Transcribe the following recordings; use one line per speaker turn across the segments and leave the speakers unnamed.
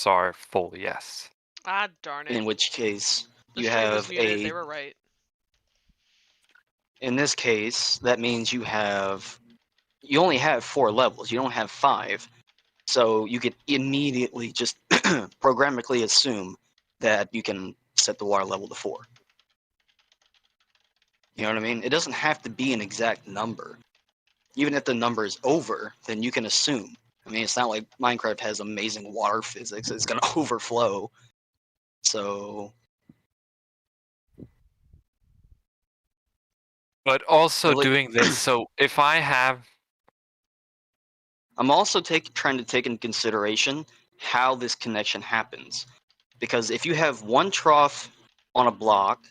are full, yes.
Ah, darn it.
In which case,
The
you
stream was
have
muted. They were right.
in this case, that means you only have 4 levels. You don't have 5. So you can immediately just programmatically assume that you can set the water level to 4. You know what I mean? It doesn't have to be an exact number. Even if the number is over, then you can assume. I mean, it's not like Minecraft has amazing water physics. It's going to overflow. So,
But also
like,
doing this, so if I have...
I'm also trying to take into consideration how this connection happens. Because if you have one trough on a block,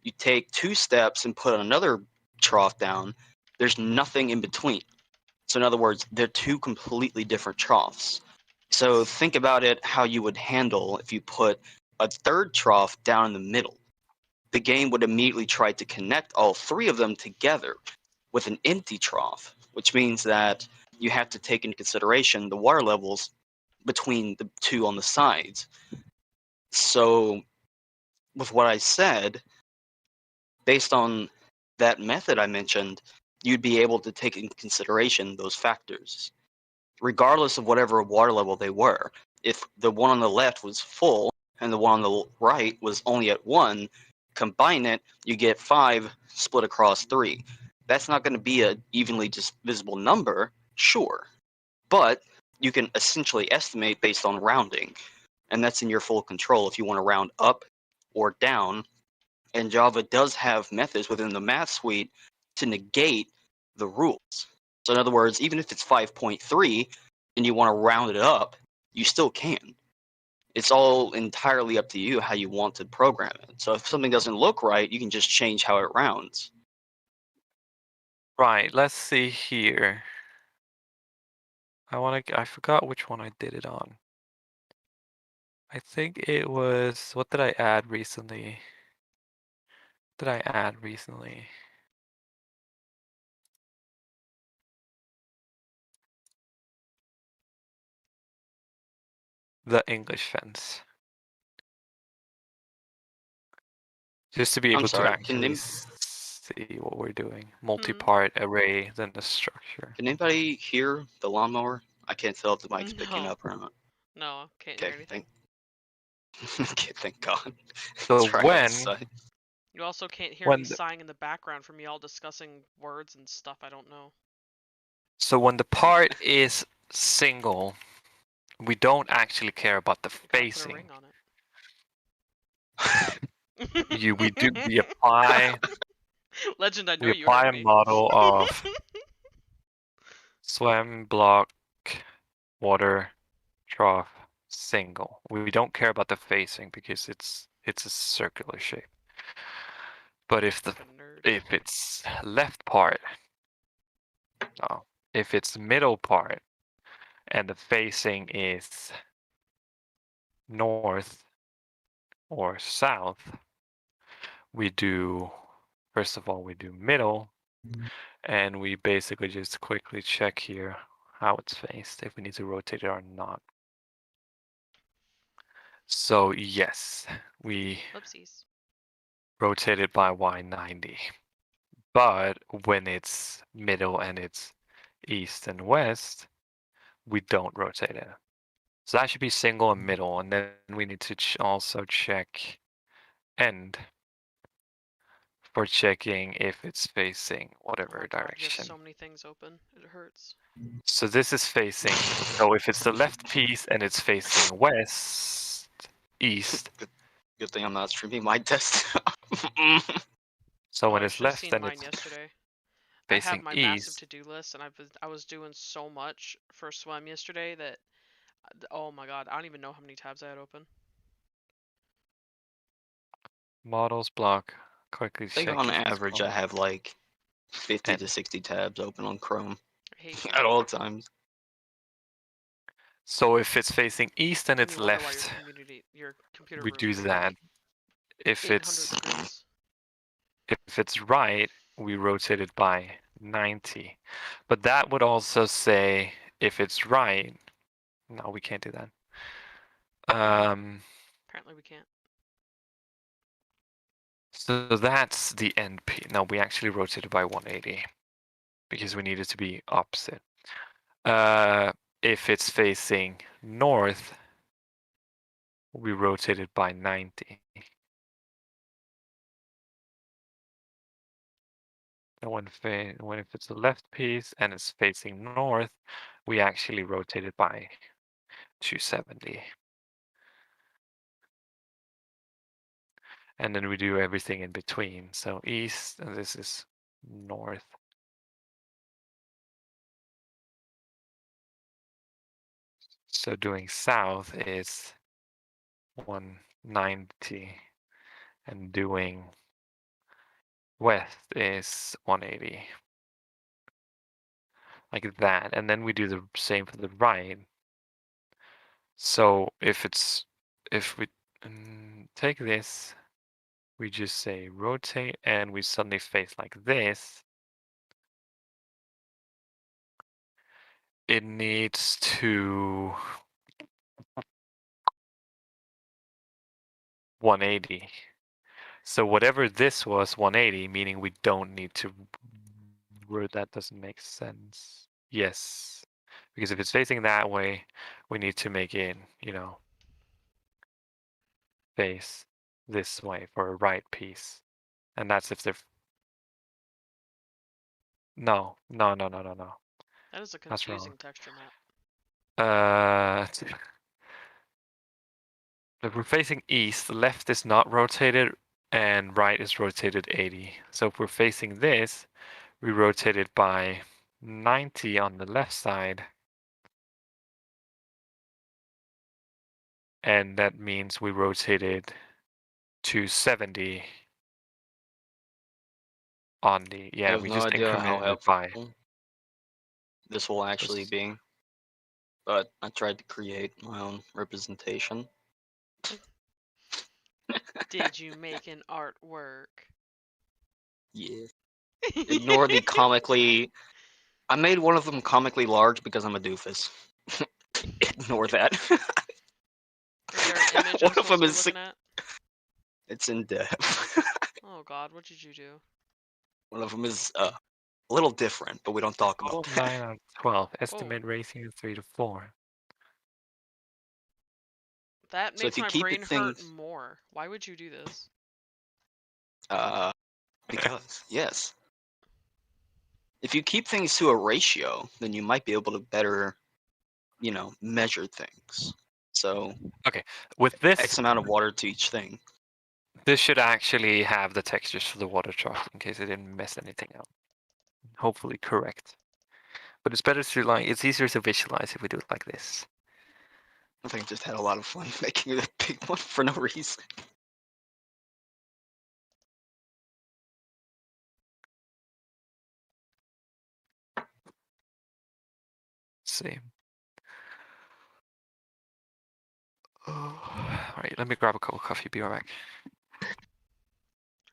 you take 2 steps and put another trough down, there's nothing in between. So in other words, they're 2 completely different troughs. So think about it how you would handle if you put a 3rd trough down in the middle. The game would immediately try to connect all 3 of them together with an empty trough, which means that you have to take into consideration the water levels between the 2 on the sides. So with what I said, based on that method I mentioned, you'd be able to take into consideration those factors, regardless of whatever water level they were. If the one on the left was full and the one on the right was only at 1, combine it, you get 5 split across 3. That's not going to be an evenly divisible number, sure, but you can essentially estimate based on rounding, and that's in your full control if you want to round up or down. And Java does have methods within the math suite to negate the rules. So in other words, even if it's 5.3 and you want to round it up, you still can. It's all entirely up to you how you want to program it. So if something doesn't look right, you can just change how it rounds.
Right, let's see here. I forgot which one I did it on. I think it was, what did I add recently? Did I add recently? The English fence. Just to be
I'm
able to
sorry,
actually see what we're doing. Multi-part array, then the structure.
can anybody hear the lawnmower? I can't tell if the mic's picking up or not.
No, can't hear anything.
Okay, thank God.
So
It's right
when
outside.
You also can't hear
When
me
the-
sighing in the background from y'all discussing words and stuff I don't know.
So when the part is single, we don't actually care about the
Gotta put a
facing.
ring on it.
We apply
Legend, I know
we
you
apply
heard
a
me.
model of swim, block, water, trough, single. We don't care about the facing because it's a circular shape. But if it's left part, no, if it's middle part, and the facing is north or south, we do, first of all, we do middle, and we basically just quickly check here how it's faced, if we need to rotate it or not. So yes, we
Oopsies.
rotate it by Y90. But when it's middle and it's east and west, we don't rotate it. So that should be single and middle, and then we need to also check end for checking if it's facing whatever
Oh my God, you have
direction.
so many things open. It hurts.
So this is facing, so if it's the left piece and it's facing west, east.
Good thing I'm not streaming my desktop.
So when
I
it's
should have
left
seen
and
mine
it's
yesterday. I have
facing
my massive
east.
to-do list, and I was doing so much for swim yesterday that, oh my God, I don't even know how many tabs I had open.
Models block, quickly
I think
check
on
if it's
average I have like 50 to 60 tabs open on Chrome
I hate you.
at all times.
So if it's facing east and
And
it's
you wonder why
left,
your computer
we
room
do
is
that.
like
If
800 degrees.
it's right, we rotate it by 90. But that would also say if it's right, no, we can't do that.
Apparently we can't.
So that's the end piece. No, we actually rotated by 180 because we need it to be opposite. If it's facing north, we rotate it by 90. And when if it's the left piece and it's facing north, we actually rotate it by 270. And then we do everything in between. So east, and this is north. So doing south is 190, and doing west is 180. Like that. And then we do the same for the right. So if we take this, we just say rotate, and we suddenly face like this. It needs to 180. So whatever this was 180, meaning we don't need to, that doesn't make sense. Yes, because if it's facing that way, we need to make it, face this way for a right piece. And that's if they're, no.
That is a
That's wrong.
confusing texture map.
If we're facing east, the left is not rotated and right is rotated 80. So if we're facing this, we rotate it by 90 on the left side. And that means we rotated to 70 on the,
I
yeah,
have
we
no
just
idea how
incremented it by.
helpful this will actually
This-
be, but I tried to create my own representation.
Did you make an artwork?
Yeah. Ignore the comically. I made one of them comically large because I'm a doofus. Ignore that.
Is there an image
One
I'm
of
supposed
them
to be
is
looking at?
it's in depth.
Oh God, what did you do?
One of them is a little different, but we don't talk about
Problem
that.
9 out of 12.
Oh,
Estimate rating is 3 to 4.
that
So if
makes
you
my
keep
brain
it
hurt
things,
more. Why would you do this?
because yes, if you keep things to a ratio, then you might be able to better, measure things. So
With this,
X amount of water to each thing.
this should actually have the textures for the water trough in case I didn't mess anything up. Hopefully correct. But it's better to it's easier to visualize if we do it like this.
I think I just had a lot of fun making it a big one for no reason.
See. All right, let me grab a cup of coffee. Be right back.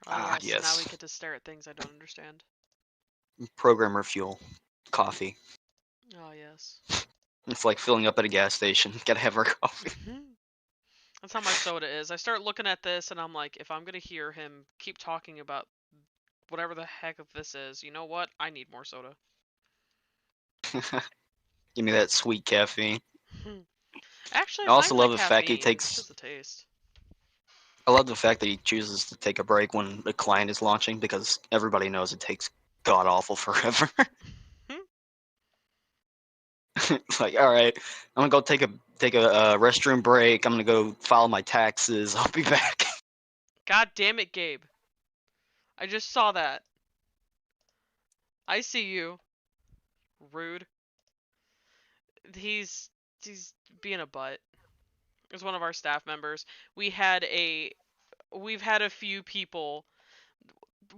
Oh yes, so now we
Yes.
get to stare at things I don't understand.
Programmer fuel. Coffee.
Oh yes.
It's like filling up at a gas station. Gotta have our coffee.
That's how my soda is. I start looking at this and I'm like, if I'm gonna hear him keep talking about whatever the heck of this is, you know what? I need more soda.
Give me that sweet caffeine.
Actually,
I
I
also
mind the
love the fact he
caffeine. It's
takes.
just the taste.
I love the fact that he chooses to take a break when the client is launching because everybody knows it takes god awful forever. It's like, all right, I'm gonna go take a restroom break. I'm gonna go file my taxes. I'll be back.
God damn it, Gabe. I just saw that. I see you. Rude. He's being a butt. It's one of our staff members. We've had a few people.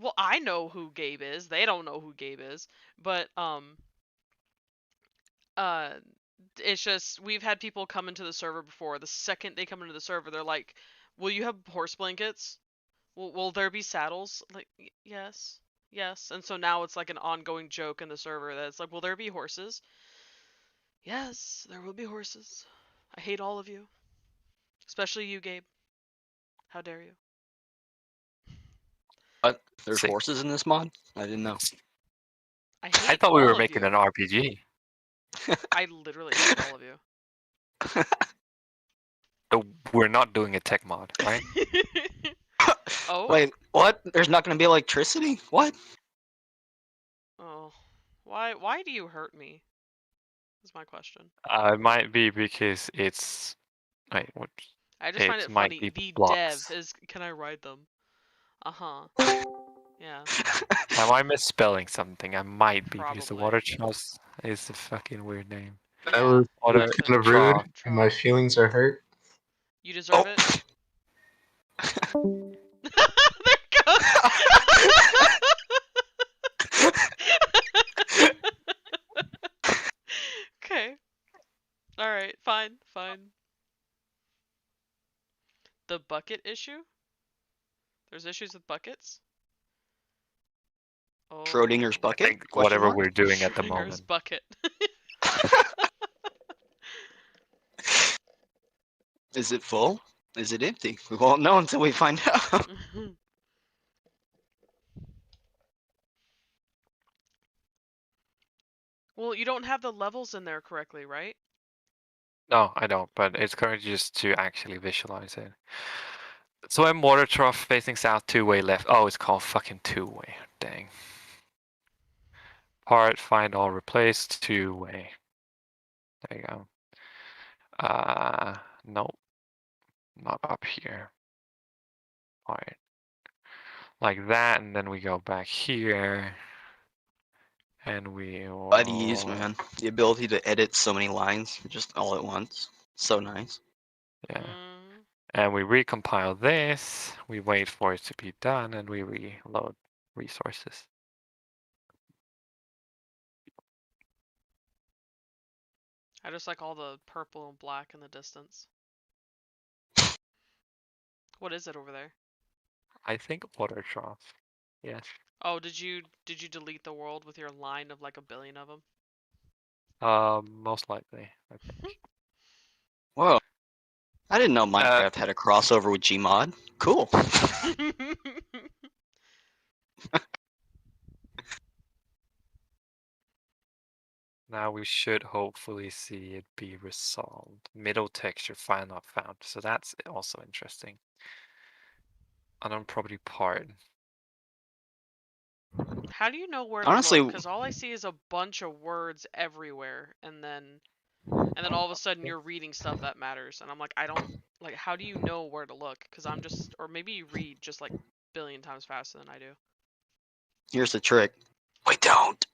Well, I know who Gabe is. They don't know who Gabe is, but uh it's just we've had people come into the server before. The second they come into the server, they're like, "Will you have horse blankets? Will there be saddles?" Like, yes. Yes. And so now it's like an ongoing joke in the server that it's like, "Will there be horses?" Yes, there will be horses. I hate all of you. Especially you, Gabe. How dare you?
But there's
See.
horses in this mod? I didn't know.
I
I
hate
thought we
all
were
of
making
you.
an RPG.
I literally hate all of you.
So we're not doing a tech mod, right?
Oh?
Wait, what? There's not going to be electricity? What?
Oh. Why do you hurt me? Is my question.
It might be because it's. Wait, what?
I just find
It
it
might
funny.
be
The
blocks.
dev is, can I ride them? Uh-huh. Yeah,
Am I misspelling something? I might be because the
probably.
water troughs is a fucking weird name.
That
Yeah.
was
Water
kind of rude,
trough.
and my feelings are hurt.
You deserve
Oh.
it. There it goes. Okay. Alright, fine. The bucket issue? There's issues with buckets? Oh.
Schrodinger's
I
bucket?
think
Question
whatever
mark?
we're doing at the
Schrodinger's
moment.
bucket.
Is it full? Is it empty? We won't know until we find out.
Well, you don't have the levels in there correctly, right?
No, I don't, but it's currently just to actually visualize it. So I'm water trough facing south, two-way left. Oh, it's called fucking two-way. Dang. Part, find all, replace, two-way. There you go. Nope. Not up here. Alright. Like that, and then we go back here. And we
Buddies, man. The ability to edit so many lines just all at once. So nice.
Yeah.
Mm.
And we recompile this, we wait for it to be done, and we reload resources.
I just like all the purple and black in the distance. What is it over there?
I think water trough. Yes.
Oh, did you delete the world with your line of like 1 billion of them?
Most likely, I think.
Whoa. I didn't know Minecraft had a crossover with Gmod. Cool.
Now we should hopefully see it be resolved. Middle texture file not found. So that's also interesting. Unknown property part.
How do you know where
Honestly-
to look? Because all I see is a bunch of words everywhere, and then all of a sudden you're reading stuff that matters, and I'm like, I don't like. How do you know where to look? Because I'm just, or maybe you read just like 1 billion times faster than I do.
Here's the trick. We don't.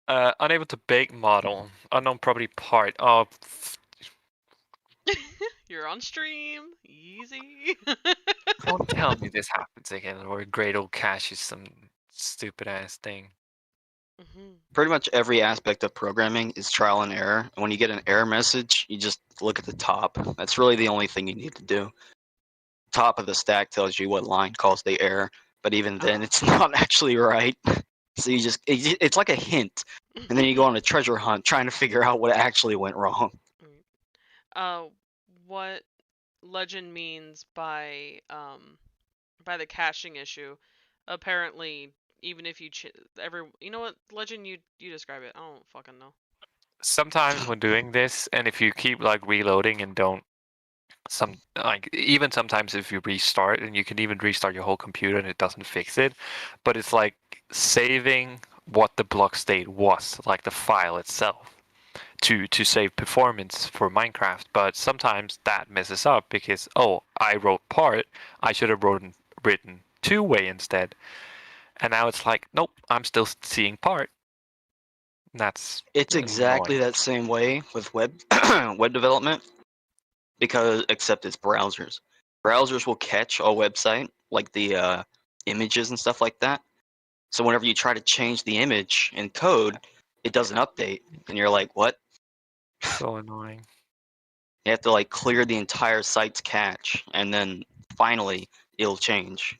Unable to bake model. Unknown property part. Oh,
You're on stream. Easy.
don't tell me this happens again, or Gradle caches some stupid ass thing.
Pretty much every aspect of programming is trial and error. And when you get an error message, you just look at the top. That's really the only thing you need to do. Top of the stack tells you what line caused the error, but even then, it's not actually right. So you just, it's like a hint. And then you go on a treasure hunt trying to figure out what actually went wrong.
What Legend means by the caching issue, apparently, even if you you know what, Legend, you describe it. I don't fucking know.
Sometimes when doing this, and if you keep like reloading and don't even sometimes if you restart, and you can even restart your whole computer and it doesn't fix it, but it's like saving what the block state was, like the file itself, to save performance for Minecraft. But sometimes that messes up because, oh, I wrote part, I should have written two-way instead, and now it's like, nope, I'm still seeing part. That's
It's exactly
annoying.
that same way with web web development, because except it's browsers. Browsers will catch a website, like the images and stuff like that. So whenever you try to change the image in code, it doesn't update, and you're like, what?
So annoying.
You have to like clear the entire site's cache, and then finally it'll change.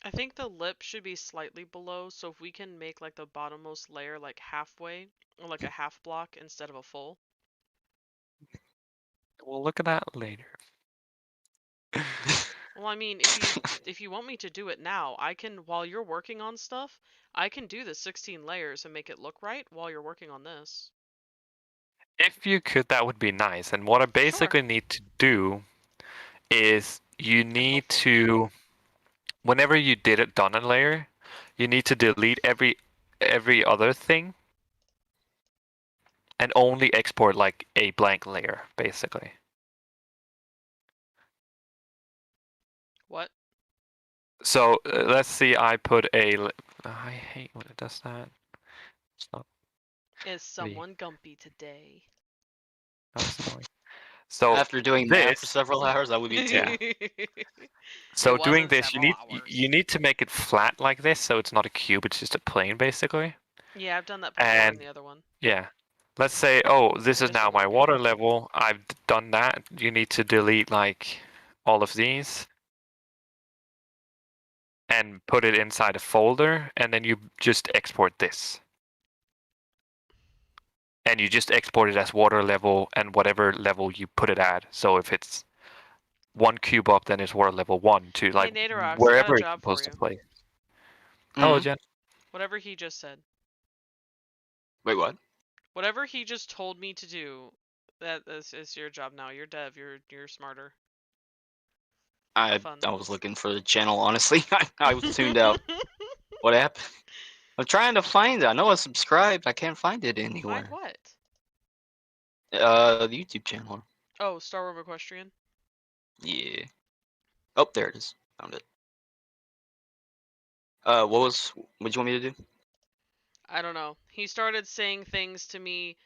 I think the lip should be slightly below, so if we can make like the bottommost layer like halfway, or like a half block instead of a full.
We'll look at that later.
Well, I mean, if you want me to do it now, I can, while you're working on stuff, I can do the 16 layers and make it look right while you're working on this.
If you could, that would be nice. And what I basically need to do is you need to, whenever you done a layer, you need to delete every other thing and only export like a blank layer, basically.
What?
So let's see, I put I hate when it does that. It's not
Is someone gumpy today?
that's annoying. So
After doing that for
this,
several hours, that would be too.
Yeah. So
It
doing
wasn't
this,
several hours.
you need to make it flat like this, so it's not a cube, it's just a plane, basically.
Yeah, I've done that before
And
in the other one.
yeah, let's say, oh, this
I
is
just
now
don't
my
like it.
water level. I've done that. You need to delete like all of these and put it inside a folder, and then you just export this. And you just export it as water level and whatever level you put it at. So if it's 1 cube up, then it's water level 1, 2, like
Hey, Natorox, I got
wherever
a
it's
job for
supposed to
you.
play. Hello,
Mhm.
Jen.
Whatever he just said.
Wait, what?
Whatever he just told me to do, that is your job now. You're dev. You're smarter.
I
Fun.
was looking for the channel, honestly. I was tuned out. What happened? I'm trying to find it. I know I subscribed. I can't find it anywhere.
Find what?
The YouTube channel.
Oh, Star Wars Equestrian.
Yeah. Oh, there it is. Found it. What do you want me to do?
I don't know. He started saying things to me,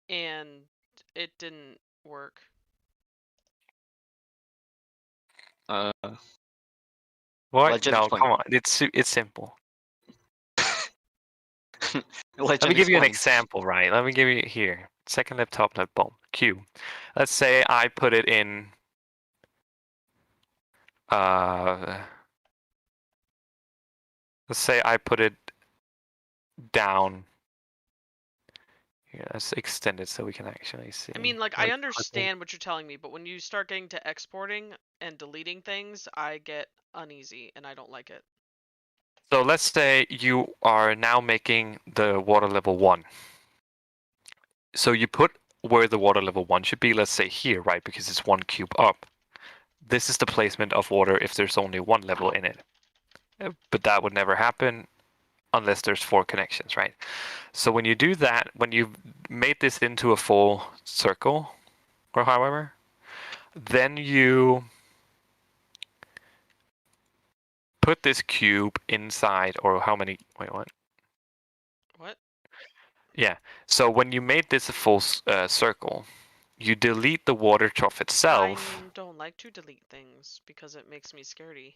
and it didn't work.
Uh,
What?
Legend
No,
explain.
come on. It's simple. Let
Legend
me give you an
explains.
example, right? Let me give you here. Second left, top left, boom. Q. Let's say I put it in. Let's say I put it down. Here, let's extend it so we can actually see.
I mean, like, I understand what you're telling me, but when you start getting to exporting and deleting things, I get uneasy and I don't like it.
So let's say you are now making the water level 1. So you put where the water level 1 should be, let's say here, right? Because it's 1 cube up. This is the placement of water if there's only 1 level in it. But that would never happen unless there's 4 connections, right? So when you do that, when you've made this into a full circle, or however, then you put this cube inside, or how many, wait, what?
What?
Yeah, so when you made this a full circle, you delete the water trough itself.
I don't like to delete things because it makes me scaredy.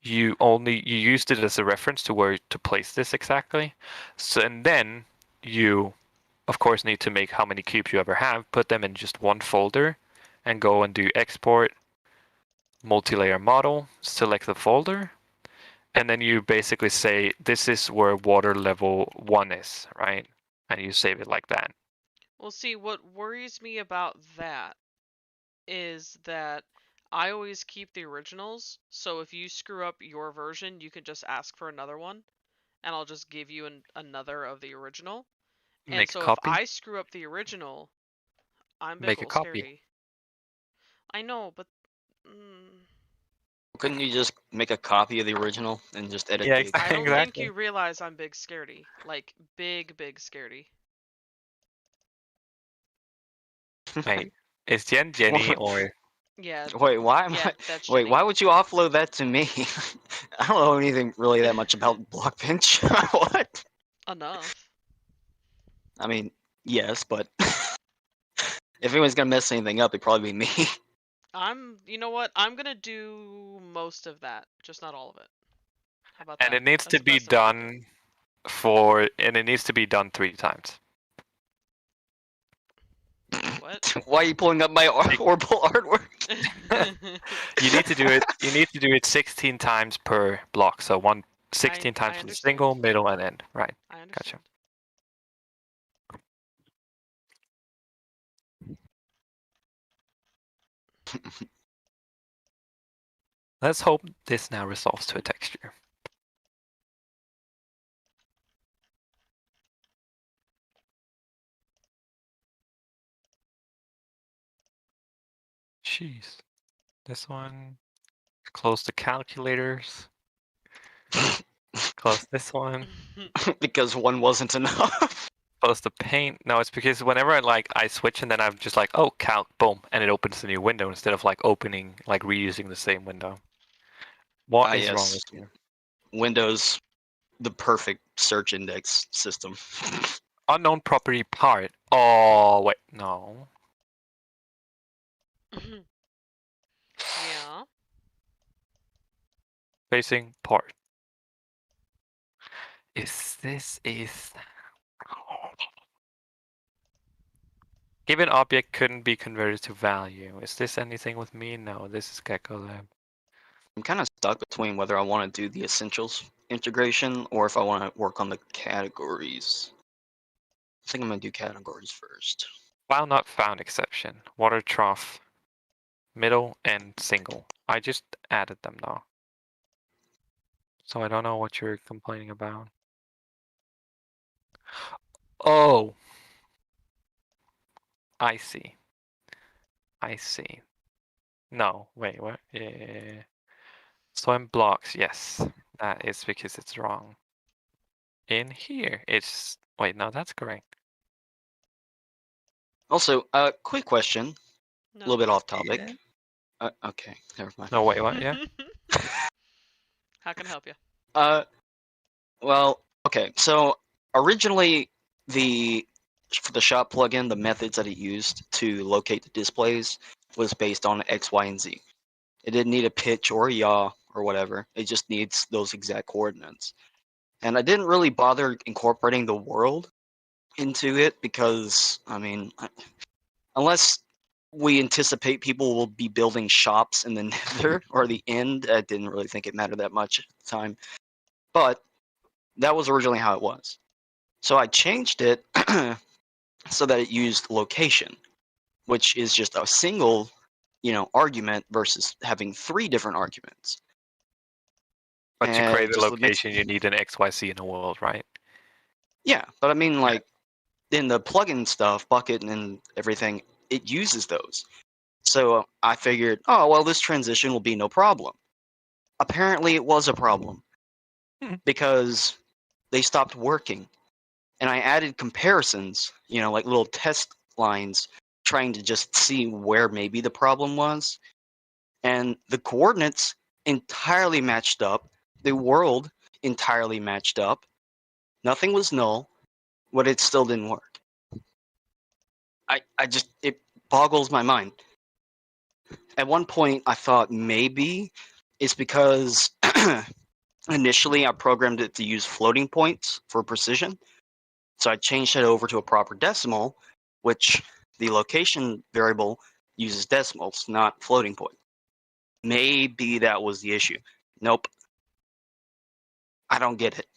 You used it as a reference to where to place this exactly. So, and then you, of course, need to make how many cubes you ever have, put them in just one folder, and go and do export, multi-layer model, select the folder, and then you basically say this is where water level 1 is, right? And you save it like that.
Well, see, what worries me about that is that I always keep the originals, so if you screw up your version, you can just ask for another one, and I'll just give you another of the original. And
Make a
so if
copy.
I screw up the original, I'm big
Make a
ol'
copy.
scaredy. I know, but
Couldn't you just make a copy of the original and just edit
Yeah,
the
exactly.
I don't think
Exactly.
you realize I'm big scaredy. Like, big scaredy.
Wait, is Jen Jenny or
Yeah.
Wait, why am
Yeah,
I?
that's
Wait,
Jenny.
why would you offload that to me? I don't know anything really that much about Blockbench. What?
Enough.
I mean, yes, but if anyone's gonna mess anything up, it'd probably be me.
You know what? I'm gonna do most of that, just not all of it. How about
and
that?
it needs
That's
to
the
be
best I'm gonna do.
done and it needs to be done 3 times.
What?
Why are you pulling up my horrible artwork?
You need to do it. You need to do it 16 times per block. So 16 times
I
for the
understand.
single, middle, and end. Right.
I understand.
Let's hope this now resolves to a texture. Jeez. This one. Close the calculators. Close this one.
Because one wasn't enough.
Close the paint. No, it's because whenever I switch and then I'm just like, oh, calc, boom, and it opens a new window instead of like opening, like reusing the same window. What is wrong
Yes.
with you?
Windows, the perfect search index system.
Unknown property part. Oh, wait, no.
Yeah.
Facing part. Is given object couldn't be converted to value. Is this anything with me? No, this is Gecko Lab.
I'm kind of stuck between whether I want to do the essentials integration or if I want to work on the categories. I think I'm going to do categories first.
File not found exception. Water trough. Middle and single. I just added them now. So I don't know what you're complaining about. Oh. I see. I see. No, wait, what? Yeah. So in blocks, yes. That is because it's wrong. In here, it's... Wait, no, that's correct.
Also, quick question, a
No.
little bit off topic.
Yeah.
Okay, never mind.
No, wait, what? Yeah?
How can I help you?
Well, okay. So originally, for the shop plugin, the methods that it used to locate the displays was based on X, Y, and Z. It didn't need a pitch or a yaw or whatever. It just needs those exact coordinates. And I didn't really bother incorporating the world into it because, I mean, unless we anticipate people will be building shops in the nether or the end, I didn't really think it mattered that much at the time. But that was originally how it was. So I changed it so that it used location, which is just a single, argument versus having 3 different arguments.
But to
And
create
it
a
just makes,
location, you need an XYZ in a world, right?
yeah, but I mean, like, in the plugin stuff, Bucket and everything, it uses those. So I figured, oh, well, this transition will be no problem. Apparently, it was a problem because they stopped working. And I added comparisons, like little test lines, trying to just see where maybe the problem was. And the coordinates entirely matched up. The world entirely matched up. Nothing was null, but it still didn't work. It boggles my mind. At one point, I thought maybe it's because initially I programmed it to use floating points for precision. So I changed it over to a proper decimal, which the location variable uses decimals, not floating point. Maybe that was the issue. Nope. I don't get it.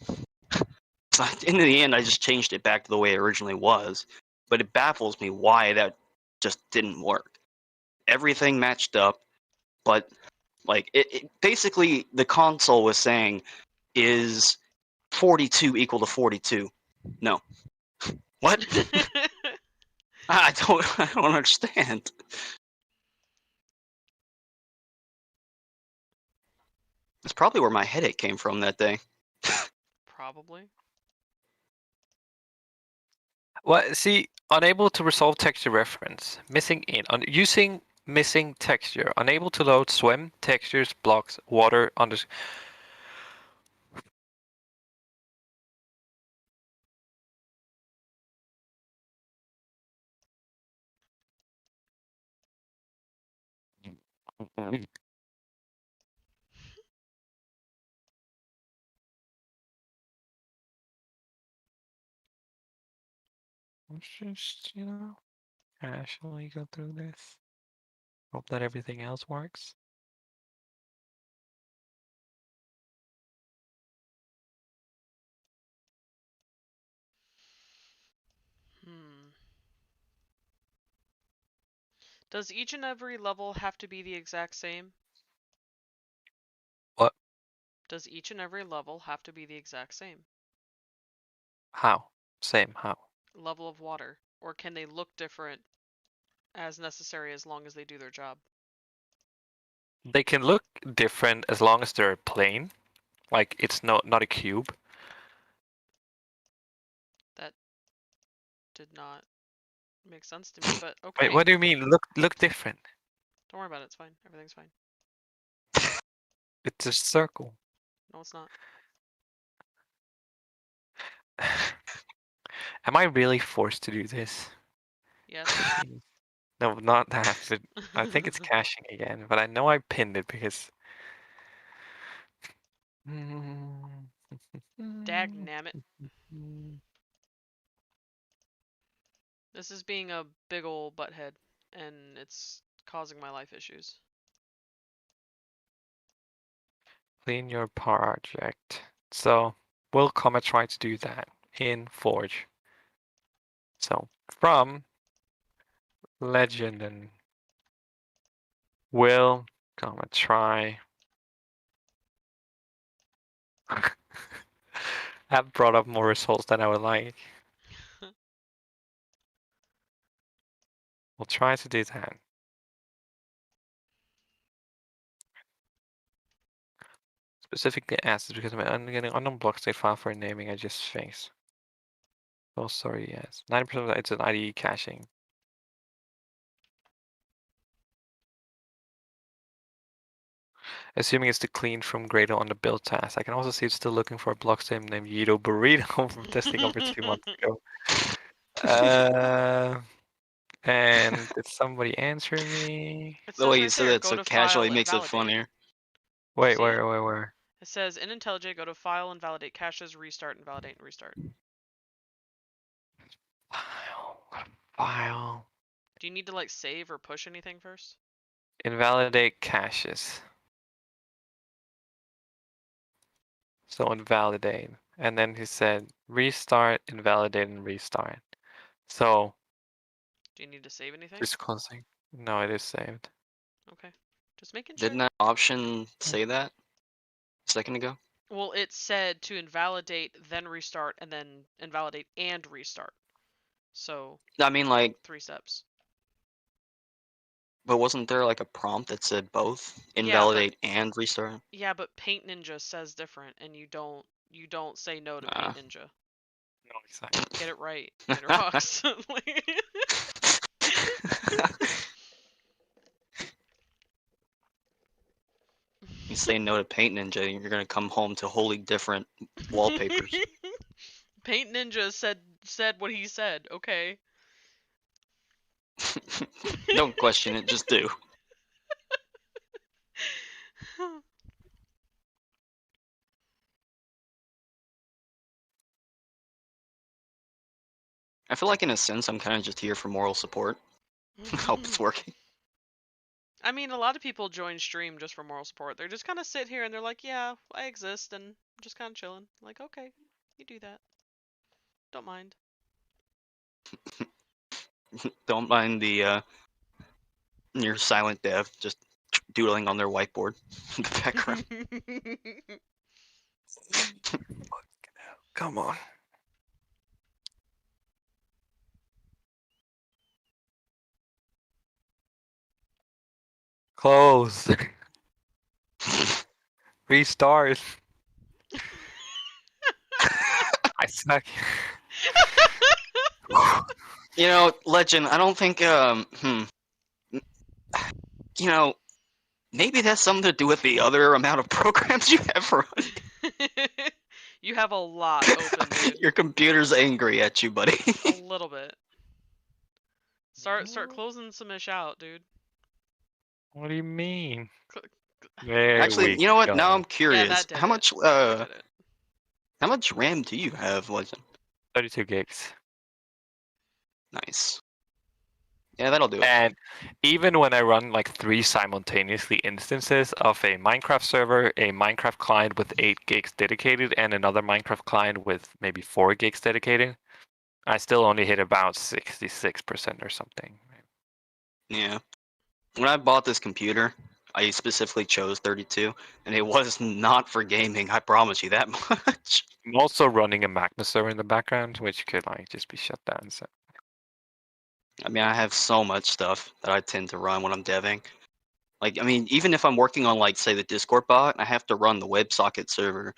So in the end, I just changed it back to the way it originally was. But it baffles me why that just didn't work. Everything matched up, but like it basically the console was saying, is 42 equal to 42? No. What? I don't understand. That's probably where my headache came from that day.
Probably.
Well, see, unable to resolve texture reference, missing using missing texture, unable to load swim, textures, blocks, water, under. Let's just, casually go through this. Hope that everything else works.
Does each and every level have to be the exact same?
What?
Does each and every level have to be the exact same?
How? Same, how?
Level of water. Or can they look different as necessary as long as they do their job?
They can look different as long as they're plain. Like, it's not a cube.
That did not make sense to me, but okay.
Wait, what do you mean, look different?
Don't worry about it, it's fine. Everything's fine.
It's a circle.
No, it's not.
Am I really forced to do this?
Yes.
Jeez. No, not that, but I think it's caching again, but I know I pinned it because...
Dagnammit. This is being a big ol' butthead, and it's causing my life issues.
Clean your project. So, will comma try to do that in Forge. So, from legend and will, comma try. Have brought up more results than I would like. We'll try to do that. Specifically asked because I'm getting unknown block state file for naming I just faced. Oh, sorry, yes. 90% of that it's an IDE caching. Assuming it's the clean from Gradle on the build task. I can also see it's still looking for a block state named Yido Burrito from testing over 2 months ago. And did somebody answer me?
It
The
says
way you
right
said
there,
it
go
so
to
casually
file
makes
and
it
validate.
funnier.
Wait,
See?
where?
It says in IntelliJ, go to file and validate caches, restart and validate and restart.
File.
Do you need to like save or push anything first?
Invalidate caches. So invalidate. And then he said restart, invalidate, and restart. So
Do you need to save anything?
just closing. No, it is saved.
Okay. Just making sure.
Didn't that option say that a second ago?
Well, it said to invalidate, then restart, and then invalidate and restart. So
I mean, like,
3 steps.
but wasn't there like a prompt that said both
Yeah,
invalidate and restart?
Yeah, but Paint Ninja says different, and you don't say no to Paint Ninja.
No, exactly.
Get it right, Troughs.
You say no to Paint Ninja, you're gonna come home to wholly different wallpapers.
Paint Ninja said what he said. Okay.
Don't question it, just do. I feel like in a sense I'm kind of just here for moral support. Hope it's working.
I mean, a lot of people join stream just for moral support. They're just kind of sit here and they're like, yeah, I exist and I'm just kind of chilling. Like, okay, you do that. Don't mind.
Don't mind the your silent dev just doodling on their whiteboard in the background.
Come on. Close. Restart. I suck.
You know, Legend, I don't think you know, maybe that's something to do with the other amount of programs you have running.
You have a lot open, dude.
Your computer's angry at you, buddy.
A little bit. Start closing some ish out, dude.
What do you mean?
Actually, you know what? Now I'm curious.
Yeah, that did
how
it.
how much RAM do you have, Legend?
32 gigs.
Nice. Yeah, that'll do it.
And even when I run like 3 simultaneously instances of a Minecraft server, a Minecraft client with 8 gigs dedicated, and another Minecraft client with maybe 4 gigs dedicated, I still only hit about 66% or something.
Yeah. When I bought this computer, I specifically chose 32, and it was not for gaming. I promise you that much.
I'm also running a Magma server in the background, which could like just be shut down. So
I mean, I have so much stuff that I tend to run when I'm deving. Like, I mean, even if I'm working on, like, say, the Discord bot, I have to run the WebSocket server,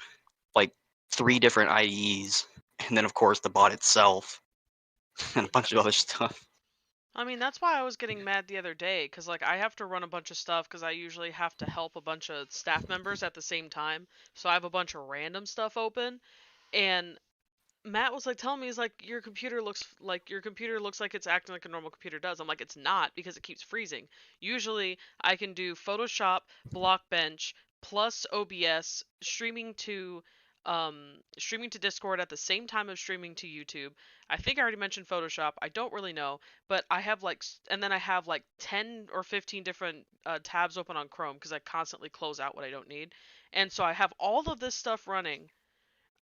like 3 different IDEs, and then, of course, the bot itself, and a bunch of other stuff.
I mean, that's why I was getting mad the other day, because, like, I have to run a bunch of stuff, because I usually have to help a bunch of staff members at the same time, so I have a bunch of random stuff open, and Matt was like telling me, he's like, your computer looks like it's acting like a normal computer does. I'm like, it's not, because it keeps freezing. Usually I can do Photoshop, Blockbench, plus OBS, streaming to Discord at the same time as streaming to YouTube. I think I already mentioned Photoshop. I don't really know, but I have like and then I have like 10 or 15 different tabs open on Chrome because I constantly close out what I don't need. And so I have all of this stuff running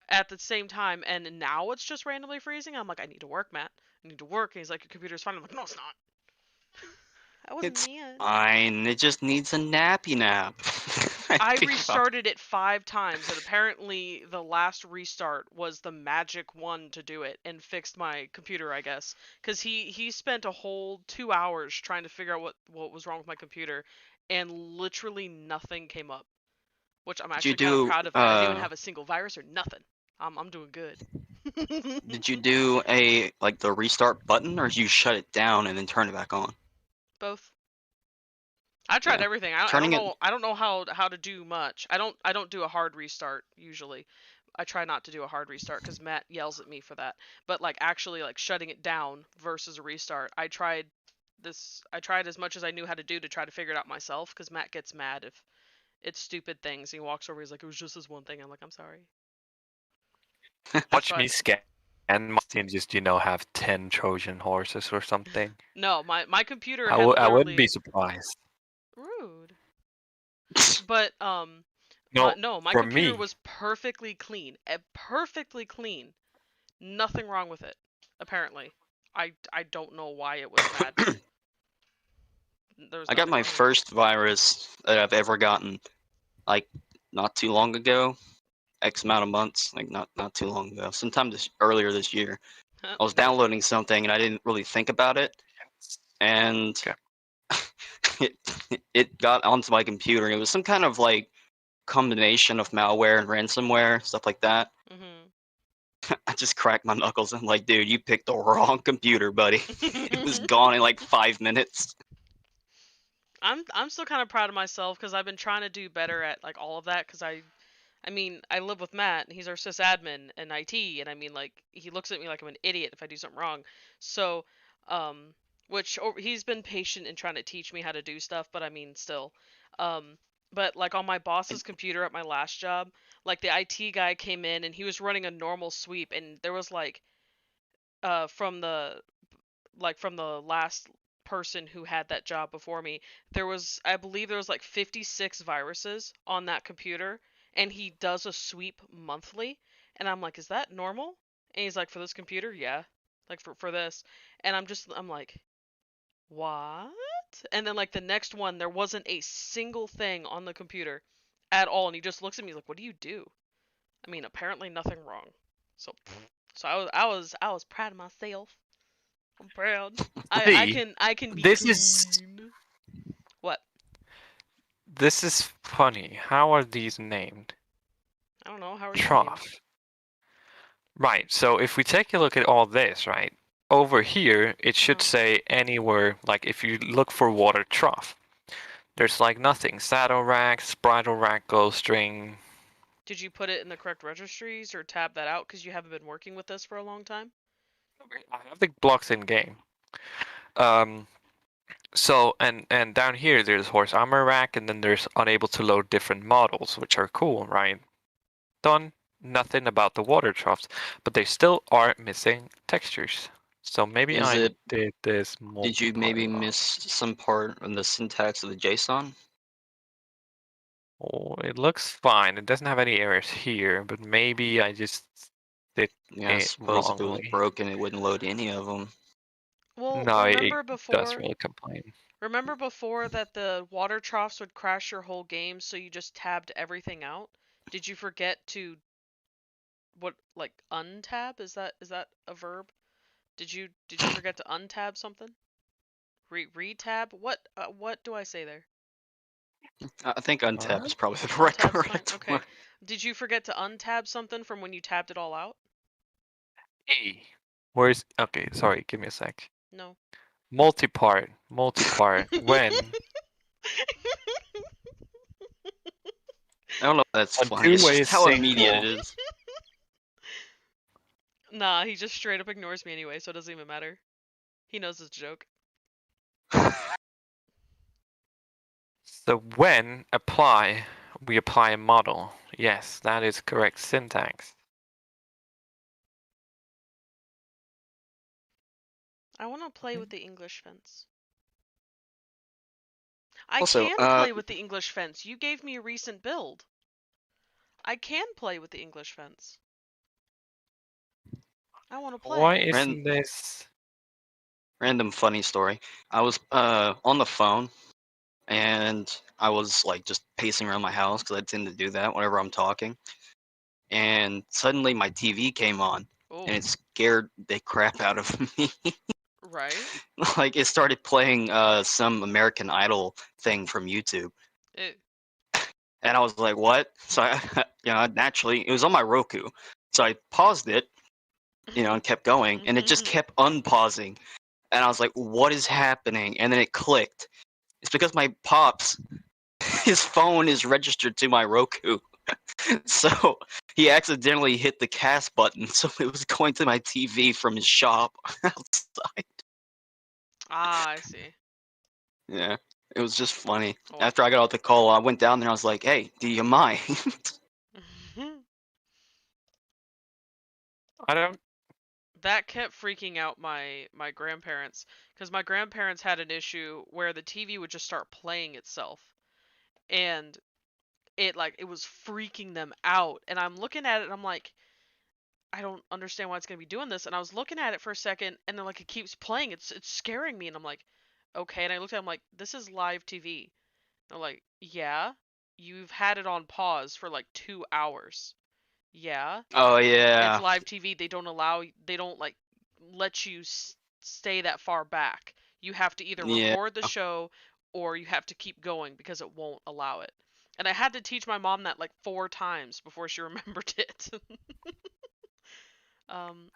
at the same time, and now it's just randomly freezing. I'm like, I need to work, Matt. I need to work. And he's like, your computer's fine. I'm like, no, it's not. I was
It's
mad.
fine. It just needs a nappy nap.
I
think about-
restarted it 5 times, and apparently the last restart was the magic one to do it and fixed my computer, I guess. Because he spent a whole 2 hours trying to figure out what was wrong with my computer, and literally nothing came up. Which I'm
Did
actually
you
kind of
do,
proud of that. I didn't even have a single virus or nothing. I'm doing good.
Did you do like the restart button, or did you shut it down and then turn it back on?
Both. I tried
Yeah.
everything. I don't
Turning it
know. I don't know how to do much. I don't do a hard restart usually. I try not to do a hard restart because Matt yells at me for that. But like actually like shutting it down versus a restart. I tried this. I tried as much as I knew how to do to try to figure it out myself because Matt gets mad if it's stupid things. He walks over. He's like, it was just this one thing. I'm like, I'm sorry.
watch
So
me scan and my team just have 10 Trojan horses or something.
no, my computer
I
had
wouldn't
literally
be surprised.
rude. But
No,
my
for
computer
me,
was perfectly clean. Perfectly clean. Nothing wrong with it. Apparently. I don't know why it was mad. There's
I got
nothing
my
wrong with it.
first virus that I've ever gotten, like, not too long ago. X amount of months, like not too long ago. Sometime earlier this year. I was downloading something and I didn't really think about it, and
Okay.
it got onto my computer. And it was some kind of like combination of malware and ransomware, stuff like that.
Mhm.
I just cracked my knuckles and like, dude, you picked the wrong computer, buddy. It was gone in like 5 minutes.
I'm still kind of proud of myself because I've been trying to do better at like all of that because I mean, I live with Matt, and he's our sysadmin in IT, and I mean, like, he looks at me like I'm an idiot if I do something wrong. So, he's been patient in trying to teach me how to do stuff, but I mean, still. Um, but like on my boss's computer at my last job, like the IT guy came in and he was running a normal sweep, and there was like, from the last person who had that job before me, I believe there was like 56 viruses on that computer, and he does a sweep monthly, and I'm like, is that normal? And he's like, for this computer, yeah, like for this. And I'm like, what? And then like the next one, there wasn't a single thing on the computer at all, and he just looks at me like, what do you do? I mean, apparently nothing wrong. So I was proud of myself. I'm proud.
See,
I can be
this
clean.
is
What?
this is funny. How are these named?
I don't know. How are you named?
Trough. Right. So if we take a look at all this, right? Over here, it should say anywhere, like if you look for water trough, there's like nothing. Saddle rack, bridle rack, ghost ring.
Did you put it in the correct registries or tab that out because you haven't been working with this for a long time?
I have the blocks in game. So and down here there's horse armor rack, and then there's unable to load different models, which are cool, right? Done. Nothing about the water troughs, but they still are missing textures. So maybe
Is
I
it?
did this
Did you maybe
multi-part wrong.
miss some part in the syntax of the JSON?
Oh, it looks fine. It doesn't have any errors here, but maybe I just did
Yeah, I
it
suppose if it was
wrongly.
broken, it wouldn't load any of them.
Well,
No, it
remember
does
before?
really complain.
Remember before that the water troughs would crash your whole game, so you just tabbed everything out? Did you forget to like untab? Is that a verb? Did you forget to untab something? Retab? What do I say there?
I think untab
What?
is probably the
Untab's fine.
correct
Okay.
one.
Did you forget to untab something from when you tabbed it all out?
E. Where's okay, sorry, give me a sec.
No.
Multi-part. When
I don't know if that's
on
funny. It's
two-way
just how immediate
single.
it is.
Nah, he just straight up ignores me anyway, so it doesn't even matter. He knows it's a joke.
So when apply, we apply a model. Yes, that is correct syntax.
I want to play with the English fence. I
Also,
can play with the English fence. You gave me a recent build. I can play with the English fence. I want to play.
Why isn't this?
random funny story. I was on the phone, and I was like just pacing around my house because I tend to do that whenever I'm talking. And suddenly my TV came on,
Oh,
and it scared the crap out of me.
right?
Like it started playing some American Idol thing from YouTube,
It,
and I was like, "What?" So naturally it was on my Roku, so I paused it, and kept going, and it just kept unpausing, and I was like, "What is happening?" And then it clicked. It's because my pops, his phone is registered to my Roku, so he accidentally hit the cast button, so it was going to my TV from his shop outside.
I see.
Yeah, it was just funny.
Oh.
After I got off the call, I went down there. I was like, "Hey, do you mind?"
I don't.
That kept freaking out my grandparents because my grandparents had an issue where the TV would just start playing itself, and it was freaking them out. And I'm looking at it and I'm like, I don't understand why it's gonna be doing this. And I was looking at it for a second, and then like it keeps playing. It's scaring me, and I'm like, okay. And I looked at it, I'm like, this is live TV. They're like, yeah, you've had it on pause for like 2 hours. Yeah,
Oh
it's
yeah,
live TV. They don't like let you stay that far back. You have to either
yeah.
record the show or you have to keep going because it won't allow it. And I had to teach my mom that like 4 times before she remembered it.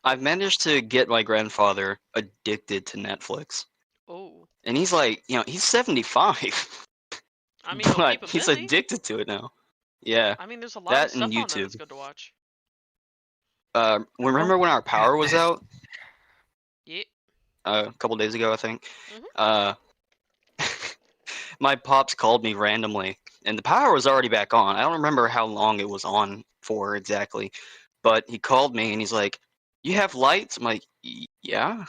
I've managed to get my grandfather addicted to Netflix,
oh,
and he's like, he's 75,
I mean, it'll keep
but
him
he's
busy.
addicted to it now. Yeah,
I mean, there's a lot of
that and
stuff on there that's
YouTube.
good to watch.
Remember when our power was out
Yeah.
a couple days ago? I think.
Mhm.
Uh, my pops called me randomly, and the power was already back on. I don't remember how long it was on for exactly, but he called me and he's like, "You have lights?" I'm like, "Yeah."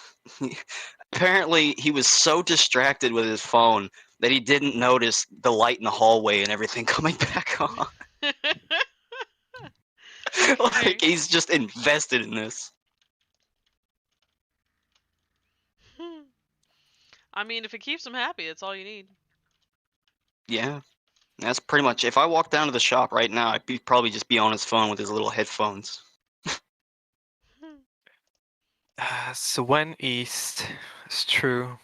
Apparently, he was so distracted with his phone that he didn't notice the light in the hallway and everything coming back on.
Okay.
Like he's just invested in this.
I mean, if it keeps him happy, it's all you need.
Yeah, that's pretty much. If I walked down to the shop right now, I'd probably just be on his phone with his little headphones.
So when east is true,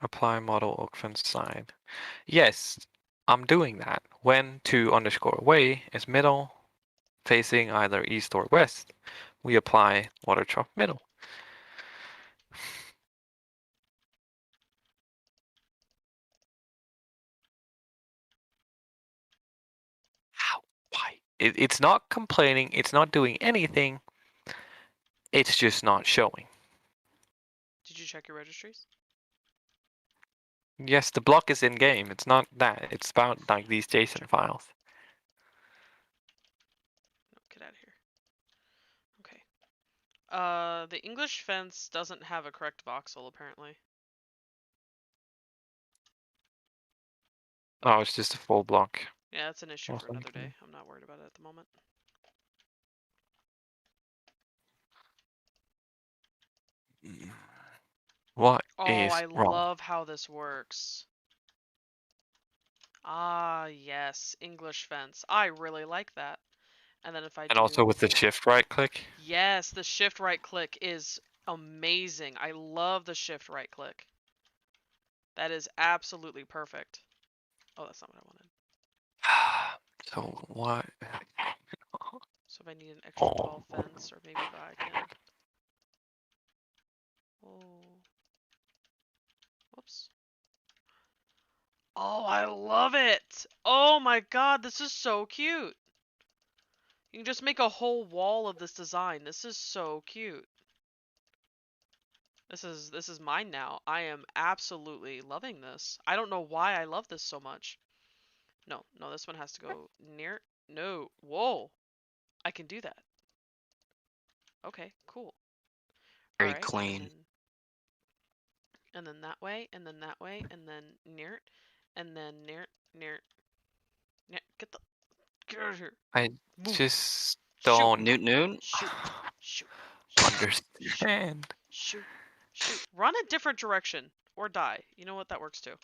apply model open sign. Yes, I'm doing that. When to_away is middle, facing either east or west, we apply water trough middle. How? Why? It's not complaining. It's not doing anything. It's just not showing.
Did you check your registries?
Yes, the block is in game. It's not that. It's about like these JSON files.
No, get out of here. Okay. The English fence doesn't have a correct voxel apparently.
Oh, it's just a full block.
Yeah, that's an issue
Or
for another
something.
day. I'm not worried about it at the moment.
What
Oh,
is
I
wrong?
love how this works. Ah, yes, English fence. I really like that. And then if I
And
do...
also with the shift right click.
Yes, the shift right click is amazing. I love the shift right click. That is absolutely perfect. Oh, that's not what I wanted.
So what?
So if I need an extra tall fence, or maybe if I can... Oh. Whoops. Oh, I love it! Oh my god, this is so cute! You can just make a whole wall of this design. This is so cute. This is mine now. I am absolutely loving this. I don't know why I love this so much. No, this one has to go near. No, whoa. I can do that. Okay, cool. All
Very
right,
clean.
and then that way, and then that way, and then near, and then near. Get out of here.
I
Move.
just
Shoot.
don't
Noon.
Shoot. Shoot.
understand.
Shoot. Run a different direction or die. You know what? That works too.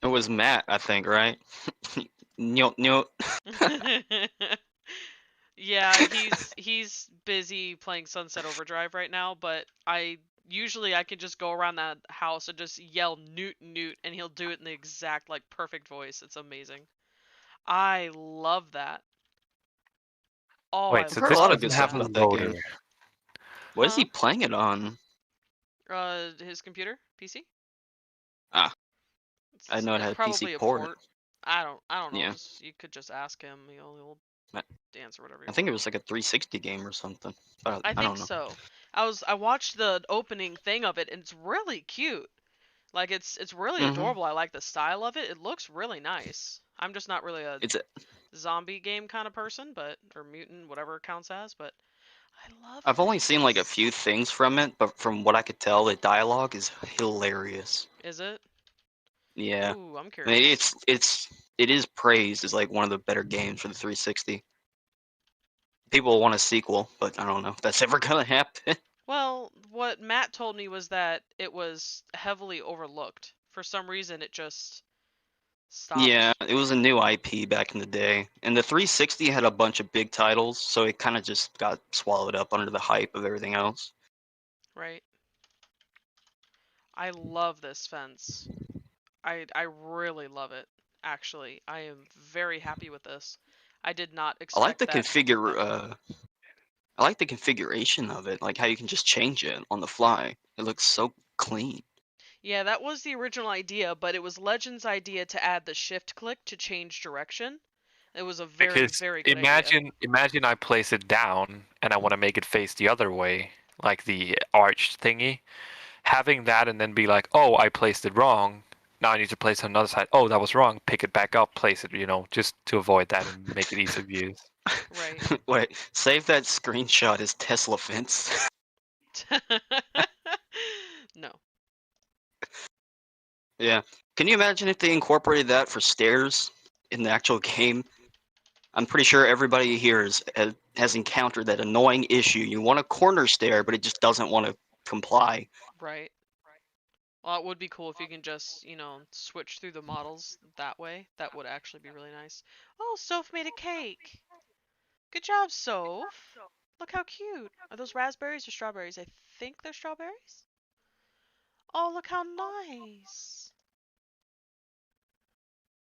It was Matt, I think, right? Nyot.
Yeah, he's busy playing Sunset Overdrive right now, but I can just go around that house and just yell newt newt and he'll do it in the exact like perfect voice. It's amazing. I love that. Oh, I
Wait, so
I've heard a
this
lot of
love
good
doesn't have
stuff
a
that.
about that game.
loader.
What is
Huh?
he playing it on?
His computer? PC?
Ah, I know it
It's
had a PC
probably a
port.
port. I don't know.
Yeah,
Just you could just ask him. He'll
I
answer whatever you
I think
want.
it was like a 360 game or something. But
I
I
think
don't know.
so. I watched the opening thing of it and it's really cute. Like it's really
hmm
adorable. I like the style of it. It looks really nice. I'm just not really a
It's
zombie game kind of person, but or mutant, whatever it counts as, but I love
I've only seen like a
this.
few things from it, but from what I could tell, the dialogue is hilarious.
Is it?
Yeah,
Ooh, I'm
I mean,
curious.
it is praised as like one of the better games for the 360. People want a sequel, but I don't know if that's ever gonna happen.
Well, what Matt told me was that it was heavily overlooked. For some reason, it just
Yeah,
stopped.
it was a new IP back in the day, and the 360 had a bunch of big titles, so it kind of just got swallowed up under the hype of everything else.
Right. I love this fence. I really love it. Actually, I am very happy with this. I did not
I like
expect
the
that
configure.
much.
I like the configuration of it, like how you can just change it on the fly. It looks so clean.
Yeah, that was the original idea, but it was Legend's idea to add the shift click to change direction. It was a very,
Because
very good idea.
imagine I place it down and I want to make it face the other way, like the arch thingy. Having that and then be like, oh, I placed it wrong. Now I need to place it on the other side. Oh, that was wrong. Pick it back up, place it, just to avoid that and make it easy to use.
Right.
Wait, save that screenshot as Tesla fence.
No.
Yeah. Can you imagine if they incorporated that for stairs in the actual game? I'm pretty sure everybody here has encountered that annoying issue. You want a corner stair, but it just doesn't want to comply.
Right. Well, it would be cool if you can just, switch through the models that way. That would actually be really nice. Oh, Soph made a cake. Good job, Soph. Look how cute. Are those raspberries or strawberries? I think they're strawberries. Oh, look how nice.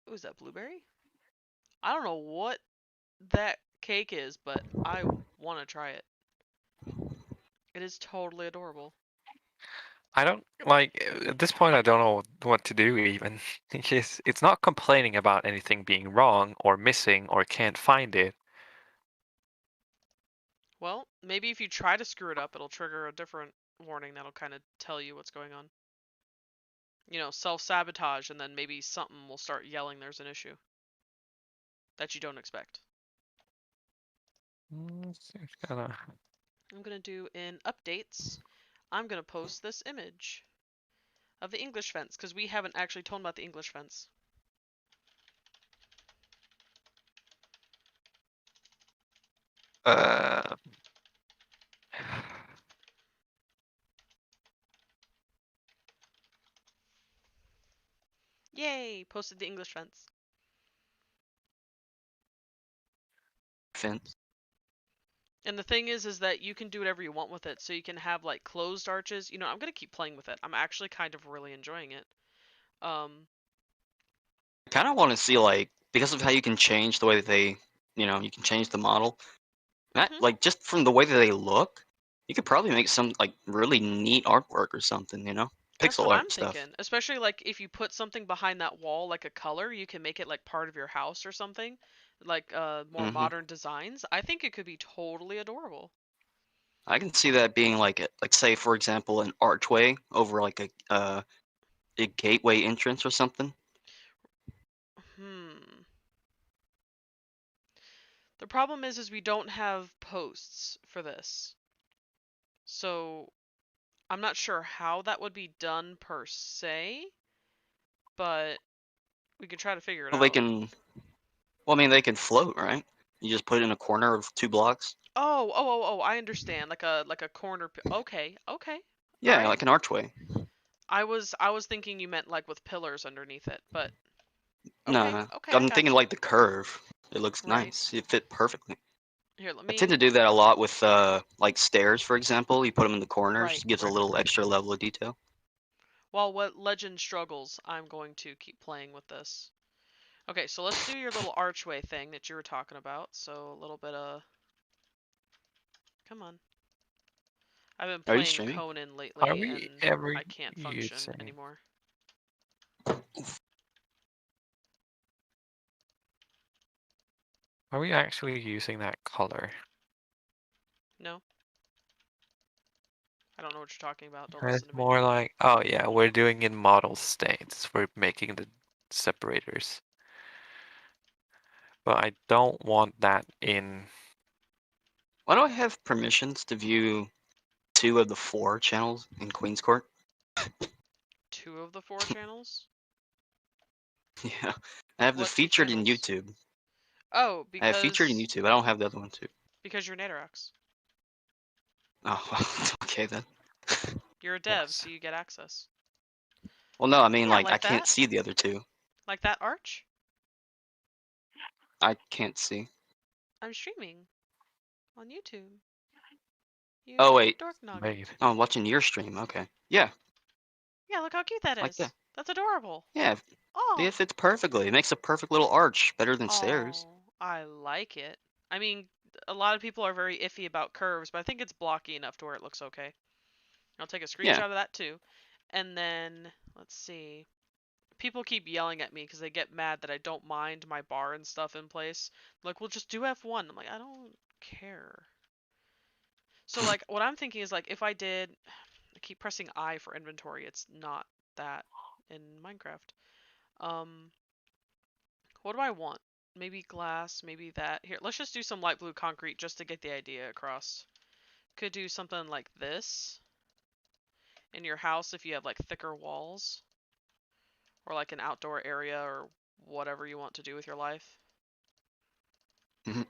Ooh, is that blueberry? I don't know what that cake is, but I want to try it. It is totally adorable.
I don't at this point I don't know what to do even. It's not complaining about anything being wrong or missing or can't find it.
Well, maybe if you try to screw it up, it'll trigger a different warning that'll kind of tell you what's going on. Self-sabotage, and then maybe something will start yelling there's an issue that you don't expect.
It's kinda...
I'm gonna do in updates. I'm gonna post this image of the English fence because we haven't actually told about the English fence.
Uh,
Yay! Posted the English fence.
Fence.
And the thing is that you can do whatever you want with it. So you can have like closed arches. You know, I'm gonna keep playing with it. I'm actually kind of really enjoying it.
I kind of want to see like because of how you can change the way that they, you can change the model. That,
Mhm.
like just from the way that they look, you could probably make some like really neat artwork or something.
That's
Pixel
what I'm
art stuff.
thinking. Especially like if you put something behind that wall, like a color, you can make it like part of your house or something. Like more
Hmm.
modern designs. I think it could be totally adorable.
I can see that being like say for example an archway over like a gateway entrance or something.
Hmm. The problem is we don't have posts for this. So I'm not sure how that would be done per se, but we could try to figure it
Well, they
out.
can. Well, I mean, they can float, right? You just put it in a corner of 2 blocks.
Oh, I understand. Like a corner. Okay, okay. All
Yeah,
right.
like an archway.
I was thinking you meant like with pillars underneath it, but okay,
No,
okay, I
I'm thinking
got you.
like the curve. It looks
Right.
nice. It fit perfectly.
Here, let
I tend
me.
to do that a lot with like stairs, for example. You put them in the corners,
Right,
it gives a
right,
little
right.
extra level of detail.
While what legend struggles, I'm going to keep playing with this. Okay, so let's do your little archway thing that you were talking about. So a little bit of. Come on. I've been
Are you
playing
streaming?
Conan
are
lately,
we
and
ever
I can't function
using...
anymore.
Are we actually using that color?
No? I don't know what you're talking about. Don't
It's
listen to me.
more like, oh yeah, we're doing in model states. We're making the separators. But I don't want that in...
Why do I have permissions to view 2 of the 4 channels in Queen's Court?
2 of the 4 channels?
Yeah, I have the
What 2
featured in
channels?
YouTube.
Oh,
I have featured in
because
YouTube. I don't have the other one too.
you're Natorox.
Oh, well, okay then.
You're a dev,
Yes.
so you get access.
Well, no, I mean
Yeah,
like I
like
can't
that.
see the other 2.
Like that arch.
I can't see.
I'm streaming on YouTube. You
Oh wait,
dork noggin.
Wait.
oh, I'm watching your stream. Okay, yeah,
Yeah, look how cute that
like
is.
that.
That's adorable.
Yeah,
Oh.
it fits perfectly. It makes a perfect little arch, better than stairs.
Oh, I like it. I mean, a lot of people are very iffy about curves, but I think it's blocky enough to where it looks okay. I'll take a
Yeah.
screenshot of that too. And then, let's see. People keep yelling at me because they get mad that I don't mind my bar and stuff in place. Like, well, just do F1. I'm like, I don't care. So, like, what I'm thinking is, like, if I did... I keep pressing I for inventory. It's not that in Minecraft. What do I want? Maybe glass, maybe that. Here, let's just do some light blue concrete just to get the idea across. Could do something like this in your house if you have like thicker walls. Or like an outdoor area or whatever you want to do with your life.
Mhm.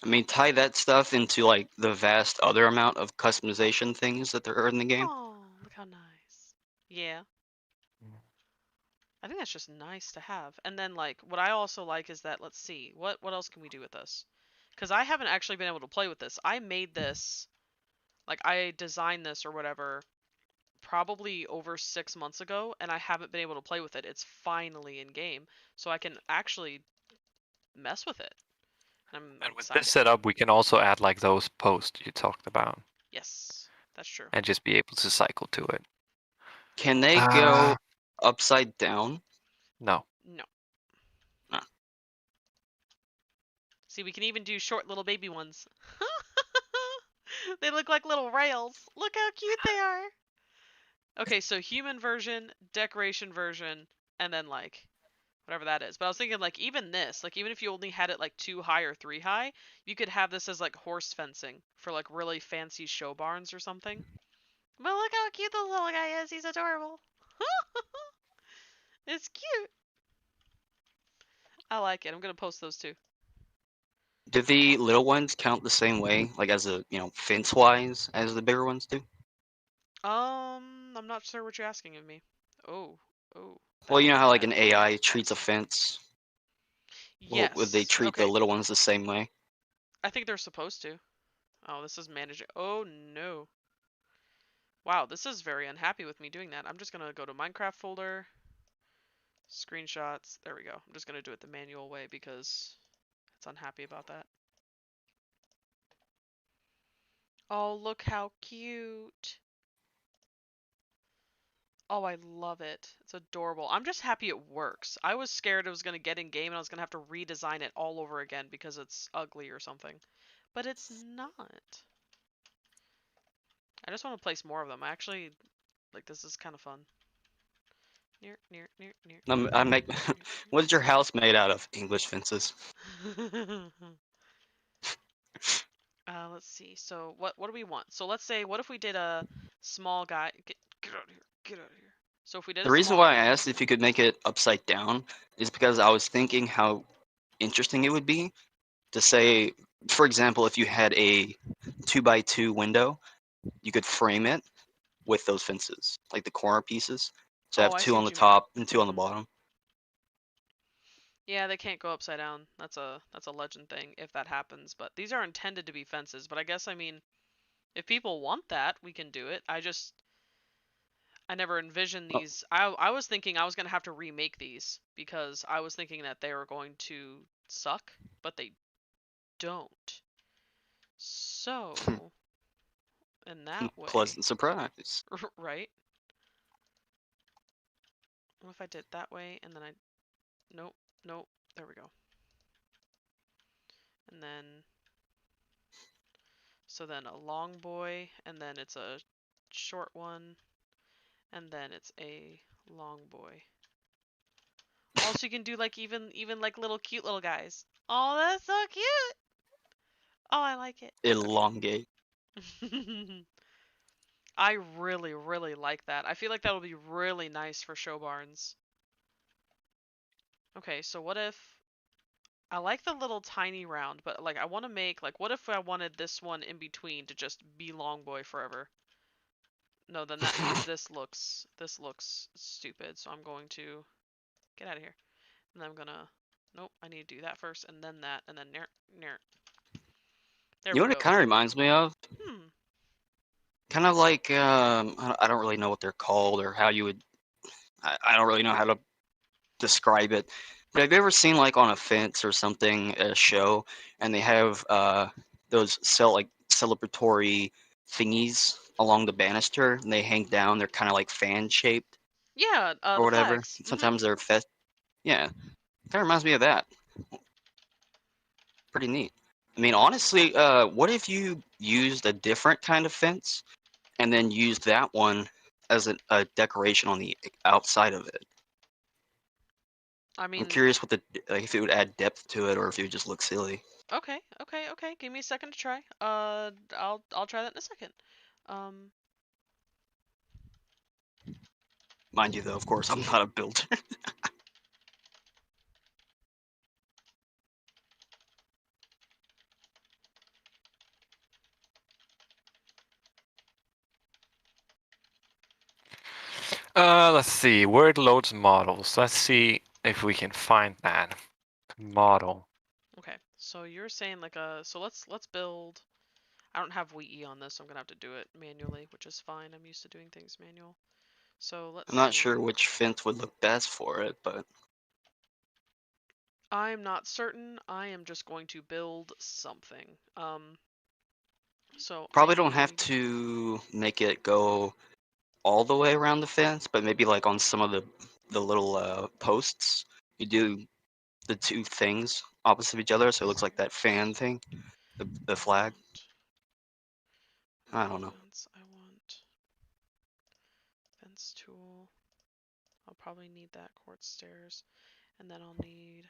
I mean, tie that stuff into like the vast other amount of customization things that there are in the game.
Oh, look how nice. Yeah. I think that's just nice to have. And then like what I also like is that let's see. What else can we do with this? Cuz I haven't actually been able to play with this. I made this like I designed this or whatever probably over 6 months ago, and I haven't been able to play with it. It's finally in game, so I can actually mess with it. I'm
And with this
excited.
setup, we can also add like those posts you talked about
Yes, that's true.
and just be able to cycle to it.
Can they
Ah,
go upside down?
no.
No.
No.
See, we can even do short little baby ones. They look like little rails. Look how cute they are. Okay, so human version, decoration version, and then like whatever that is. But I was thinking like even this, like even if you only had it like 2 high or 3 high, you could have this as like horse fencing for like really fancy show barns or something. But look how cute the little guy is. He's adorable. It's cute. I like it. I'm gonna post those too.
Do the little ones count the same way, like as a fence wise as the bigger ones do?
I'm not sure what you're asking of me. Oh, oh.
Well, you know how like
That.
an AI treats a fence. Well, would they
Yes.
treat the
Okay.
little ones the same way?
I think they're supposed to. Oh, this is managing. Oh no. Wow, this is very unhappy with me doing that. I'm just gonna go to Minecraft folder, screenshots. There we go. I'm just gonna do it the manual way because it's unhappy about that. Oh, look how cute. Oh, I love it. It's adorable. I'm just happy it works. I was scared it was going to get in game and I was going to have to redesign it all over again because it's ugly or something. But it's not. I just want to place more of them. I actually, like, this is kind of fun. Near, near, near, near.
I make. What's your house made out of? English fences.
Let's see. So what do we want? So let's say, what if we did a small guy? Get out of here. Get out of here. So if we did
The
a
reason
small
why I
guy.
asked if you could make it upside down is because I was thinking how interesting it would be to say, for example, if you had a 2x2 window, you could frame it with those fences, like the corner pieces. So
Oh,
have
I
two
see
on
what
the
you mean.
top and two on the
Mhm.
bottom.
Yeah, they can't go upside down. That's a legend thing if that happens. But these are intended to be fences. But I guess I mean, if people want that, we can do it. I never envisioned
Oh,
these. I was thinking I was gonna have to remake these because I was thinking that they were going to suck, but they don't. So in that way,
pleasant surprise.
right? What if I did that way and then I nope, nope. There we go. And then so then a long boy and then it's a short one and then it's a long boy. Also, you can do like even like little cute little guys. Oh, that's so cute. Oh, I like it.
Elongate.
Okay. I really, really like that. I feel like that would be really nice for show barns. Okay, so what if I like the little tiny round, but like I want to make like what if I wanted this one in between to just be long boy forever? No, then this looks stupid. So I'm going to get out of here. And I'm gonna nope, I need to do that first and then that and then near near. There
You know
we
what it
go.
kind of reminds me of?
Hmm.
Kind of like I don't really know what they're called or how you would. I don't really know how to describe it. But have you ever seen like on a fence or something a show and they have those like celebratory thingies along the banister and they hang down. They're kind of like fan shaped
Yeah,
or
the
whatever.
flags.
Sometimes they're fest. Yeah, kind of reminds me of that. Pretty neat. I mean, honestly, what if you used a different kind of fence and then used that one as a decoration on the outside of it?
I
I'm
mean,
curious what like, if it would add depth to it or if it would just look silly.
okay, okay, okay. Give me a second to try. I'll try that in a second. Um,
Mind you, though, of course, I'm not a builder.
Let's see. Where it loads models. Let's see if we can find that model.
okay. So you're saying like so let's build. I don't have WE on this, so I'm gonna have to do it manually, which is fine. I'm used to doing things manual. So let's
I'm not
see.
sure which fence would look best for it, but
I'm not certain. I am just going to build something. So I
probably don't have
need.
to make it go all the way around the fence, but maybe like on some of the little posts, you do the two things opposite of each other, so it looks like that fan thing, the flag. I don't know.
Fence. I want fence tool. I'll probably need that quartz stairs. And then I'll need,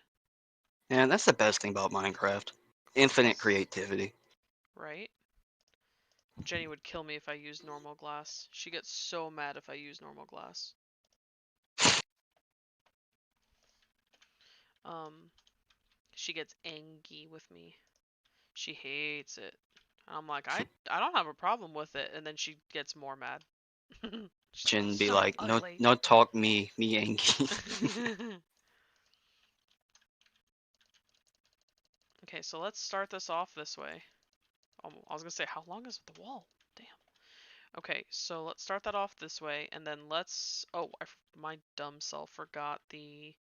And that's the best thing about Minecraft. Infinite creativity.
right? Jenny would kill me if I use normal glass. She gets so mad if I use normal glass. She gets angry with me. She hates it. I'm like, I don't have a problem with it, and then she gets more mad. She's like,
Jin be
so
like,
ugly.
no talk me Yankee.
Okay, so let's start this off this way. I was gonna say, how long is the wall? Damn. Okay, so let's start that off this way, and then let's. Oh, my dumb self forgot the.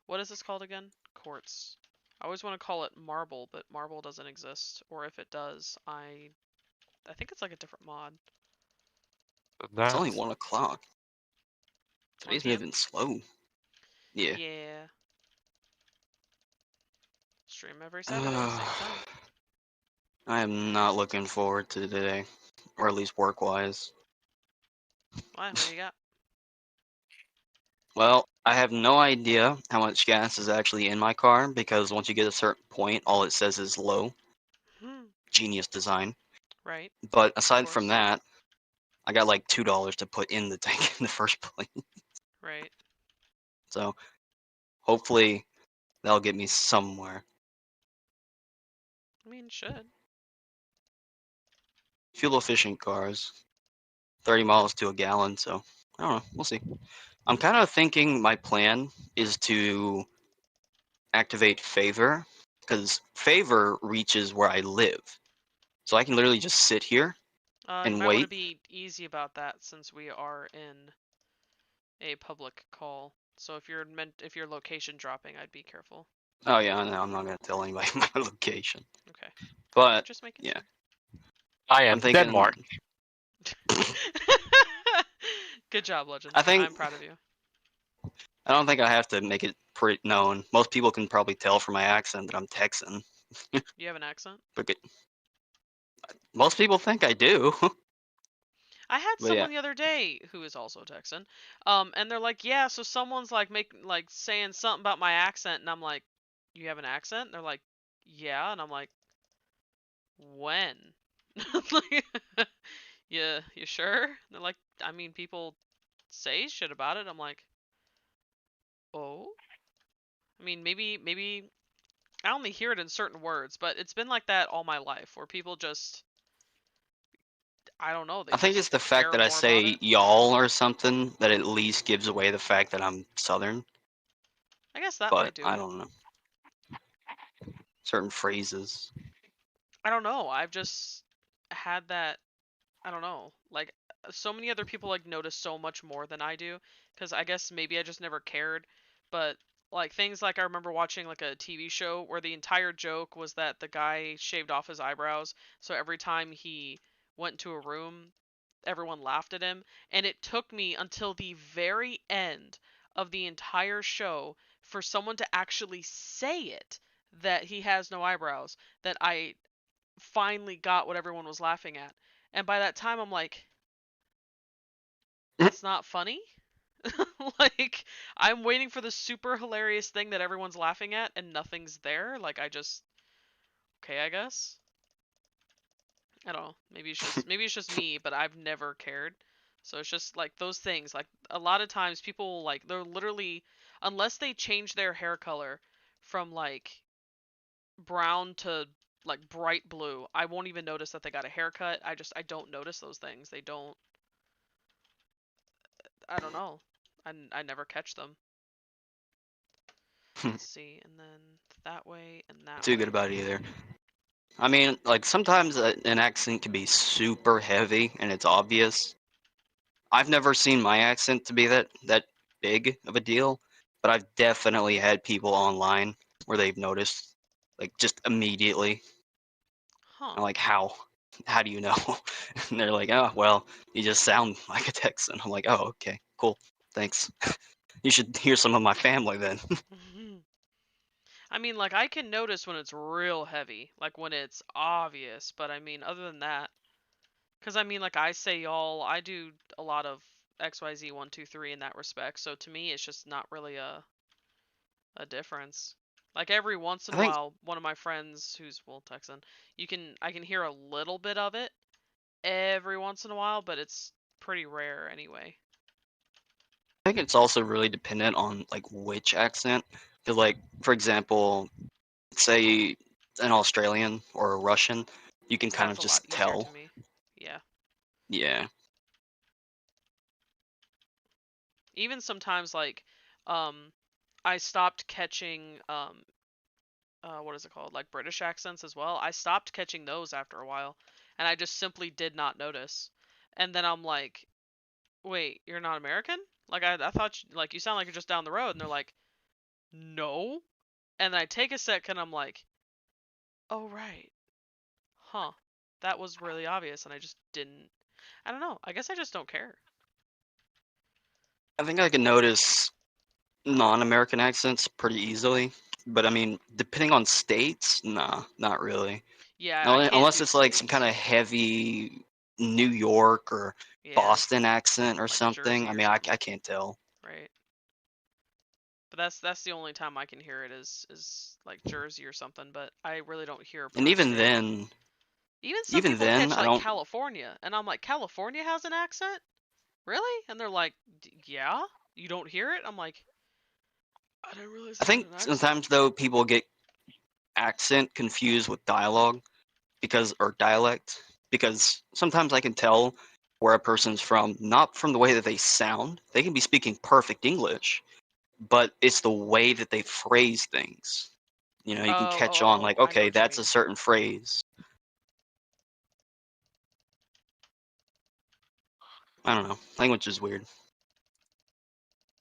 What is this called again? Quartz. I always want to call it marble, but marble doesn't exist. Or if it does, I think it's like a different mod.
It's only
That's
1 o'clock.
1
Today's
p.m.
moving slow. Yeah.
Yeah. Stream every Saturday, same time.
I am not looking forward to today, or at least work-wise.
Why? What do you got?
Well, I have no idea how much gas is actually in my car because once you get a certain point, all it says is low. Genius design.
Right.
But
Of
aside from
course.
that, I got like $2 to put in the tank in the first place.
Right.
So hopefully that'll get me somewhere.
I mean, should.
Fuel efficient cars, 30 miles to a gallon. So I don't know. We'll see. I'm kind of thinking my plan is to activate favor because favor reaches where I live. So I can literally just sit here
You
and
might want to
wait.
be easy about that since we are in a public call. So if you're location dropping, I'd be careful.
Oh yeah, no, I'm not gonna tell anybody my location.
Okay.
But
Just making
yeah,
sure.
I
I'm
am
thinking.
Denmark.
Good job, Legend.
I think
I'm proud of you.
I don't think I have to make it pretty known. Most people can probably tell from my accent that I'm Texan.
You have an accent?
But most people think I do.
I had
But yeah,
someone the other day who is also Texan, and they're like, "Yeah, so someone's like saying something about my accent," and I'm like, "You have an accent?" And they're like, "Yeah," and I'm like, "When?" Like, yeah, you sure? And they're like, "I mean, people say shit about it." I'm like, "Oh." I mean, maybe I only hear it in certain words, but it's been like that all my life, where people just, I don't know, they
I think
just
it's the fact
care
that I
more about
say
it.
y'all or something that at least gives away the fact that I'm Southern.
I guess that might
But
do
I
it.
don't know. Certain phrases.
I don't know. I've just had that. I don't know. Like, so many other people like notice so much more than I do, because I guess maybe I just never cared. But like things like I remember watching like a TV show where the entire joke was that the guy shaved off his eyebrows, so every time he went to a room, everyone laughed at him, and it took me until the very end of the entire show for someone to actually say it, that he has no eyebrows, that I finally got what everyone was laughing at. And by that time I'm like, that's not funny? Like, I'm waiting for the super hilarious thing that everyone's laughing at and nothing's there. Like, okay, I guess. I don't know. Maybe it's just me, but I've never cared. So it's just like those things. Like a lot of times people like they're literally, unless they change their hair color from like brown to like bright blue, I won't even notice that they got a haircut. I don't notice those things. They don't. I don't know. I never catch them. Let's see, and then that way and that
Too
way.
good about it either. I mean, like sometimes an accent can be super heavy and it's obvious. I've never seen my accent to be that big of a deal, but I've definitely had people online where they've noticed, like just immediately.
Huh.
I'm like, how? How do you know? And they're like, oh, well, you just sound like a Texan. I'm like, oh, okay, cool, thanks. You should hear some of my family then.
I mean, like I can notice when it's real heavy, like when it's obvious, but I mean, other than that, because I mean, like I say y'all, I do a lot of XYZ 1 2 3 in that respect. So to me, it's just not really a difference. Like every once in
I
a
think
while, one of my friends who's Texan, I can hear a little bit of it every once in a while, but it's pretty rare anyway.
I think it's also really dependent on like which accent. Because like for example, say an Australian or a Russian, you can kind of
That's a lot
just
easier
tell.
to me. Yeah.
Yeah.
Even sometimes like I stopped catching what is it called? Like British accents as well. I stopped catching those after a while, and I just simply did not notice. And then I'm like, "Wait, you're not American? Like I thought like you sound like you're just down the road." And they're like, "No." And then I take a second, and I'm like, "Oh right. Huh. That was really obvious and I just didn't I don't know. I guess I just don't care."
I think I can notice non-American accents pretty easily. But I mean, depending on states, nah, not really.
Yeah, I can't
Unless
do
it's like some kind
states.
of heavy New York or
Yeah,
Boston accent or
like
something.
Jersey
I
or
mean, I
something,
can't tell.
right? But that's the only time I can hear it is like Jersey or something, but I really don't hear
And
per state. Even some
even
people
then,
catch
I
like
don't.
California, and I'm like, "California has an accent? Really?" And they're like, "Yeah, you don't hear it?" I'm like, "I didn't realize
I
they had
think
an accent."
sometimes though people get accent confused with dialogue or dialect because sometimes I can tell where a person's from, not from the way that they sound. They can be speaking perfect English, but it's the way that they phrase things. You can
Oh,
catch on like,
I know
okay,
what you
that's a
mean.
certain phrase. I don't know. Language is weird.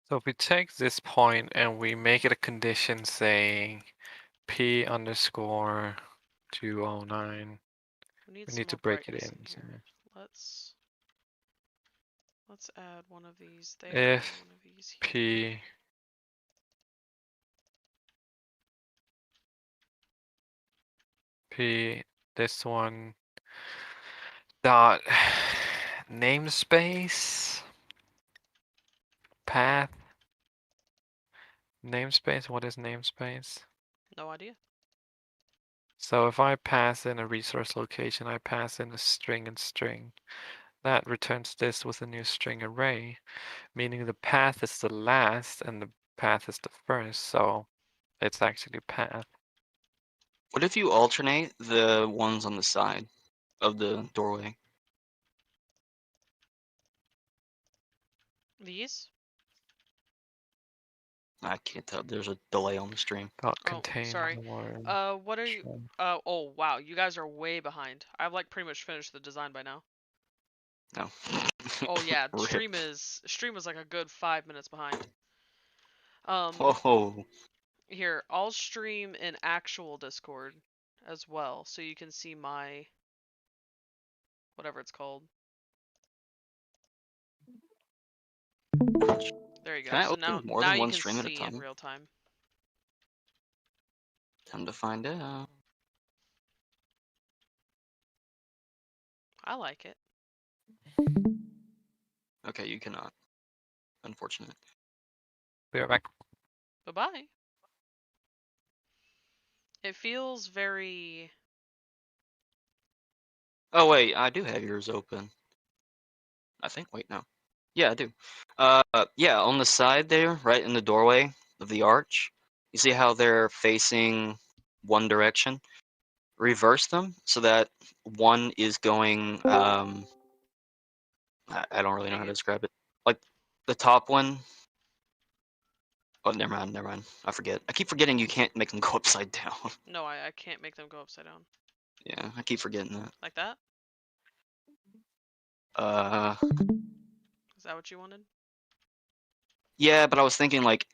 So if we take this point and we make it a condition saying P underscore 209,
We need
we
some
need to
more
break it
brightness in
in. So
here. Let's add one of these there and
if
one of these here.
P P this one dot namespace path namespace. What is namespace?
No idea.
So if I pass in a resource location, I pass in a string and string. That returns this with a new string array, meaning the path is the last and the path is the first, so it's actually path.
What if you alternate the ones on the side of the doorway?
These?
I can't tell. There's a delay on the stream.
Dot
Oh,
contain
sorry.
more.
What are you? Oh, wow. You guys are way behind. I've like pretty much finished the design by now.
No.
Oh yeah,
Rip.
stream is like a good 5 minutes behind.
Whoa.
Here, I'll stream in actual Discord as well, so you can see my whatever it's called. There you
Can
go.
I
So
open more
now
than
you
one
can
stream at a
see in
time?
real time.
Time to find out.
I like it.
Okay, you cannot. Unfortunate.
Be right back.
Bye-bye. It feels very...
Oh wait, I do have yours open. I think. Wait, no. Yeah, I do. Yeah, on the side there, right in the doorway of the arch, you see how they're facing one direction? Reverse them so that one is going. I don't really know how to
Negative.
describe it. Like the top one. Oh, never mind, never mind. I forget. I keep forgetting you can't make them go upside down.
No, I can't make them go upside down.
Yeah, I keep forgetting that.
Like that?
Uh,
Is that what you wanted?
yeah, but I was thinking like,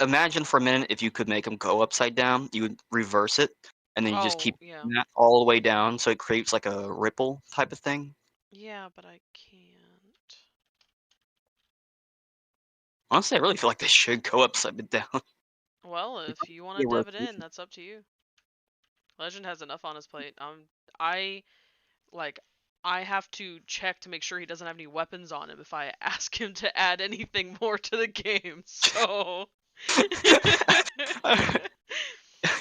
imagine for a minute if you could make them go upside down, you would reverse it, and then you just
Oh,
keep
yeah.
that all the way down, so it creates like a ripple type of thing.
Yeah, but I can't.
Honestly, I really feel like they should go upside down.
Well, if you want
Yeah,
to dev it in,
rotation.
that's up to you. Legend has enough on his plate. I like I have to check to make sure he doesn't have any weapons on him if I ask him to add anything more to the game. So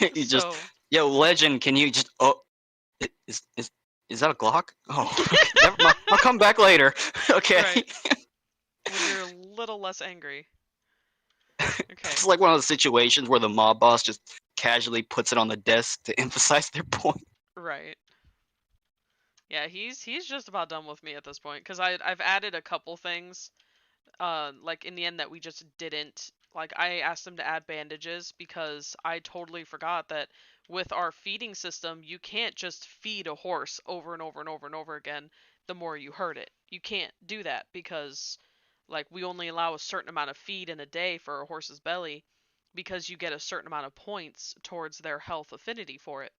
You just,
So
yo, legend, can you just, oh, i- is that a Glock? Oh, okay, never mind. I'll come back later. Okay.
right when you're a little less angry. Okay.
It's like one of those situations where the mob boss just casually puts it on the desk to emphasize their point.
Right. Yeah, he's just about done with me at this point because I've added a couple things like in the end that we just didn't like. I asked him to add bandages because I totally forgot that with our feeding system you can't just feed a horse over and over and over and over again the more you hurt it. You can't do that because like we only allow a certain amount of feed in a day for a horse's belly because you get a certain amount of points towards their health affinity for it.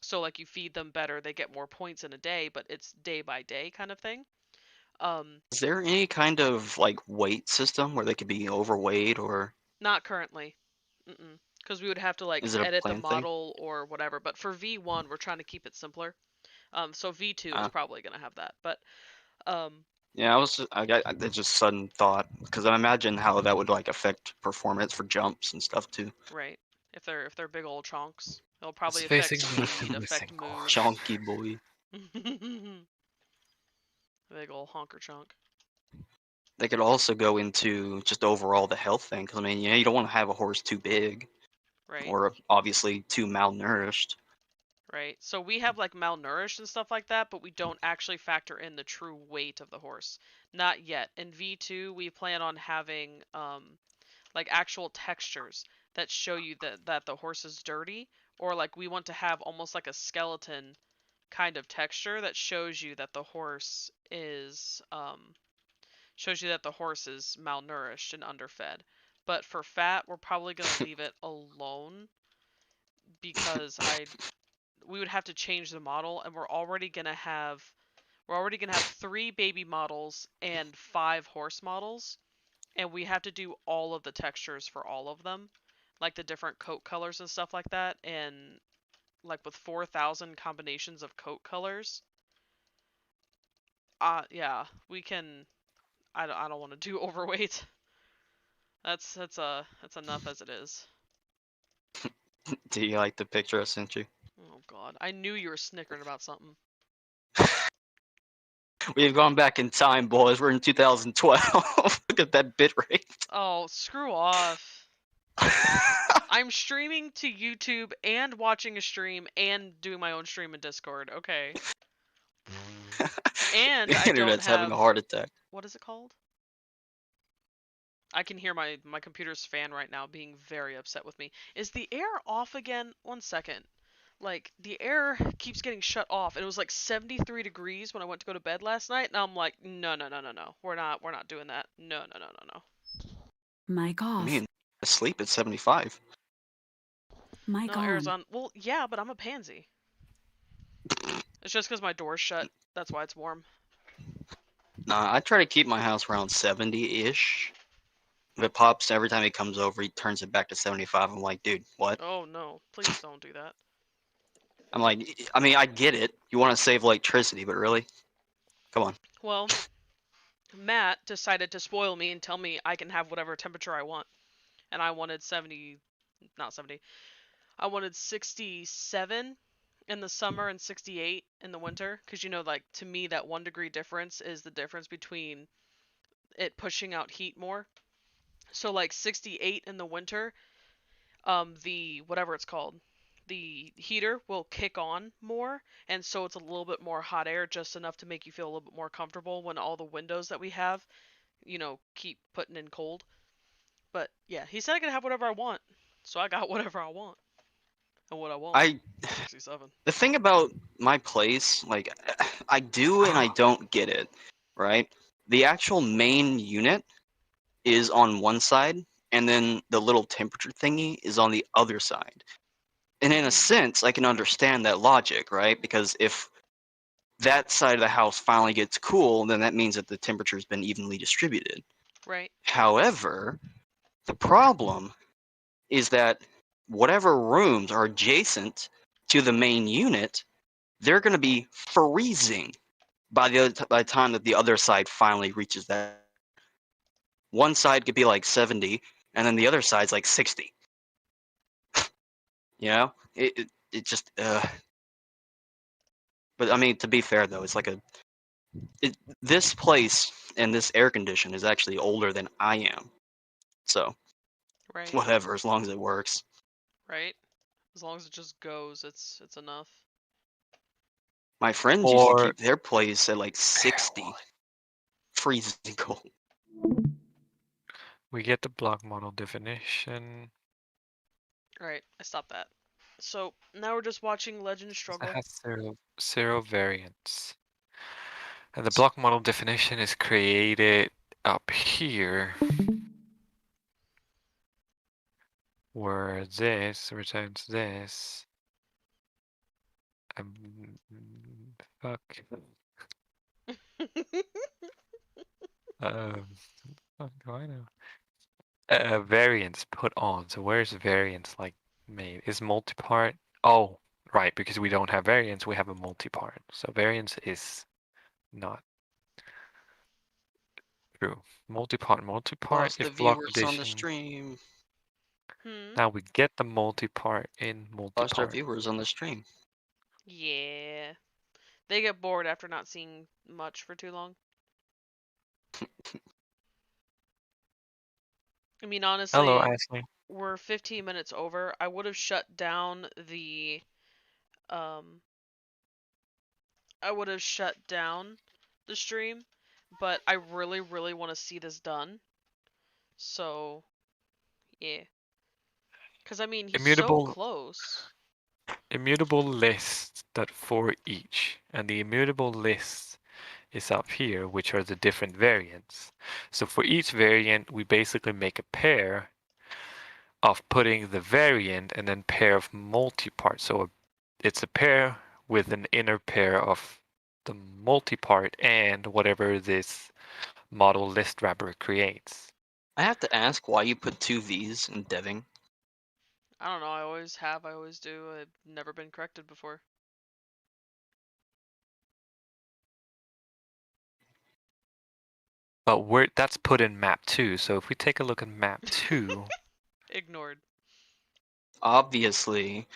So like you feed them better, they get more points in a day, but it's day by day kind of thing. Um,
Is there any kind of like weight system where they could be overweight, or
Not currently. Mm-mm. Because we would have to like
is it a
edit the
plan thing?
model or whatever. But for V1, we're trying to keep it simpler. So V2 is
Uh,
probably gonna have that. But um,
yeah, it's just sudden thought because I imagine how that would like affect performance for jumps and stuff too.
right. If they're big old chonks, it'll
It's
probably affect
basically
speed,
the
affect
missing
mood.
horse.
Chonky boy.
Big old honker chunk.
They could also go into just overall the health thing because I mean, you don't want to have a horse too big
Right.
or obviously too malnourished.
Right. So we have like malnourished and stuff like that, but we don't actually factor in the true weight of the horse. Not yet. In V2, we plan on having like actual textures that show you that the horse is dirty, or like we want to have almost like a skeleton kind of texture that shows you that the horse is malnourished and underfed. But for fat, we're probably going to leave it alone because we would have to change the model, and we're already gonna have 3 baby models and 5 horse models, and we have to do all of the textures for all of them, like the different coat colors and stuff like that, and like with 4,000 combinations of coat colors. Yeah, we can. I don't want to do overweight. That's enough as it is.
Do you like the picture I sent you?
Oh God, I knew you were snickering about something.
We've gone back in time, boys. We're in 2012. Look at that bit rate.
Oh, screw off. I'm streaming to YouTube and watching a stream and doing my own stream in Discord. Okay. And
The
I don't
internet's having a
have,
heart attack.
what is it called? I can hear my computer's fan right now being very upset with me. Is the air off again? 1 second. Like the air keeps getting shut off, and it was like 73 degrees when I went to go to bed last night, and I'm like, no, no, no, no, no. We're not doing that. No, no, no, no, no.
Mic
I
off.
mean, asleep at 75.
Mic
No, air's
on.
on. Well, yeah, but I'm a pansy. It's just because my door's shut. That's why it's warm.
Nah, I try to keep my house around 70-ish. If it pops every time he comes over, he turns it back to 75. I'm like, dude, what?
Oh no, please don't do that.
I'm like, I mean, I get it. You want to save electricity, but really? Come on.
Well, Matt decided to spoil me and tell me I can have whatever temperature I want. And I wanted 70, not 70. I wanted 67 in the summer and 68 in the winter. Because, like, to me, that 1 degree difference is the difference between it pushing out heat more. So, like, 68 in the winter, the, whatever it's called, the heater will kick on more, and so it's a little bit more hot air, just enough to make you feel a little bit more comfortable when all the windows that we have, keep putting in cold. But yeah, he said I could have whatever I want, so I got whatever I want. And what I want, 67.
The thing about my place, like, I do and I don't get it, right? The actual main unit is on one side, and then the little temperature thingy is on the other side. And in a sense, I can understand that logic, right? Because if that side of the house finally gets cool, then that means that the temperature's been evenly distributed.
Right.
However, the problem is that whatever rooms are adjacent to the main unit, they're going to be freezing by the time that the other side finally reaches that. One side could be like 70, and then the other side's like 60. You know, it just. But I mean, to be fair though, it's like this place and this air condition is actually older than I am. So
Right.
whatever, as long as it works.
Right. As long as it just goes, it's enough.
My friends used to
Or
keep their place at like 60, freezing cold.
we get the block model definition.
Alright, I stopped that. So now we're just watching Legend
That
struggle.
has zero variance. And the block model definition is created up here, where this returns this. Fuck. Fuck do I know? Variance put on. So where's variance like made? Is multipart? Oh, right, because we don't have variance, we have a multipart. So variance is not true. Multipart,
Lost the
if block
viewers on the
addition.
stream.
Now we get the multipart in
Lost our
multipart.
viewers on the stream.
Yeah. They get bored after not seeing much for too long. I mean, honestly,
Hello, Ashley.
we're 15 minutes over. I would have shut down the stream, but I really, really want to see this done. So, yeah. Because, I mean, he's so close.
Immutable list that for each, and the immutable list is up here, which are the different variants. So for each variant, we basically make a pair of putting the variant and then pair of multipart. So it's a pair with an inner pair of the multipart and whatever this model list wrapper creates.
I have to ask why you put two V's in deving.
I don't know. I always have. I always do. I've never been corrected before.
But that's put in map 2. So if we take a look at map 2,
Ignored.
Obviously,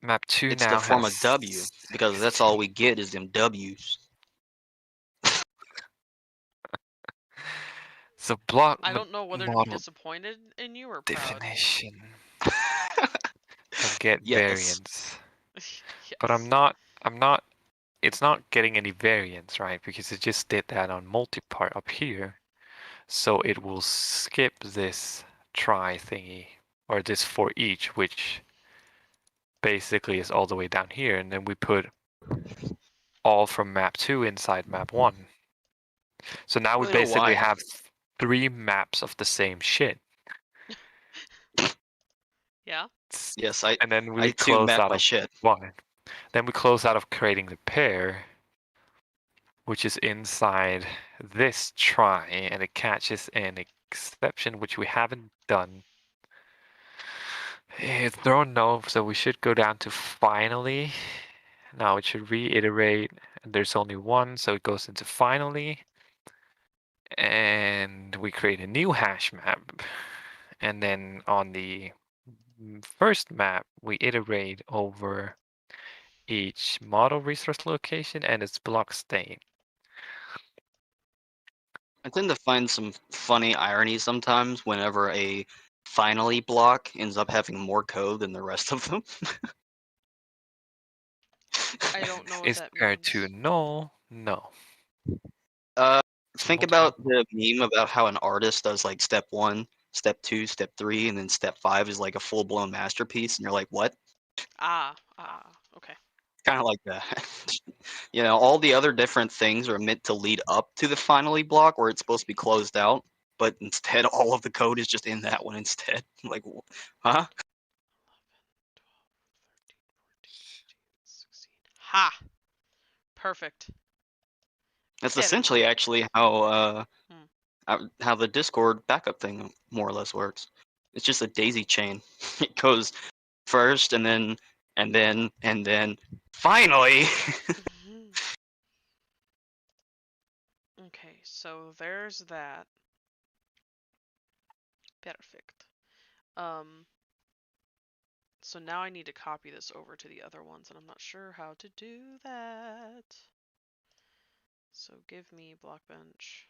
map 2
it's
now
the form
has
of W, because that's all we get is them W's.
So block
I don't know whether to be
model
disappointed in you or proud.
definition of get
Yes.
variance.
Yes.
But it's not getting any variance, right? Because it just did that on multipart up here. So it will skip this try thingy, or this for each, which basically is all the way down here. And then we put all from map 2 inside map 1. So now we
Really know
basically
why.
have 3 maps of the same shit.
Yeah.
Yes,
And then
I
we
too
close
map
out
my
of
shit.
one. Then we close out of creating the pair, which is inside this try, and it catches an exception, which we haven't done. It's thrown no, so we should go down to finally. Now it should reiterate, and there's only one, so it goes into finally. And we create a new hash map. And then on the first map, we iterate over each model resource location and its block state.
I tend to find some funny irony sometimes whenever a finally block ends up having more code than the rest of them.
I don't know what
Is
that
paired
means.
to null? No.
Think
Multiple.
about the meme about how an artist does like step 1, step 2, step 3, and then step 5 is like a full-blown masterpiece, and you're like, what?
Okay.
Kind of like that. You know, all the other different things are meant to lead up to the finally block where it's supposed to be closed out, but instead all of the code is just in that one instead. Like, huh?
16. Ha! Perfect.
That's
There we
essentially
go.
actually how the Discord backup thing more or less works. It's just a daisy chain. It goes first and then finally.
Okay, so there's that. Perfect. So now I need to copy this over to the other ones, and I'm not sure how to do that. So give me Blockbench.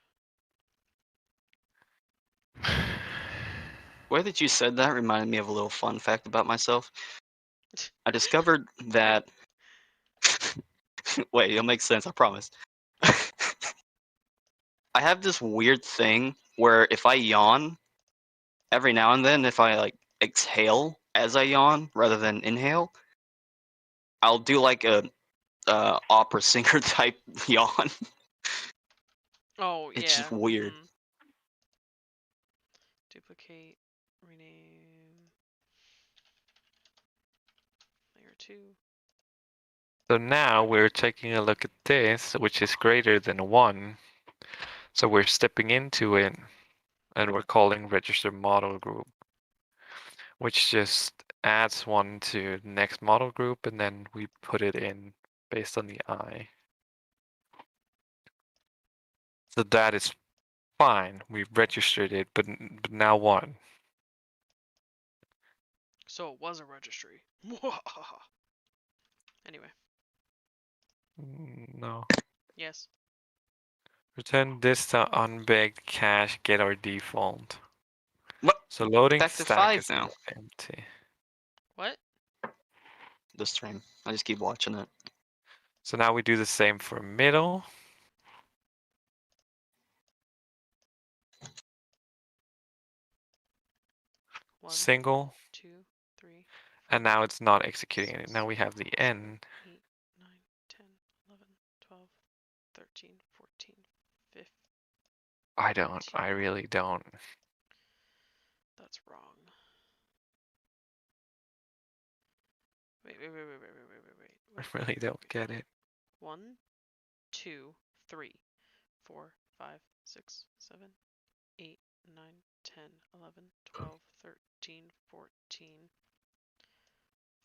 The way that you said that reminded me of a little fun fact about myself. I discovered that. Wait, it'll make sense, I promise. I have this weird thing where if I yawn, every now and then, if I like exhale as I yawn rather than inhale, I'll do like a opera singer type yawn.
Oh,
It's
yeah.
just weird.
mhm. Duplicate, rename, layer 2.
So now we're taking a look at this, which is greater than 1. So we're stepping into it, and we're calling register model group, which just adds 1 to the next model group, and then we put it in based on the I. So that is fine. We've registered it, but now 1.
So it was a registry. Anyway,
No.
yes.
Mm-hmm.
Return this to unbagged cache, get our default.
What?
So loading
Back to
stack
5
is
now.
now empty.
What?
The stream. I just keep watching it.
So now we do the same for middle.
One,
Single,
2, 3, 4,
and now it's not executing it.
6,
Now we have the
7,
N.
8, 9, 10, 11, 12, 13, 14, 15.
I really don't.
That's wrong. Wait.
I really don't get it.
1, 2, 3, 4, 5, 6, 7, 8, 9, 10, 11, 12, 13, 14,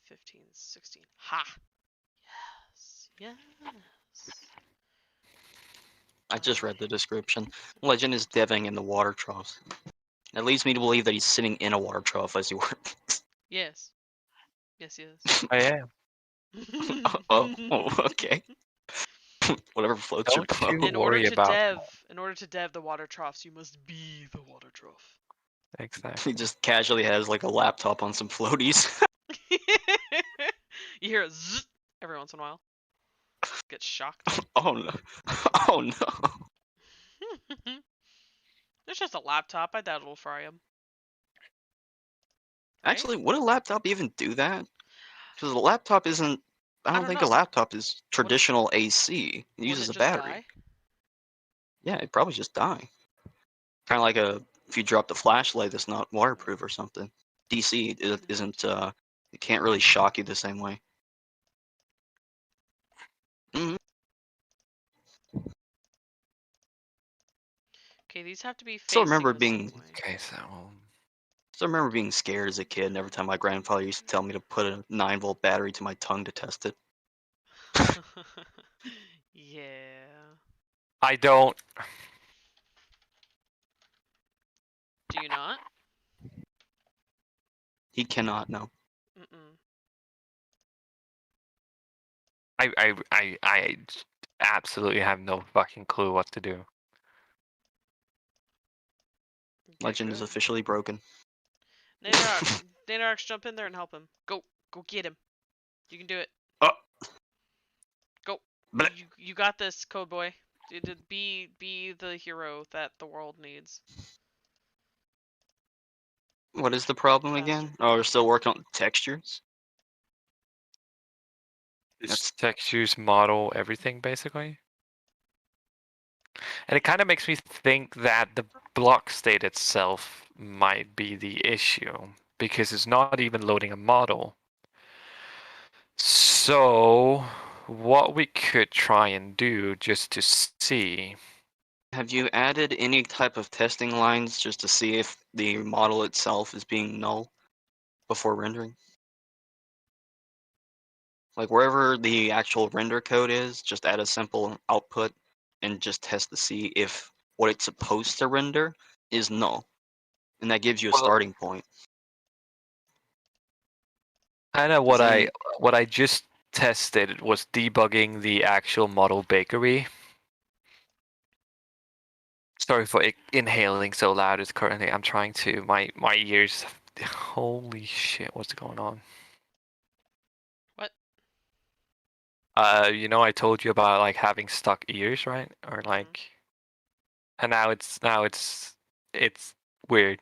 15, 16. Ha! Yes.
I just read the description. Legend is deving in the water troughs. That leads me to believe that he's sitting in a water trough as he works.
Yes. Yes.
I am.
Oh, okay. Whatever floats your
Don't you
boat.
worry about
In order to dev the water troughs, you must be the water trough.
Exactly.
He just casually has like a laptop on some floaties.
You hear a zzz every once in a while. Get shocked.
Oh no. Oh no.
It's just a laptop. I doubt it'll fry him.
Actually, would a laptop even do that? Because a laptop isn't. I don't
don't
think
know.
a laptop is traditional AC. It
Wouldn't
uses
it
a
just
battery.
die?
Yeah, it'd probably just die. Kind of like if you drop the flashlight that's not waterproof or something. DC isn't. It can't really shock you the same way. Mhm.
Okay, these have to be
Still
facing
remember
the
being.
same way.
Okay, so
Still remember being scared as a kid, and every time my grandfather used to tell me to put a 9-volt battery to my tongue to test it.
Yeah.
I don't.
Do you not?
He cannot know.
Mm-mm.
I absolutely have no fucking clue what to do.
Get
Legend is
good.
officially broken.
Nadrox, jump in there and help him. Go get him. You can do it.
Oh.
Go.
Bleh.
You got this, Code Boy. Be the hero that the world needs.
What is the problem
Faster.
again? Oh, we're still working on textures.
This textures model everything basically. And it kind of makes me think that the block state itself might be the issue because it's not even loading a model. So what we could try and do just to see.
Have you added any type of testing lines just to see if the model itself is being null before rendering? Like wherever the actual render code is, just add a simple output and just test to see if what it's supposed to render is null. And that gives you a
Well,
starting point.
I know
Then-
what I just tested was debugging the actual model bakery. Sorry for inhaling so loud. It's currently I'm trying to my ears. Holy shit! What's going on?
What?
You know I told you about like having stuck ears, right? Or like, and now it's weird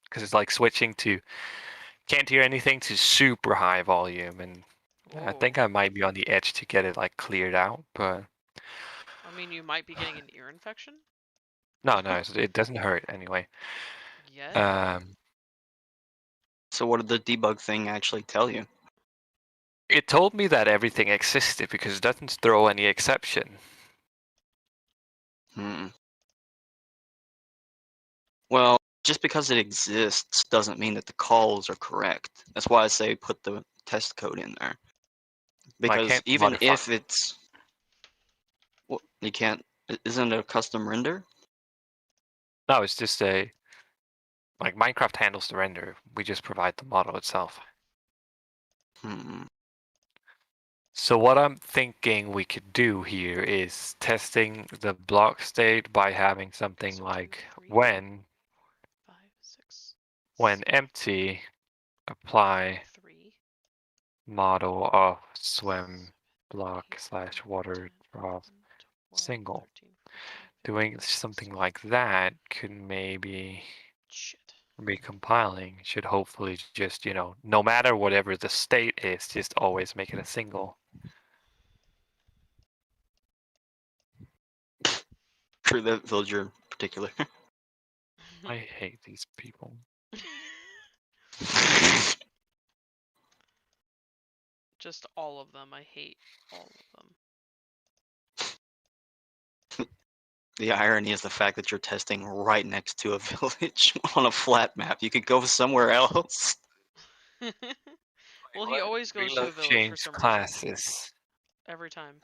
because it's like switching to can't hear anything to super high volume, and I think
Ooh.
I might be on the edge to get it like cleared out, but
I mean, you might be getting an ear infection.
no, it doesn't hurt anyway.
Yet.
So what did the debug thing actually tell you?
It told me that everything existed because it doesn't throw any exception.
Well, just because it exists doesn't mean that the calls are correct. That's why I say put the test code in there. Because
can't
even
modify.
if it's... Well, you can't... Isn't it a custom render?
No, it's just a like Minecraft handles the render. We just provide the model itself. So what I'm thinking we could do here is testing the block state by having something like when
5, 6,
empty, apply
3,
model of swim block / water trough single.
13, 14,
Doing something like that could maybe
shit.
recompiling should hopefully just, no matter whatever the state is, just always make it a single.
For the villager in particular.
I hate these people.
Just all of them. I hate all of them.
The irony is the fact that you're testing right next to a village on a flat map. You could go somewhere else.
Well, he always goes to a village for
Change
some reason.
classes.
Every time.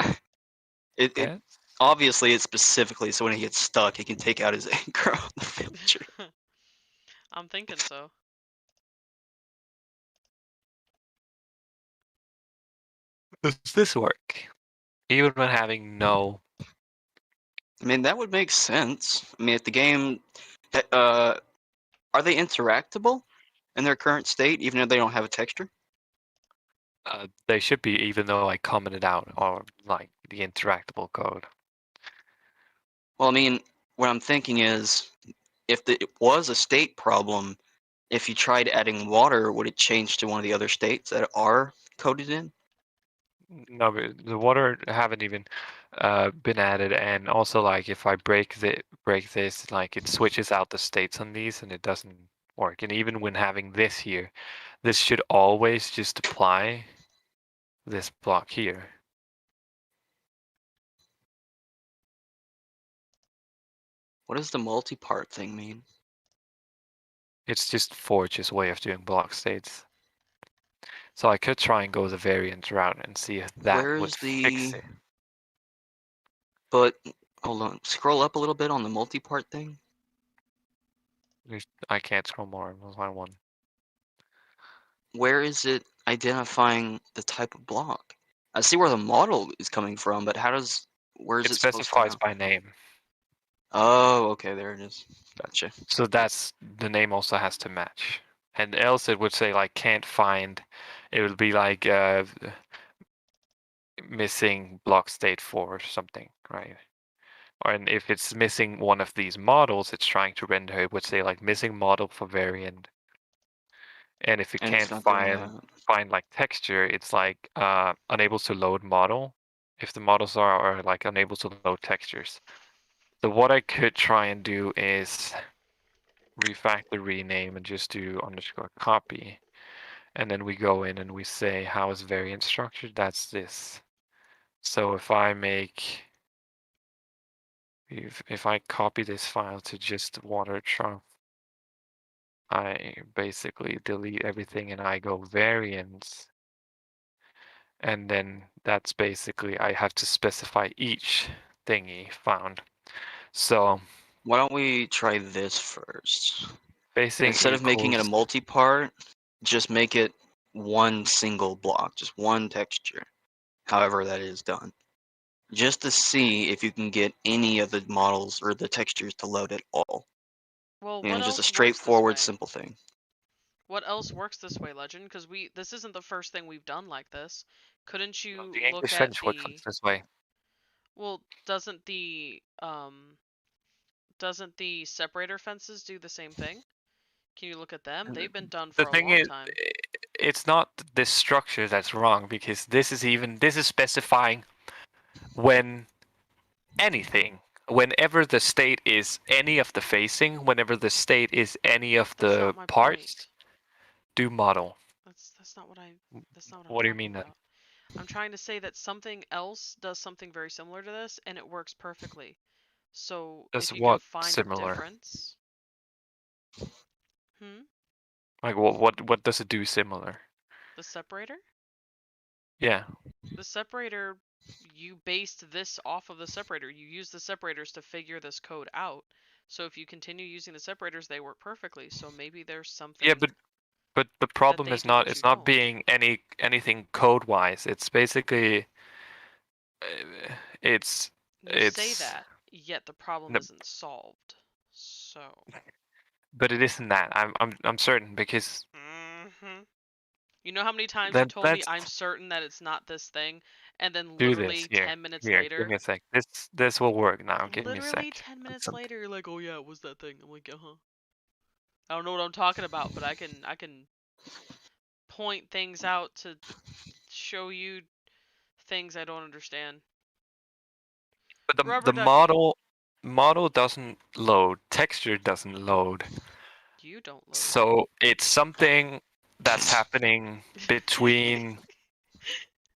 It
Yes?
obviously it's specifically so when he gets stuck, he can take out his anger on the villager.
I'm thinking so.
Does this work? Even when having no...
I mean, that would make sense. I mean, if the game, are they interactable in their current state, even if they don't have a texture?
They should be, even though I commented out or like the interactable code.
Well, I mean, what I'm thinking is, if it was a state problem, if you tried adding water, would it change to one of the other states that are coded in?
No, but the water haven't even been added, and also like if I break this, like it switches out the states on these, and it doesn't work. And even when having this here, this should always just apply this block here.
What does the multi-part thing mean?
It's just Forge's way of doing block states. So I could try and go the variant route and see if that would
Where's
fix
the...
it.
But, hold on, scroll up a little bit on the multi-part thing.
I can't scroll more. I'll find one.
Where is it identifying the type of block? I see where the model is coming from, but where is
It
it supposed to
specifies
know?
by name.
Oh, okay, there it is. Gotcha.
So that's the name also has to match. And else it would say like can't find. It would be like missing block state 4 or something, right? And if it's missing one of these models it's trying to render, it would say like missing model for variant. And if it
And it's
can't
not doing that.
find like texture, it's like unable to load model if the models are like unable to load textures. So what I could try and do is refactor rename and just do _copy, and then we go in and we say how is variant structured. That's this. So if I make if I copy this file to just water trough, I basically delete everything and I go variants, and then that's basically I have to specify each thingy found. So
Why don't we try this first?
facing
Instead of making it a
equals
multi-part, just make it one single block, just one texture, however that is done, just to see if you can get any of the models or the textures to load at all.
Well,
You know,
what
just a
else works this
straightforward,
way?
simple thing.
What else works this way, Legend? Because this isn't the first thing we've done like this. Couldn't
Well,
you
the
look
English
at
French works
the?
this way.
Well, doesn't the separator fences do the same thing? Can you look at them? They've been done
The
for a
thing
long
is,
time.
it's not this structure that's wrong, because this is specifying when anything, whenever the state is any of the facing, whenever the state is any of
That's
the
not my
parts,
point.
do model.
That's not what I'm
What do you
talking
mean then?
about. I'm trying to say that something else does something very similar to this, and it works perfectly. So
Does
if you can
what
find a
similar?
difference,
Like what does it do similar?
the separator.
Yeah.
The separator, you based this off of the separator. You use the separators to figure this code out. So if you continue using the separators, they work perfectly. So maybe there's something.
Yeah, but the problem
they
is
do
not,
that
it's
you
not
don't.
being anything code wise. It's basically it's
You say
it's
that, yet the problem
no,
isn't solved. So.
but it isn't that. I'm certain, because
You know how many times you
then
told me
let's
I'm certain that it's not this thing, and then
do this
literally
here.
10 minutes
Here, give me
later,
a sec. This will work now. Give me a
literally
sec.
10 minutes later, you're like, oh yeah, it was that thing. I'm like, uh-huh. I don't know what I'm talking about, but I can point things out to show you things I don't understand.
But the
Rubber ducky.
model doesn't load. Texture doesn't load.
You don't load.
So it's something that's happening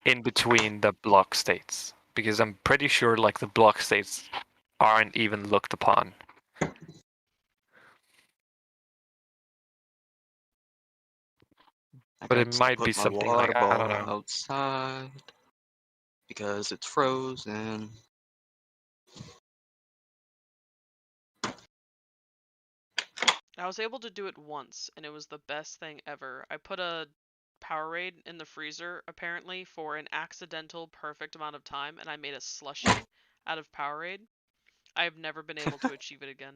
in between the block states, because I'm pretty sure like the block states aren't even looked upon. But it might be
Put my
something
water
like, I don't
bottle
know.
outside because it's frozen.
I was able to do it once, and it was the best thing ever. I put a Powerade in the freezer, apparently, for an accidental perfect amount of time, and I made a slushie out of Powerade. I have never been able to achieve it again.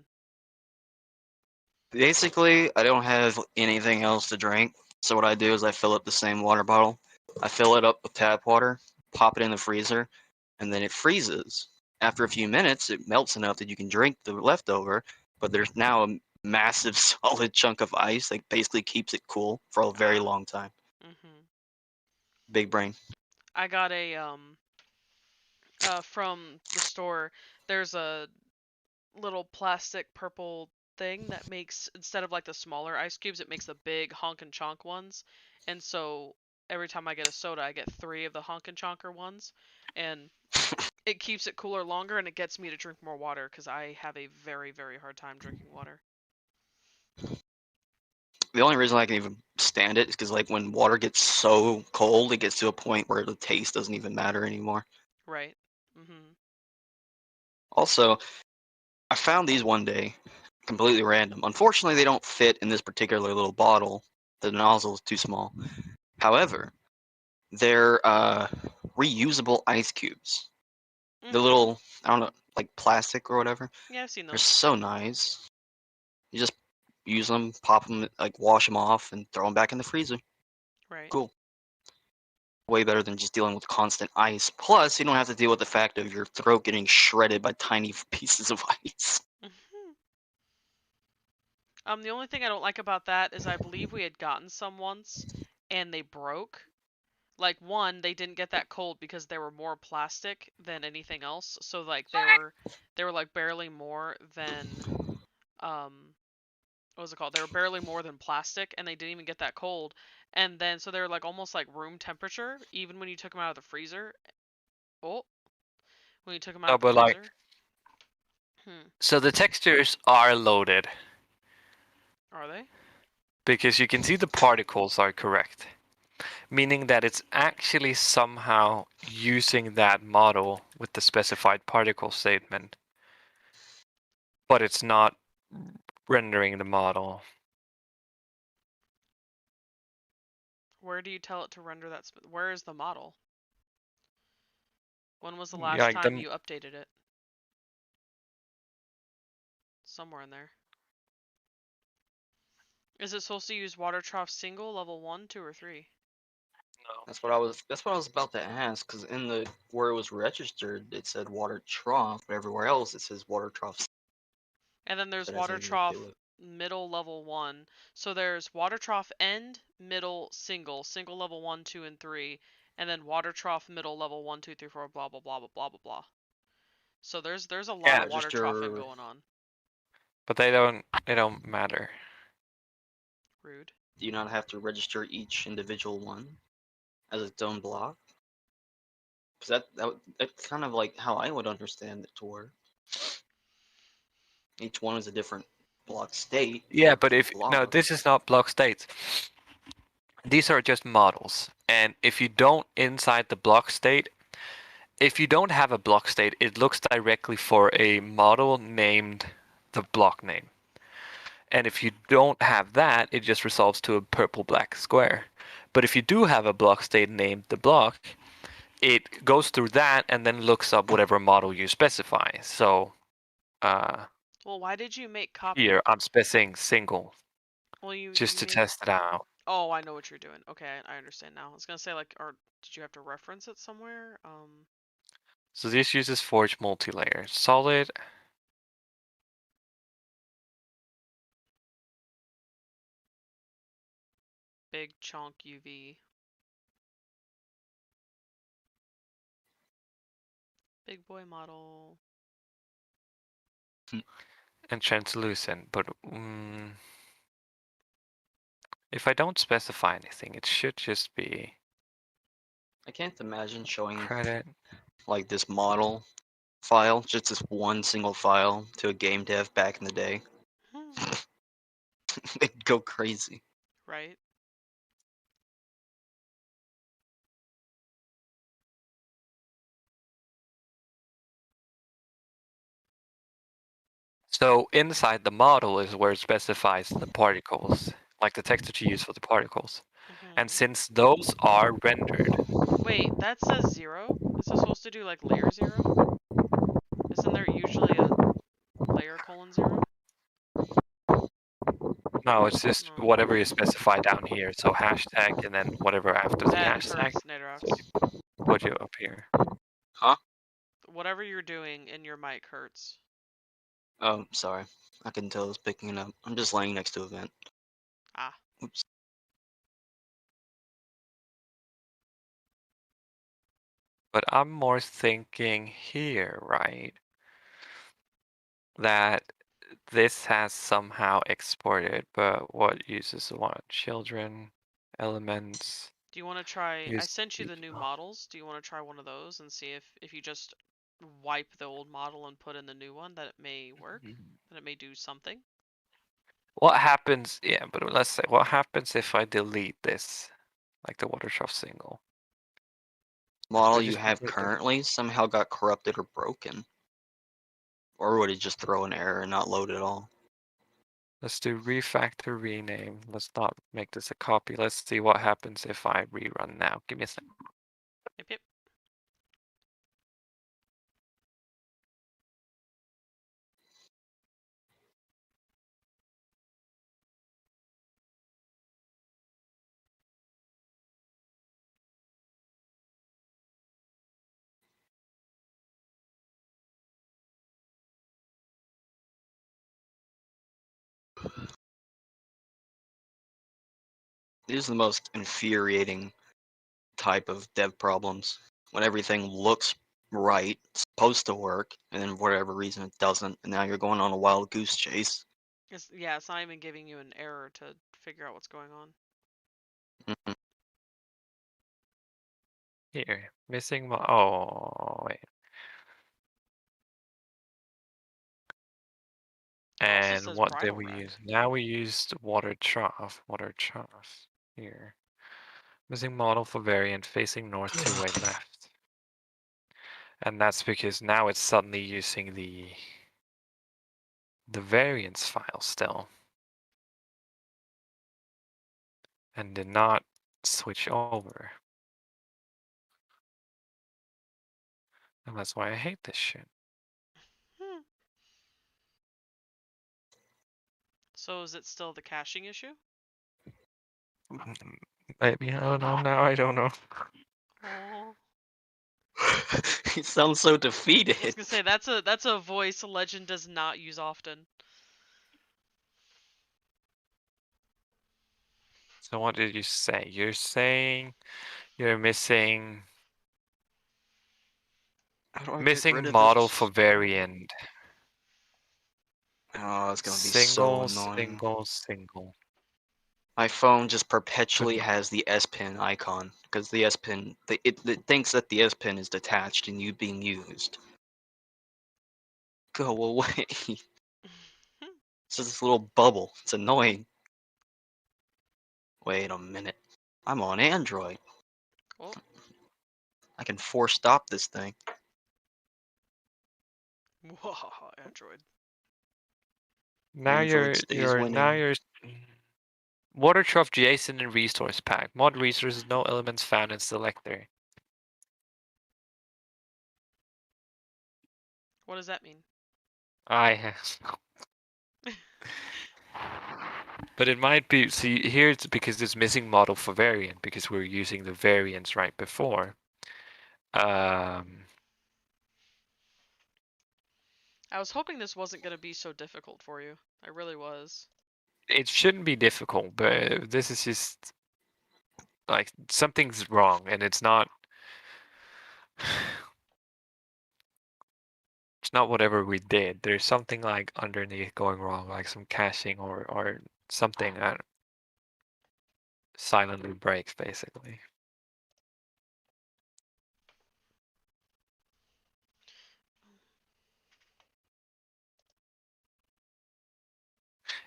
Basically, I don't have anything else to drink, so what I do is I fill up the same water bottle. I fill it up with tap water, pop it in the freezer, and then it freezes. After a few minutes, it melts enough that you can drink the leftover, but there's now a massive solid chunk of ice that basically keeps it cool for a very long time. Big brain.
I got a from the store. There's a little plastic purple thing that makes, instead of like the smaller ice cubes, it makes the big honk and chonk ones. And so every time I get a soda, I get 3 of the honk and chonker ones, and it keeps it cooler longer, and it gets me to drink more water because I have a very, very hard time drinking water.
The only reason I can even stand it is because, like, when water gets so cold, it gets to a point where the taste doesn't even matter anymore.
Right.
Also, I found these one day, completely random. Unfortunately, they don't fit in this particular little bottle. The nozzle is too small. However, they're reusable ice cubes. The little, I don't know, like plastic or whatever.
Yeah, I've seen
They're
those.
so nice. You just use them, pop them, like wash them off, and throw them back in the freezer.
Right.
Cool. Way better than just dealing with constant ice. Plus, you don't have to deal with the fact of your throat getting shredded by tiny pieces of ice.
The only thing I don't like about that is I believe we had gotten some once, and they broke. Like, one, they didn't get that cold because they were more plastic than anything else. So like they were like barely more than what was it called? They were barely more than plastic, and they didn't even get that cold. And then so they were like almost like room temperature, even when you took them out of the freezer. Oh, when you took them out of the freezer.
So the textures are loaded.
Are they?
Because you can see the particles are correct. Meaning that it's actually somehow using that model with the specified particle statement. But it's not rendering the model.
Where do you tell it to render that? Where is the model? When was the
Yeah,
last
like
time you updated it? Somewhere in there. Is it supposed to use water trough single, level 1, 2, or 3?
No.
That's what I was about to ask, because in the where it was registered, it said water trough, but everywhere else it says water trough.
And then there's
That has
water
anything to do
trough
with-
middle level 1. So there's water trough end, middle, single level 1, 2, and 3, and then water trough middle level 1, 2, 3, 4, blah blah blah blah blah blah blah. So there's a lot
Yeah.
of water troughing
Register-
going on.
But they don't matter.
Rude.
Do you not have to register each individual one as its own block? Because that's kind of like how I would understand it to work. Each one is a different block state.
Yeah, but if no,
block.
this is not block states. These are just models. And if you don't inside the block state, if you don't have a block state, it looks directly for a model named the block name. And if you don't have that, it just resolves to a purple black square. But if you do have a block state named the block, it goes through that and then looks up whatever model you specify. So
Well, why did you make copy?
here I'm specifying single
Well, you
just to
made...
test it out.
Oh, I know what you're doing. Okay, I understand now. I was gonna say, like, or did you have to reference it somewhere?
So this uses Forge multi-layer. Solid.
Big chunk UV. Big boy model.
And translucent, but if I don't specify anything, it should just be
I can't imagine showing
credit.
like this model file, just this one single file, to a game dev back in the day. They'd go crazy.
Right?
So inside the model is where it specifies the particles, like the texture to use for the particles. And since those are rendered.
Wait, that says 0? Is it supposed to do like layer 0? Isn't there usually a layer colon 0?
No, it's just
No.
whatever you specify down here. So hashtag and then whatever after the
That
hashtag.
hurts, Nadrox.
Put you up here.
Huh?
Whatever you're doing in your mic hurts.
Oh, sorry. I couldn't tell it was picking it up. I'm just laying next to a vent.
Ah.
Oops.
But I'm more thinking here, right? That this has somehow exported, but what uses what? Children, elements.
Do you want to try... I
Use
sent you the new models. Do you want to try one of those and see if you just wipe the old model and put in the new one, that it may work? That it may do something?
What happens, yeah, but let's say, what happens if I delete this? Like the water trough single.
Model
I
you
just
have
put it-
currently somehow got corrupted or broken. Or would it just throw an error and not load at all?
Let's do refactor rename. Let's not make this a copy. Let's see what happens if I rerun now. Give me a second.
Yep, yep.
These are the most infuriating type of dev problems. When everything looks right, it's supposed to work, and then for whatever reason it doesn't, and now you're going on a wild goose chase.
Yeah, it's not even giving you an error to figure out what's going on.
Mhm.
Here, missing oh, wait.
It also
And
says
what did
bridle
we
rack.
use? Now we used water trough. Here. Missing model for variant facing north 2-way left. And that's because now it's suddenly using the variance file still. And did not switch over. And that's why I hate this shit.
Hmm. So is it still the caching issue?
Maybe, I don't know now, I don't know.
Oh.
He sounds so
I was
defeated.
gonna say that's a voice Legend does not use often.
So what did you say? You're saying you're missing
How do I get rid
missing
of
model
this?
for variant.
Oh, it's gonna be so
Single,
annoying.
single.
My phone just perpetually
Couldn't-
has the S Pen icon because the S Pen, it thinks that the S Pen is detached and you being used. Go away. It's just this little bubble. It's annoying. Wait a minute. I'm on Android.
Oh.
I can force stop this thing.
Whoa, Android.
Now
Android stays winning.
you're Water Trough Jason and Resource Pack. Mod resources, no elements found in selector.
What does that mean?
I have. But it might be, see, here it's because it's missing model for variant because we're using the variants right before.
I was hoping this wasn't gonna be so difficult for you. I really was.
It shouldn't be difficult, but this is just like something's wrong and it's not it's not whatever we did. There's something like underneath going wrong, like some caching or something that silently breaks basically.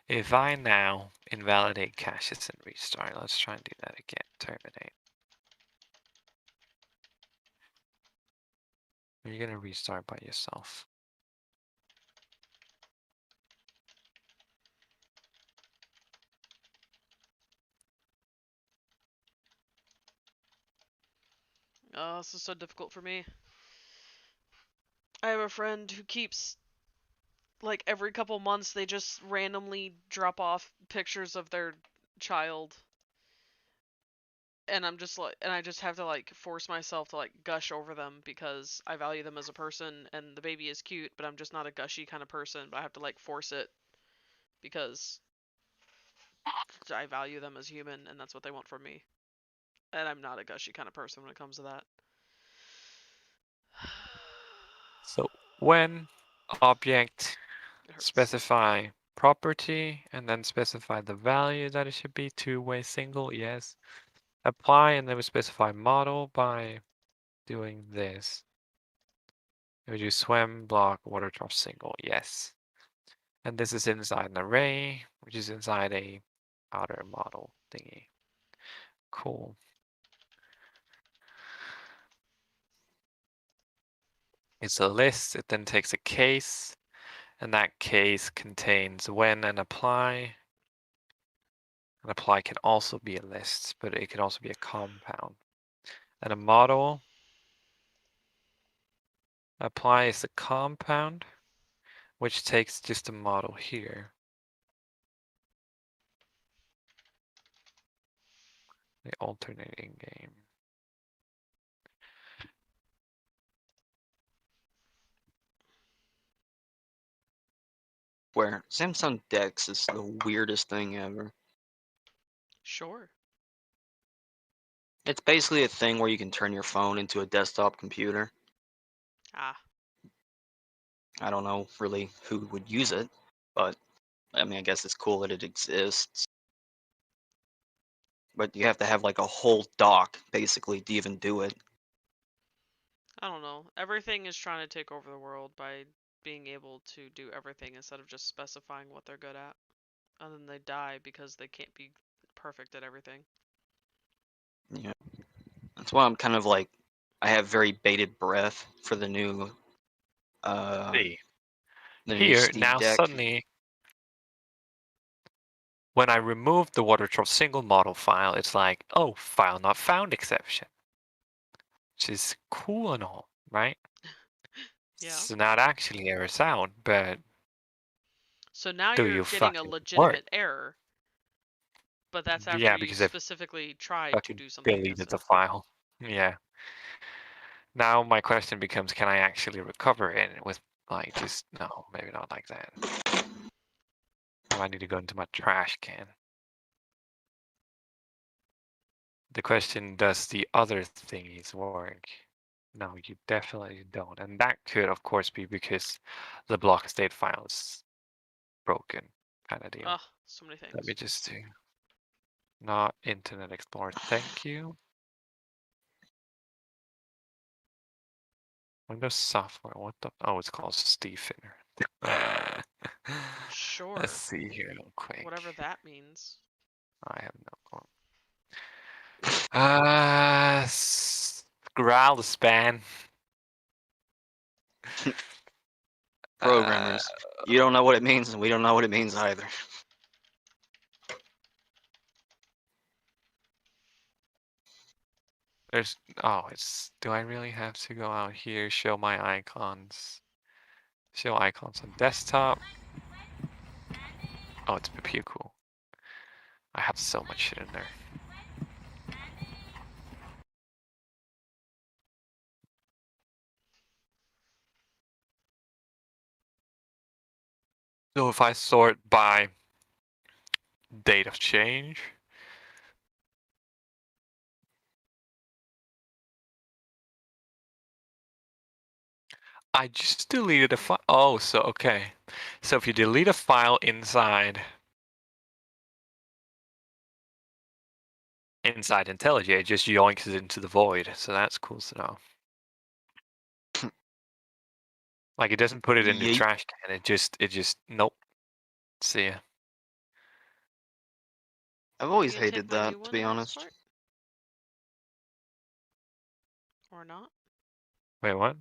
If I now invalidate caches and restart, let's try and do that again. Terminate. You're gonna restart by yourself.
Oh, this is so difficult for me. I have a friend who keeps, like, every couple months they just randomly drop off pictures of their child. And I'm just like, and I just have to like force myself to like gush over them because I value them as a person and the baby is cute, but I'm just not a gushy kind of person, but I have to like force it because I value them as human and that's what they want from me. And I'm not a gushy kind of person when it comes to that.
So when object
It hurts.
specify property and then specify the value that it should be two-way single, yes. Apply and then we specify model by doing this. We do swim, block, water trough single, yes. And this is inside an array, which is inside a outer model thingy. Cool. It's a list, it then takes a case, and that case contains when and apply. And apply can also be a list, but it can also be a compound. And a model, apply is the compound, which takes just a model here. The alternating game.
Where Samsung Dex is the weirdest thing ever.
Sure.
It's basically a thing where you can turn your phone into a desktop computer.
Ah.
I don't know really who would use it, but I mean, I guess it's cool that it exists. But you have to have like a whole dock basically to even do it.
I don't know. Everything is trying to take over the world by being able to do everything instead of just specifying what they're good at. And then they die because they can't be perfect at everything.
Yeah. That's why I'm kind of like, I have very bated breath for the new
See,
the new
here
Steam
now
Deck.
suddenly when I remove the water trough single model file, it's like, oh, file not found exception, which is cool and all, right?
Yeah.
It's not actually error sound, but
So now
do
you're
you
getting a
fucking
legitimate error, but that's after
Yeah,
you
because I've
specifically tried to
fucking
do something
deleted
against
the
it.
file. Yeah. Now my question becomes, can I actually recover it with like just no, maybe not like that. I might need to go into my trash can. The question, does the other thingies work? No, you definitely don't. And that could, of course, be because the block state file is broken, kind of deal.
Ugh, so many things.
Let me just do. Not Internet Explorer, thank you. Windows software, what the? Oh, it's called Steefinner.
Sure.
Let's see here real quick.
Whatever that means.
I have no clue. Growl the span.
Programmers. You don't know what it means, and we don't know what it means either.
There's it's do I really have to go out here, show my icons? Show icons on desktop. Oh, it's pure cool. I have so much shit in there. So if I sort by date of change, I just deleted a file. Oh, so okay. So if you delete a file inside IntelliJ, it just yoinks it into the void. So that's cool to know. Like it doesn't put it in the
Yeet.
trash can. It just nope. See ya.
I've always
You gonna take
hated
my new
that, to
one
be
next
honest.
part? Or not?
Wait, what?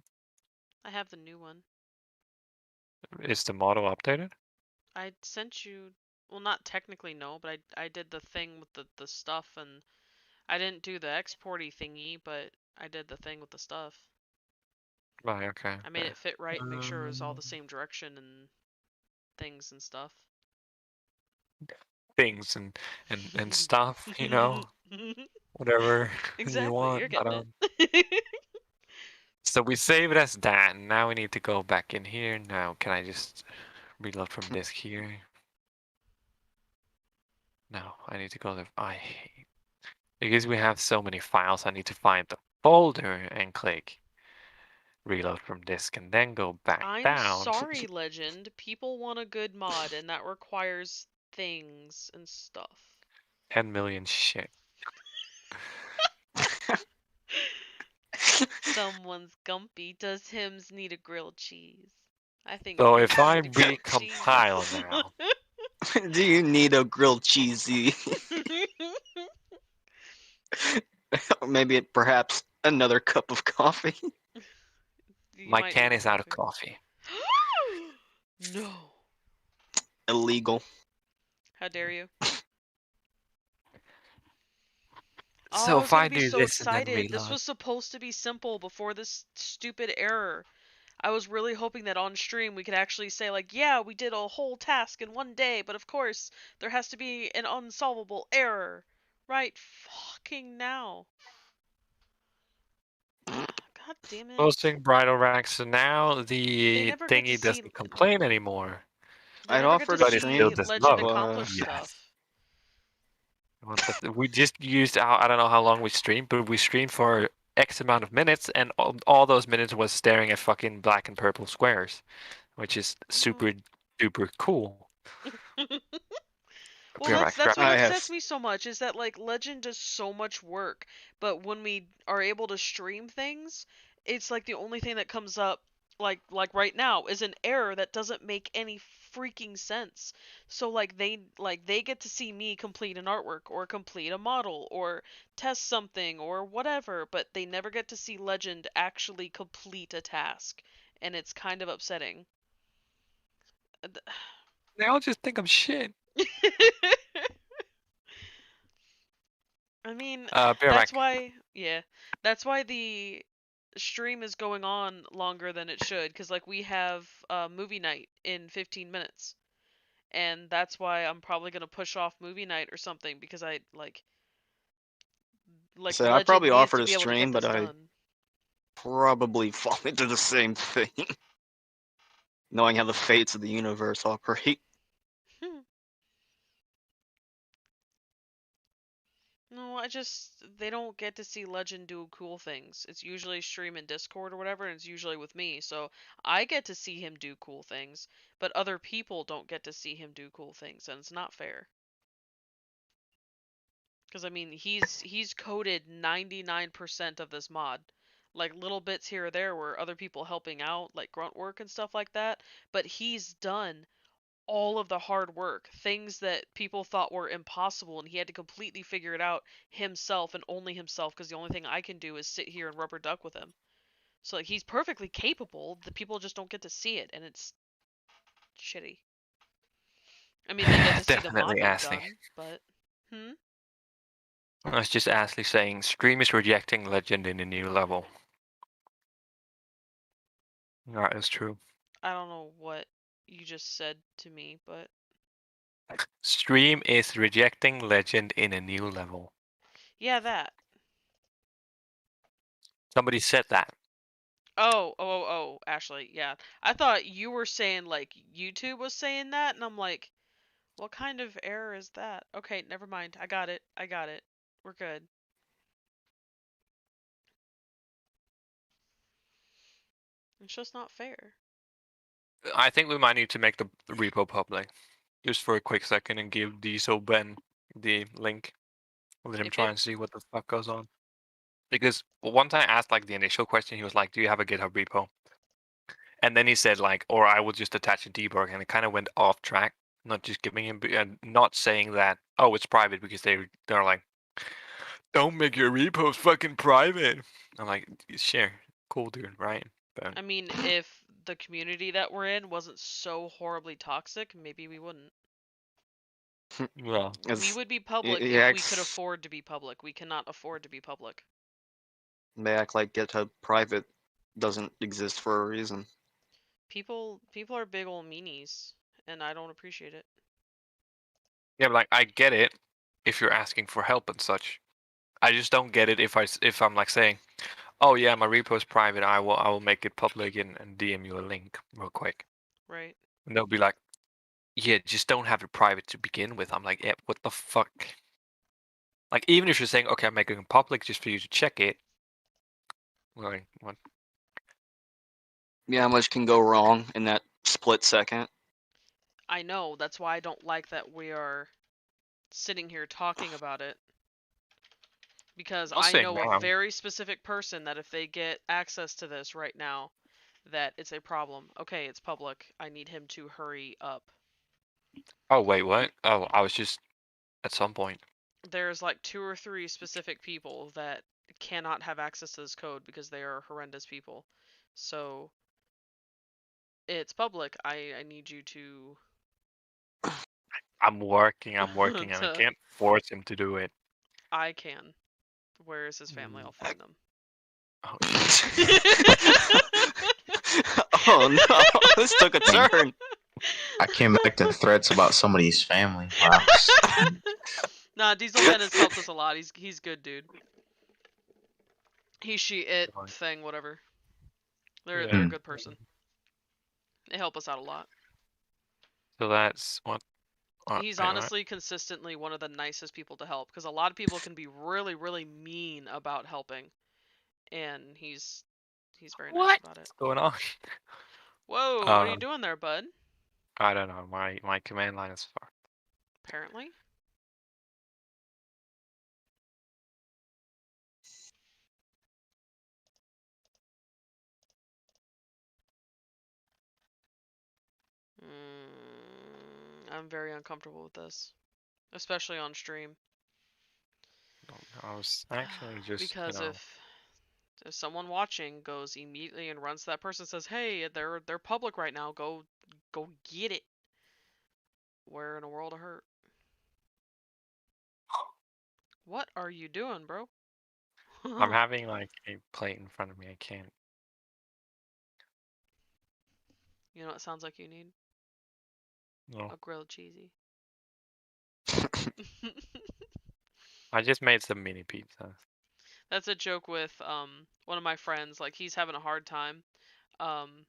I have the new one.
Is the model updated?
I sent you, well, not technically no, but I did the thing with the stuff, and I didn't do the exporty thingy, but I did the thing with the stuff.
Right, okay.
I made it fit right and make sure it was all the
Um,
same direction and things and stuff.
Things and stuff, you know, whatever you
Exactly,
want.
you're
I
getting
don't.
it.
So we save it as that. Now we need to go back in here. Now, can I just reload from disk here? No, I need to go to. I hate because we have so many files. I need to find the folder and click reload from disk, and then go back
I'm
down.
sorry, Legend. People want a good mod, and that requires things and stuff.
10 million shit.
Someone's gumpy. Does Hims need a grilled cheese? I think
So
Hims
if I
need a grilled
recompile
cheese.
now,
Do you need a grilled cheesy? Or maybe perhaps another cup of coffee?
You
my
might
can
need
is out of coffee.
No.
Illegal.
How dare you? Oh, I
So
was
if
gonna
I
be
do
so
this and then
excited. This
reload,
was supposed to be simple before this stupid error. I was really hoping that on stream we could actually say like, yeah, we did a whole task in one day, but of course there has to be an unsolvable error. Right fucking now. God damn it.
posting bridal racks, so now
They
the
never get to
thingy
see
doesn't complain anymore.
they
I'd
never get
offer
to
to
But it still
see
stream,
does
Legend
not.
accomplish
Yes.
stuff.
We just used I don't know how long we streamed, but we streamed for X amount of minutes, and all those minutes was staring at fucking black and purple squares, which is super duper cool.
Well,
Be right
that's
back, grab
what
I
it.
have
upsets me so much is that like Legend does so much work, but when we are able to stream things, it's like the only thing that comes up like right now is an error that doesn't make any freaking sense. So like they get to see me complete an artwork or complete a model or test something or whatever, but they never get to see Legend actually complete a task, and it's kind of upsetting.
They all just think I'm shit.
I mean,
Be right
that's
back.
why, yeah, that's why the stream is going on longer than it should, because like we have movie night in 15 minutes, and that's why I'm probably gonna push off movie night or something because I like
So I
Legend
probably
needs
offered
to
a
be able to get
stream, but
this
I
done.
probably fall into the same thing, knowing how the fates of the universe operate.
No, they don't get to see Legend do cool things. It's usually stream in Discord or whatever, and it's usually with me. So I get to see him do cool things, but other people don't get to see him do cool things, and it's not fair. Because I mean, he's coded 99% of this mod. Like little bits here or there were other people helping out, like grunt work and stuff like that, but he's done all of the hard work, things that people thought were impossible, and he had to completely figure it out himself and only himself, because the only thing I can do is sit here and rubber duck with him. So like he's perfectly capable, the people just don't get to see it, and it's shitty. I mean, they get to see the mod
Definitely
being
Ashley.
done, but
It's just Ashley saying Stream is rejecting Legend in a new level. That is true.
I don't know what you just said to me, but
Stream is rejecting Legend in a new level.
yeah, that.
Somebody said that.
Oh, Ashley, yeah. I thought you were saying like YouTube was saying that, and I'm like, what kind of error is that? Okay, never mind. I got it. We're good. It's just not fair.
I think we might need to make the repo public. Just for a quick second and give Diesel Ben the link. Let him
If
try
it
and see what the fuck goes on. Because once I asked like the initial question, he was like, "Do you have a GitHub repo?" And then he said like, "Or I will just attach a debug," and it kind of went off track. Not just giving him, not saying that, oh, it's private, because they're like, "Don't make your repos fucking private." I'm like, "Sure, cool, dude, right?" But
I mean, if the community that we're in wasn't so horribly toxic, maybe we wouldn't.
well,
We would be public
He
if we could
acts,
afford to be public. We cannot afford to be public.
they act like GitHub private doesn't exist for a reason.
People are big old meanies, and I don't appreciate it.
yeah, but like I get it if you're asking for help and such. I just don't get it if I'm like saying, "Oh yeah, my repo is private. I will make it public and DM you a link real quick."
Right.
And they'll be like, "Yeah, just don't have it private to begin with." I'm like, "Yeah, what the fuck?" Like even if you're saying, "Okay, I'm making it public just for you to check it," like what?
Yeah, how much can go wrong in that split second?
I know, that's why I don't like that we are sitting here talking about it. Because
I'll
I
say
know a
now.
very specific person that if they get access to this right now, that it's a problem. Okay, it's public. I need him to hurry up.
Oh wait, what? Oh, I was just at some point.
There's like 2 or 3 specific people that cannot have access to this code because they are horrendous people. So it's public. I need you to
I'm working, and I
to
can't force him to do it.
I can. Where is his family? I'll find them.
Oh shit.
Oh no, this took a turn.
I came back to threats about somebody's family. Wow.
Nah, Diesel Ben has helped us a lot. He's good, dude. He, she, it
Right.
thing, whatever.
Yeah.
They're a good person. They help us out a lot.
So that's what.
He's
Wait, what?
honestly consistently one of the nicest people to help, because a lot of people can be really, really mean about helping, and he's very nice about it.
What's going on?
Whoa, what are you doing there, bud?
I don't know. My command line is far.
Apparently. I'm very uncomfortable with this, especially on stream.
I was actually just
Because if someone watching goes immediately and runs to that person and says, "Hey, they're public right now. Go get it." We're in a world of hurt. What are you doing, bro?
I'm having like a plate in front of me. I can't.
You know what it sounds like you need?
No.
A grilled cheesy.
I just made some mini pizzas.
That's a joke with one of my friends. Like he's having a hard time, and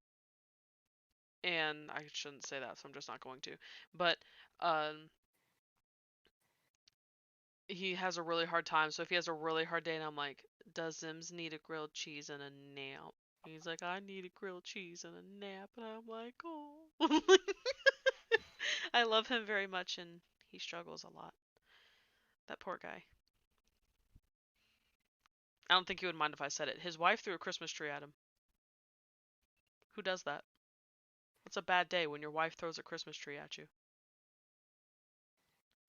I shouldn't say that, so I'm just not going to. But he has a really hard time. So if he has a really hard day, and I'm like, "Does Zims need a grilled cheese and a nap?" He's like, "I need a grilled cheese and a nap," and I'm like, "Oh." I love him very much, and he struggles a lot. That poor guy. I don't think he would mind if I said it. His wife threw a Christmas tree at him. Who does that? What's a bad day when your wife throws a Christmas tree at you?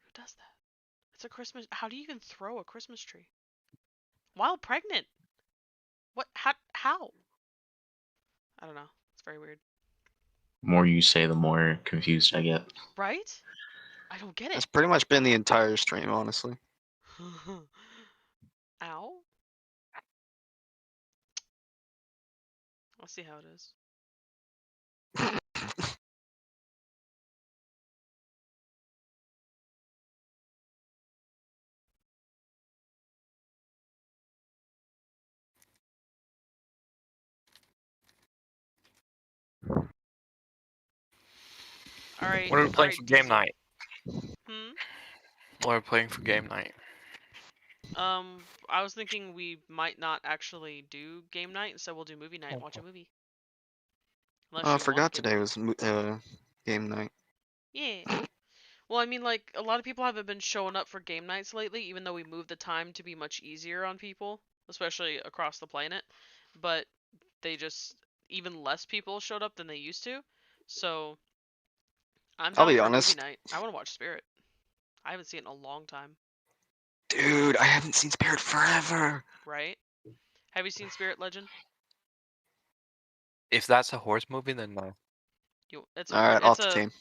Who does that? It's a Christmas. How do you even throw a Christmas tree? While pregnant? What? How? I don't know. It's very weird.
The more you say, the more confused I get.
Right? I don't get
That's
it.
pretty much been the entire stream, honestly.
Ow. I'll see how it is. All right.
What are we
All
playing
right,
for game
Diesel.
night?
Hmm.
What are we playing for game night?
I was thinking we might not actually do game night, so we'll do movie night and watch a movie. Unless
I
you want
forgot
game
today
night.
was game night.
Yeah. Well, I mean, like, a lot of people haven't been showing up for game nights lately, even though we moved the time to be much easier on people, especially across the planet. But they just, even less people showed up than they used to. So, I'm
I'll
down
be
for a movie
honest,
night. I want to watch Spirit. I haven't seen it in a long time,
dude. I haven't seen Spirit forever.
right? Have you seen Spirit Legend?
If that's a horse movie, then no.
It's
All right, off the
a
team.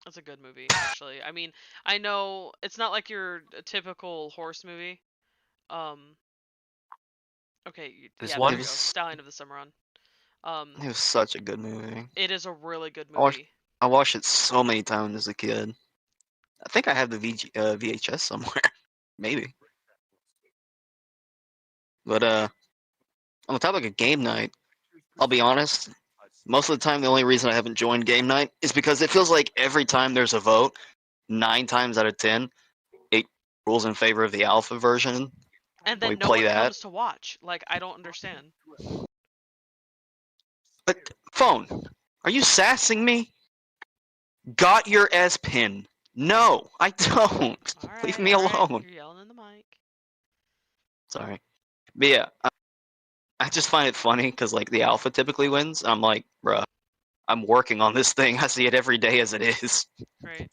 it's a good movie, actually. I mean, I know it's not like your typical horse movie. Um, okay,
This
yeah,
one?
there you go. Stallion of the Cimarron.
It was such a good movie.
It is a really good
I watched,
movie.
I watched it so many times as a kid. I think I have the VHS somewhere, maybe. But on the topic of game night, I'll be honest. Most of the time, the only reason I haven't joined game night is because it feels like every time there's a vote, 9 times out of 10, it rules in favor of the alpha version.
And
We
then no
play
one
that.
comes to watch. Like, I don't understand.
But phone, are you sassing me? Got your S pin? No, I don't. Leave me alone.
You're yelling in the mic.
Sorry. But yeah, I just find it funny because like the alpha typically wins. I'm like, bruh, I'm working on this thing. I see it every day as it is.
Right.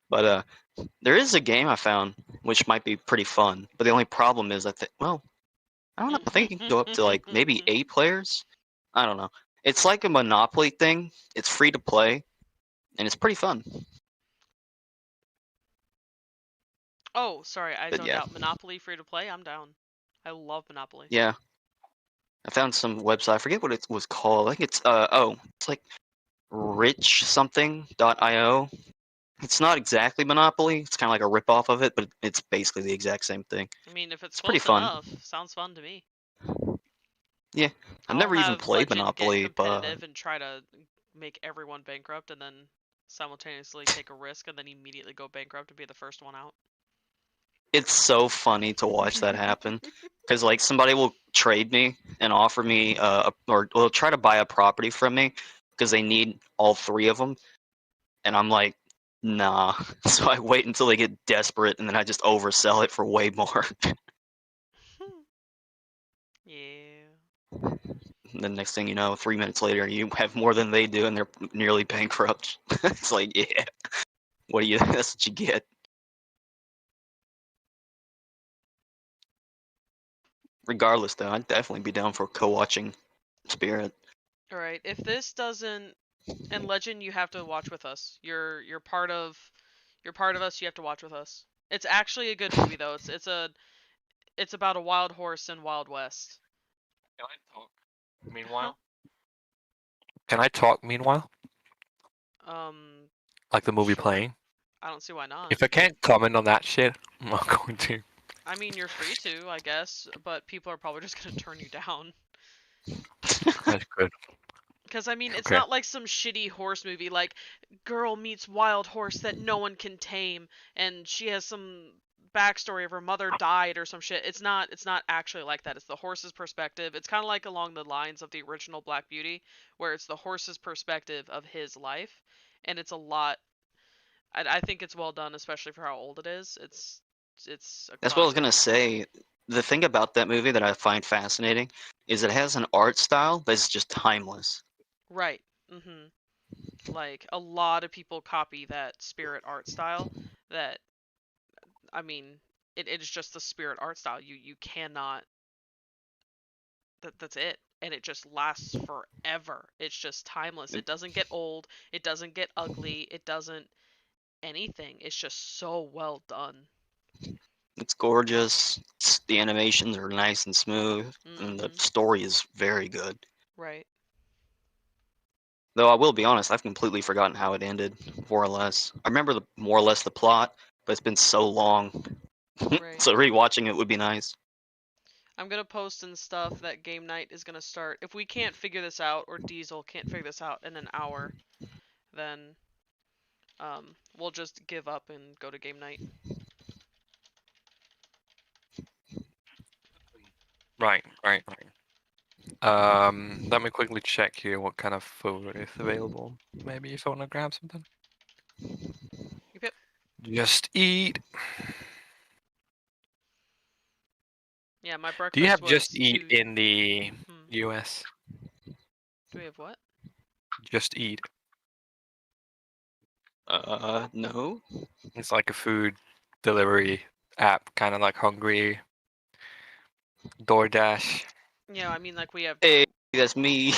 But there is a game I found which might be pretty fun. But the only problem is I think, well, I don't know. I think it can go up to like maybe 8 players. I don't know. It's like a Monopoly thing. It's free to play, and it's pretty fun.
Oh, sorry, I
But
zoned
yeah,
out. Monopoly free to play? I'm down. I love Monopoly.
yeah. I found some website. I forget what it was called. I think it's it's like richsomething.io. It's not exactly Monopoly. It's kind of like a ripoff of it, but it's basically the exact same thing.
I mean, if it's
It's pretty
close
fun.
enough, sounds fun to me.
Yeah, I've
I'll
never even
have
played
Legend get
Monopoly, but
competitive and try to make everyone bankrupt and then simultaneously take a risk and then immediately go bankrupt and be the first one out.
it's so funny to watch that happen. Because like somebody will trade me and offer me or will try to buy a property from me because they need all 3 of them, and I'm like, nah. So I wait until they get desperate and then I just oversell it for way more.
Yeah.
And the next thing you know, 3 minutes later, you have more than they do and they're nearly bankrupt. It's like, yeah, what do you? That's what you get. Regardless, though, I'd definitely be down for co-watching Spirit.
All right. If this doesn't, and Legend, you have to watch with us. You're part of us. You have to watch with us. It's actually a good movie though. It's about a wild horse in Wild West.
Can I talk? Meanwhile. Can I talk? Meanwhile,
Um,
like the movie
sure.
playing.
I don't see why not.
If I can't comment on that shit, I'm not going to.
I mean, you're free to, I guess, but people are probably just gonna turn you down.
That's good.
Because, I mean, it's
Okay.
not like some shitty horse movie, like, girl meets wild horse that no one can tame, and she has some backstory of her mother died or some shit. It's not actually like that. It's the horse's perspective. It's kind of like along the lines of the original Black Beauty, where it's the horse's perspective of his life, and it's a lot. I think it's well done, especially for how old it is. It's a
That's what I was
classic.
gonna say. The thing about that movie that I find fascinating is it has an art style that's just timeless.
Right. Mhm. Like a lot of people copy that spirit art style. That I mean, it is just the spirit art style. You cannot. That's it. And it just lasts forever. It's just timeless. It doesn't get old. It doesn't get ugly. It doesn't anything. It's just so well done.
It's gorgeous. The animations are nice and smooth, and the
Mhm.
story is very good.
Right.
Though I will be honest, I've completely forgotten how it ended, more or less. I remember more or less the plot, but it's been so long.
Right.
So rewatching it would be nice.
I'm gonna post and stuff that game night is gonna start. If we can't figure this out, or Diesel can't figure this out in an hour, then we'll just give up and go to game night.
Right. Let me quickly check here what kind of food is available. Maybe if I want to grab something.
Yep.
Just eat.
Yeah, my
Do you
breakfast
have
was
Just Eat
2.
in the
Hmm.
US?
Do we have what?
Just Eat.
No.
It's like a food delivery app, kind of like Hungry, DoorDash.
Yeah, I mean, like we have
Hey, that's me.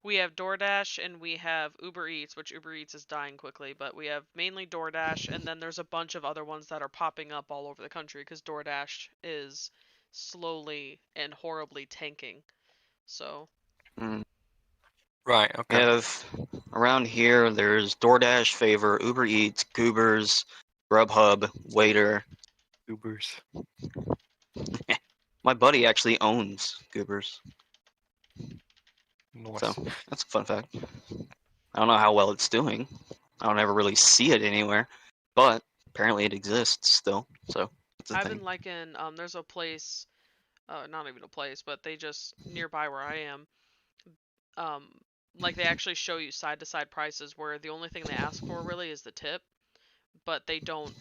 we have DoorDash and we have Uber Eats, which Uber Eats is dying quickly, but we have mainly DoorDash, and then there's a bunch of other ones that are popping up all over the country because DoorDash is slowly and horribly tanking. So,
Mm.
Right.
We
Okay.
have around here. There's DoorDash, Favor, Uber Eats, Goobers, Grubhub, Waiter.
Ubers.
My buddy actually owns Goobers, so
Nice.
that's a fun fact. I don't know how well it's doing. I don't ever really see it anywhere, but apparently it exists still. So it's a
I've
thing.
been liking there's a place, not even a place, but they just nearby where I am, um like they actually show you side to side prices where the only thing they ask for really is the tip, but they don't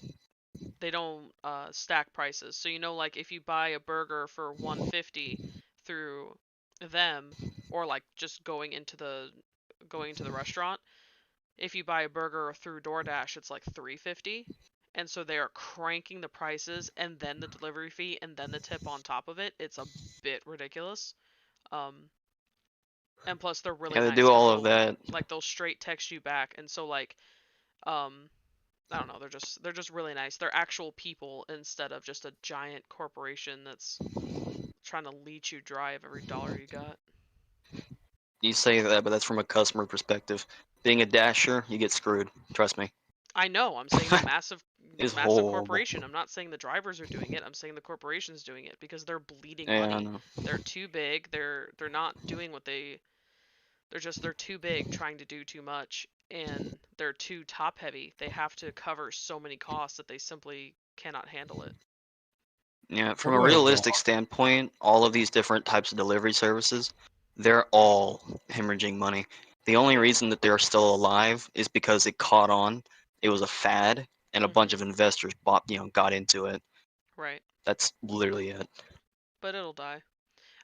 stack prices. So like if you buy a burger for 150 through them, or like just going into the restaurant, if you buy a burger through DoorDash, it's like 350. And so they are cranking the prices and then the delivery fee and then the tip on top of it. It's a bit ridiculous. Um, and plus they're really
Yeah, they
nice
do
because
all of that.
they'll straight text you back. And so like um I don't know, they're just really nice. They're actual people instead of just a giant corporation that's trying to leech you dry of every dollar you got.
You say that, but that's from a customer perspective. Being a dasher, you get screwed. Trust me.
I know, I'm saying the massive
It's
massive
horrible.
corporation. I'm not saying the drivers are doing it. I'm saying the corporation's doing it because they're bleeding
Yeah, I
money.
know.
They're too big. They're not doing what they're too big trying to do too much, and they're too top heavy. They have to cover so many costs that they simply cannot handle it.
Yeah, from a realistic standpoint, all of these different types of delivery services, they're all hemorrhaging money. The only reason that they're still alive is because it caught on. It was a fad, and a bunch of investors got into it.
Right.
That's literally it.
But it'll die.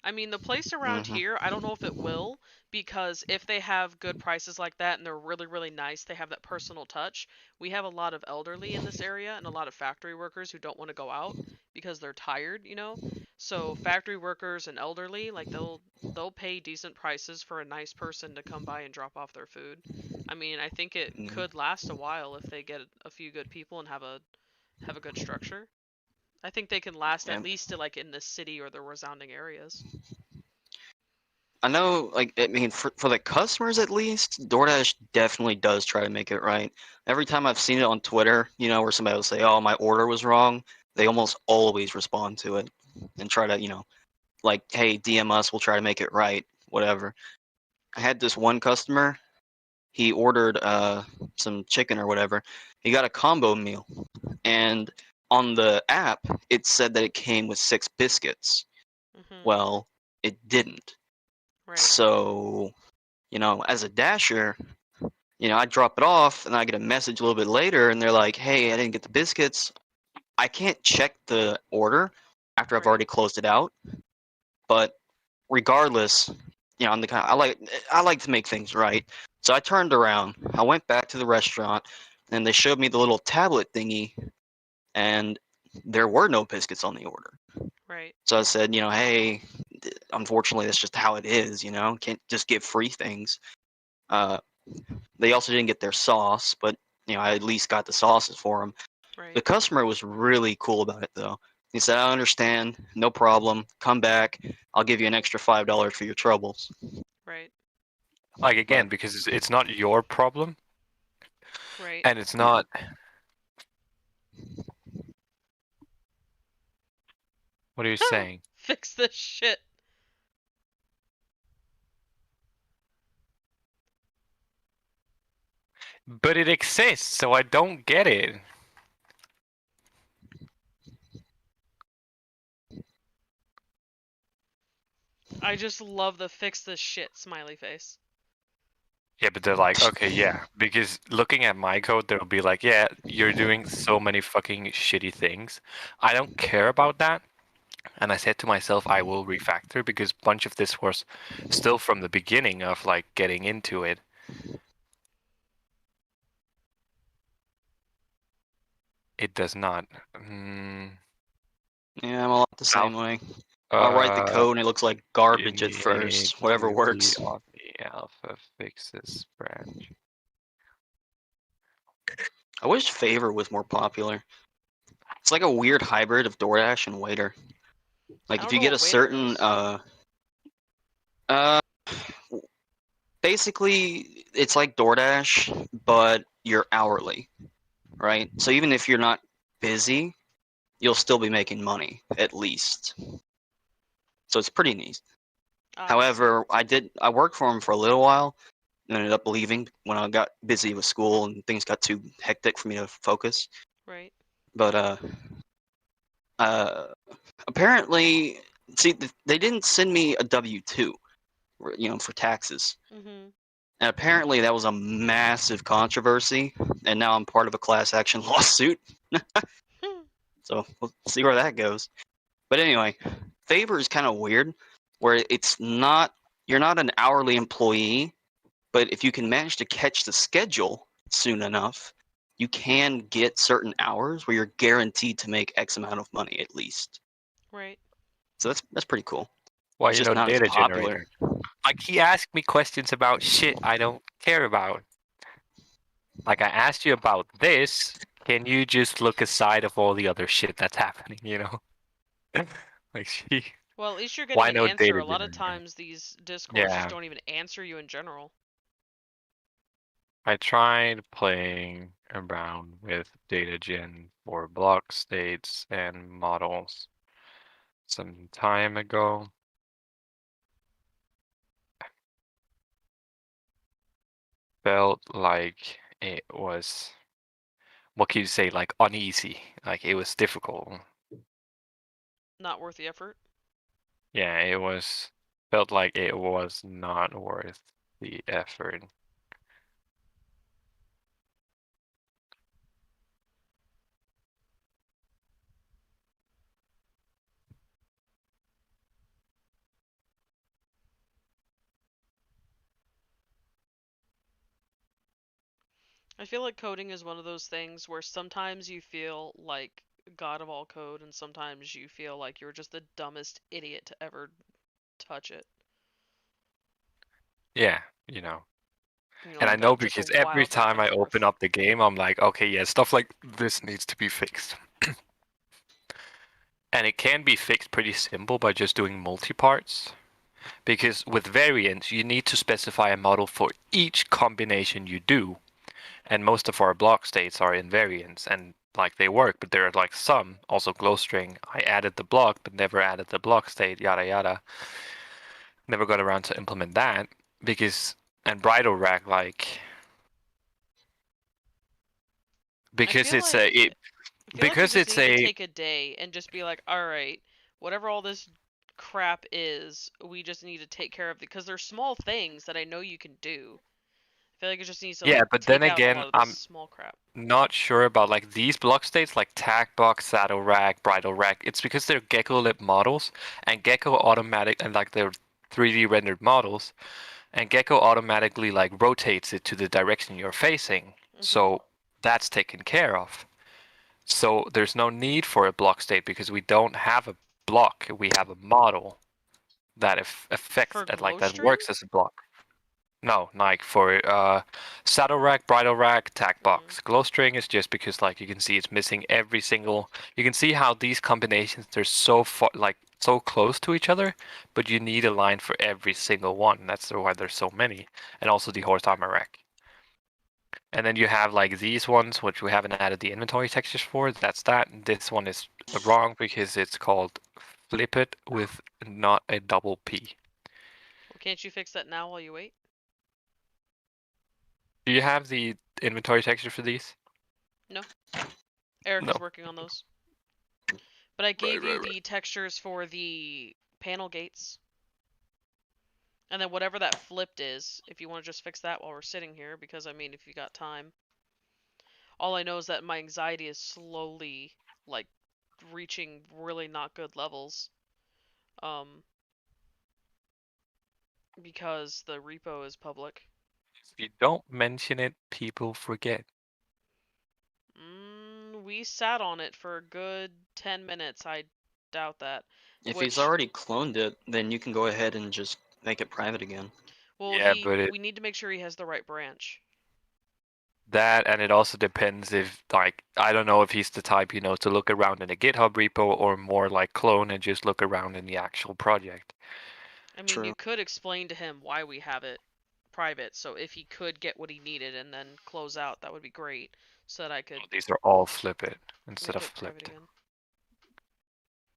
I mean, the place around
Hmm.
here, I don't know if it will, because if they have good prices like that and they're really, really nice, they have that personal touch. We have a lot of elderly in this area and a lot of factory workers who don't want to go out because they're tired. So factory workers and elderly, like they'll pay decent prices for a nice person to come by and drop off their food. I mean, I think it could last a while if they get a few good people and have have a good structure. I think they can last
Yeah.
at least like in the city or the resounding areas.
I know, like, I mean, for the customers at least, DoorDash definitely does try to make it right. Every time I've seen it on Twitter, you know, where somebody will say, "Oh, my order was wrong," they almost always respond to it and try to, you know, like, "Hey, DM us, we'll try to make it right," whatever. I had this one customer. He ordered some chicken or whatever. He got a combo meal, and on the app it said that it came with 6 biscuits.
Mm-hmm.
Well, it didn't.
Right.
So, you know, as a dasher, you know, I drop it off and I get a message a little bit later and they're like, "Hey, I didn't get the biscuits." I can't check the order after I've
Right.
already closed it out. But regardless, you know, I'm the kind I like to make things right. So I turned around, I went back to the restaurant, and they showed me the little tablet thingy, and there were no biscuits on the order.
Right.
So I said, you know, "Hey, unfortunately, that's just how it is. You know, can't just give free things." They also didn't get their sauce, but you know, I at least got the sauces for them.
Right.
The customer was really cool about it, though. He said, "I understand, no problem. Come back. I'll give you an extra $5 for your troubles."
Right.
Like again,
But
because it's not your problem,
Right.
and it's not. What are you saying?
Fix this shit.
But it exists, so I don't get it.
I just love the fix this shit smiley face.
Yeah, but they're like, okay, yeah, because looking at my code, they'll be like, yeah, you're doing so many fucking shitty things. I don't care about that. And I said to myself, I will refactor because a bunch of this was still from the beginning of like getting into it. It does not.
yeah, I'm a lot the same
Alpha,
way. I'll write the code and it looks like
you
garbage at
need
first. Whatever
to
works.
be on the alpha fixes branch.
I wish Favor was more popular. It's like a weird hybrid of DoorDash and Waiter. Like
I
if
don't
you
know
get
what
a
Waiter
certain
is.
uh basically it's like DoorDash, but you're hourly, right? So even if you're not busy, you'll still be making money at least. So it's pretty neat.
I see.
However, I worked for him for a little while and ended up leaving when I got busy with school and things got too hectic for me to focus.
Right.
But uh apparently, see, they didn't send me a W-2, you know, for taxes.
Mm-hmm.
And apparently that was a massive controversy, and now I'm part of a class action lawsuit. So we'll see where that goes. But anyway, Favor is kind of weird, where it's not you're not an hourly employee, but if you can manage to catch the schedule soon enough, you can get certain hours where you're guaranteed to make X amount of money at least.
Right.
So that's pretty cool.
Well,
It's
you
just
know,
not as
data
popular.
generator. Like he asked me questions about shit I don't care about. Like I asked you about this. Can you just look aside of all the other shit that's happening, you know? Like she
Well, at least you're getting
why
an
no
answer.
data
A lot of
generator?
times these discourses
Yeah.
don't even answer you in general.
I tried playing around with data gen for block states and models some time ago. Felt like it was, what can you say, like uneasy, like it was difficult.
Not worth the effort.
Yeah, it was, felt like it was not worth the effort.
I feel like coding is one of those things where sometimes you feel like god of all code, and sometimes you feel like you're just the dumbest idiot to ever touch it.
Yeah, you know.
You know,
And I
like
know
just a
because every
wild back
time
and
I
forth.
open up the game, I'm like, okay, yeah, stuff like this needs to be fixed. And it can be fixed pretty simple by just doing multi-parts. Because with variants, you need to specify a model for each combination you do. And most of our block states are in variants, and like they work, but there are like some, also glowstring. I added the block, but never added the block state, yada yada. Never got around to implement that because, and bridal rack, like,
I
because
feel
it's
like
a, it,
I feel like we
because
just
it's
need to
a,
take a day and just be like, all right, whatever all this crap is, we just need to take care of it because they're small things that I know you can do. I feel like it just needs to
yeah,
like
but then
take out a
again,
lot of this
I'm
small crap.
not sure about like these block states like tag box, saddle rack, bridal rack. It's because they're gecko lib models and gecko automatic and like they're 3D rendered models and gecko automatically like rotates it to the direction you're facing. So that's taken care of. So there's no need for a block state because we don't have a block. We have a model that affects
For
like that
glowstring?
works as a block. No, like for saddle rack, bridle rack, tack box. Glowstring is just because like you can see it's missing every single. You can see how these combinations they're so far like so close to each other, but you need a line for every single one. That's why there's so many, and also the horse armor rack. And then you have like these ones, which we haven't added the inventory textures for. That's that. This one is wrong because it's called flip it with not a double P.
Well, can't you fix that now while you wait?
Do you have the inventory texture for these?
No. Eric
No.
is working on those. But I gave you the textures for the panel gates. And then whatever that flipped is, if you want to just fix that while we're sitting here, because I mean, if you got time. All I know is that my anxiety is slowly, like, reaching really not good levels. Because the repo is public.
If you don't mention it, people forget.
We sat on it for a good 10 minutes. I doubt that.
If he's
Which,
already cloned it, then you can go ahead and just make it private again.
well,
Yeah, but
we need to make sure he has the right branch.
that and it also depends if like I don't know if he's the type, to look around in a GitHub repo or more like clone and just look around in the actual project.
I mean,
True.
you could explain to him why we have it private, so if he could get what he needed and then close out, that would be great, so that I could
These are all flip it instead
make
of
it private
flipped.
again.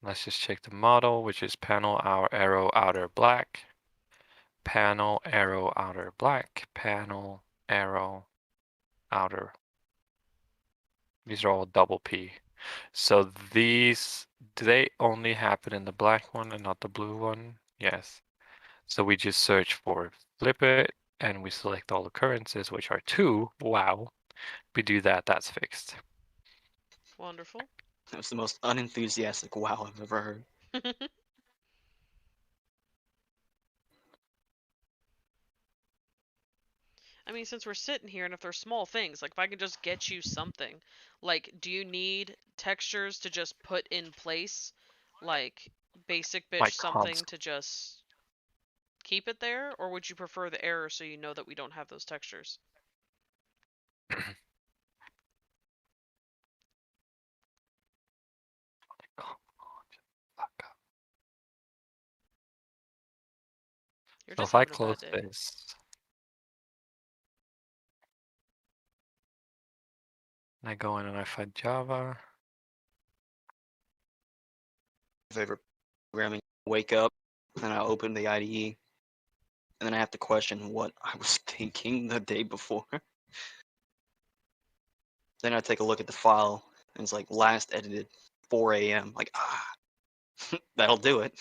Let's just check the model, which is panel our arrow outer black, panel arrow outer black, panel arrow outer. These are all double P. So these, do they only happen in the black one and not the blue one? Yes. So we just search for flip it and we select all occurrences, which are 2. Wow. We do that, that's fixed.
Wonderful.
That was the most unenthusiastic wow I've ever heard.
I mean, since we're sitting here, and if they're small things, like if I can just get you something, like, do you need textures to just put in place, like basic
My
bitch something
console.
to just keep it there, or would you prefer the error so you know that we don't have those textures? You're
So
just
if I
having a
close
bad day.
this, and I go in and I find Java.
Favorite programming. Wake up, and I open the IDE, and then I have to question what I was thinking the day before. Then I take a look at the file, and it's like last edited 4 a.m. Like, that'll do it.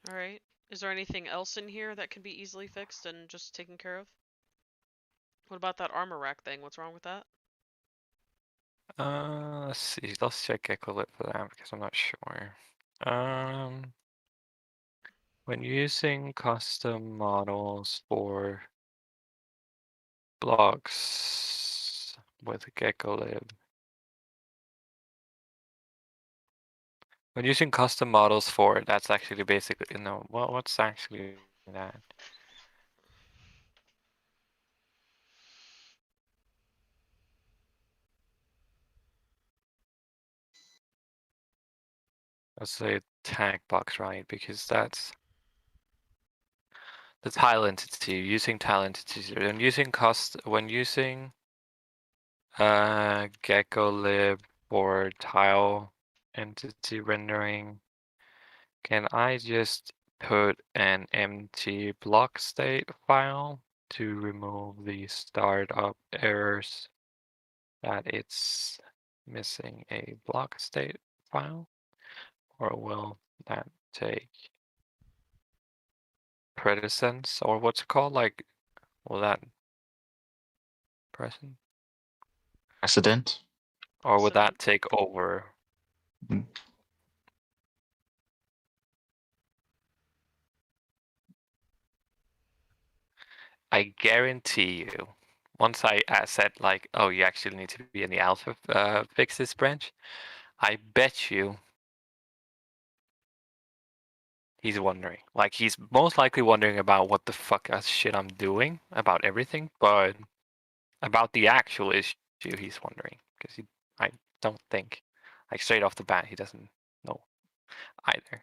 Alright. Is there anything else in here that can be easily fixed and just taken care of? What about that armor rack thing? What's wrong with that?
Let's see. Let's check Equilib for that because I'm not sure. When using custom models for blocks with Gecolib. When using custom models for it, that's actually basically what's actually that? Let's say tag box, right? Because that's the tile entity. Using tile entities and using Gecolib for tile entity rendering. Can I just put an empty block state file to remove the startup errors that it's missing a block state file? Or will that take precedence, or what's it called? Like, will that present?
Precedent.
Or would that
Precedent.
take over?
Mm.
I guarantee you, once I said like, oh, you actually need to be in the alpha fixes branch, I bet you he's wondering. Like, he's most likely wondering about what the fuck shit I'm doing about everything, but about the actual issue, he's wondering because I don't think, like straight off the bat, he doesn't know either.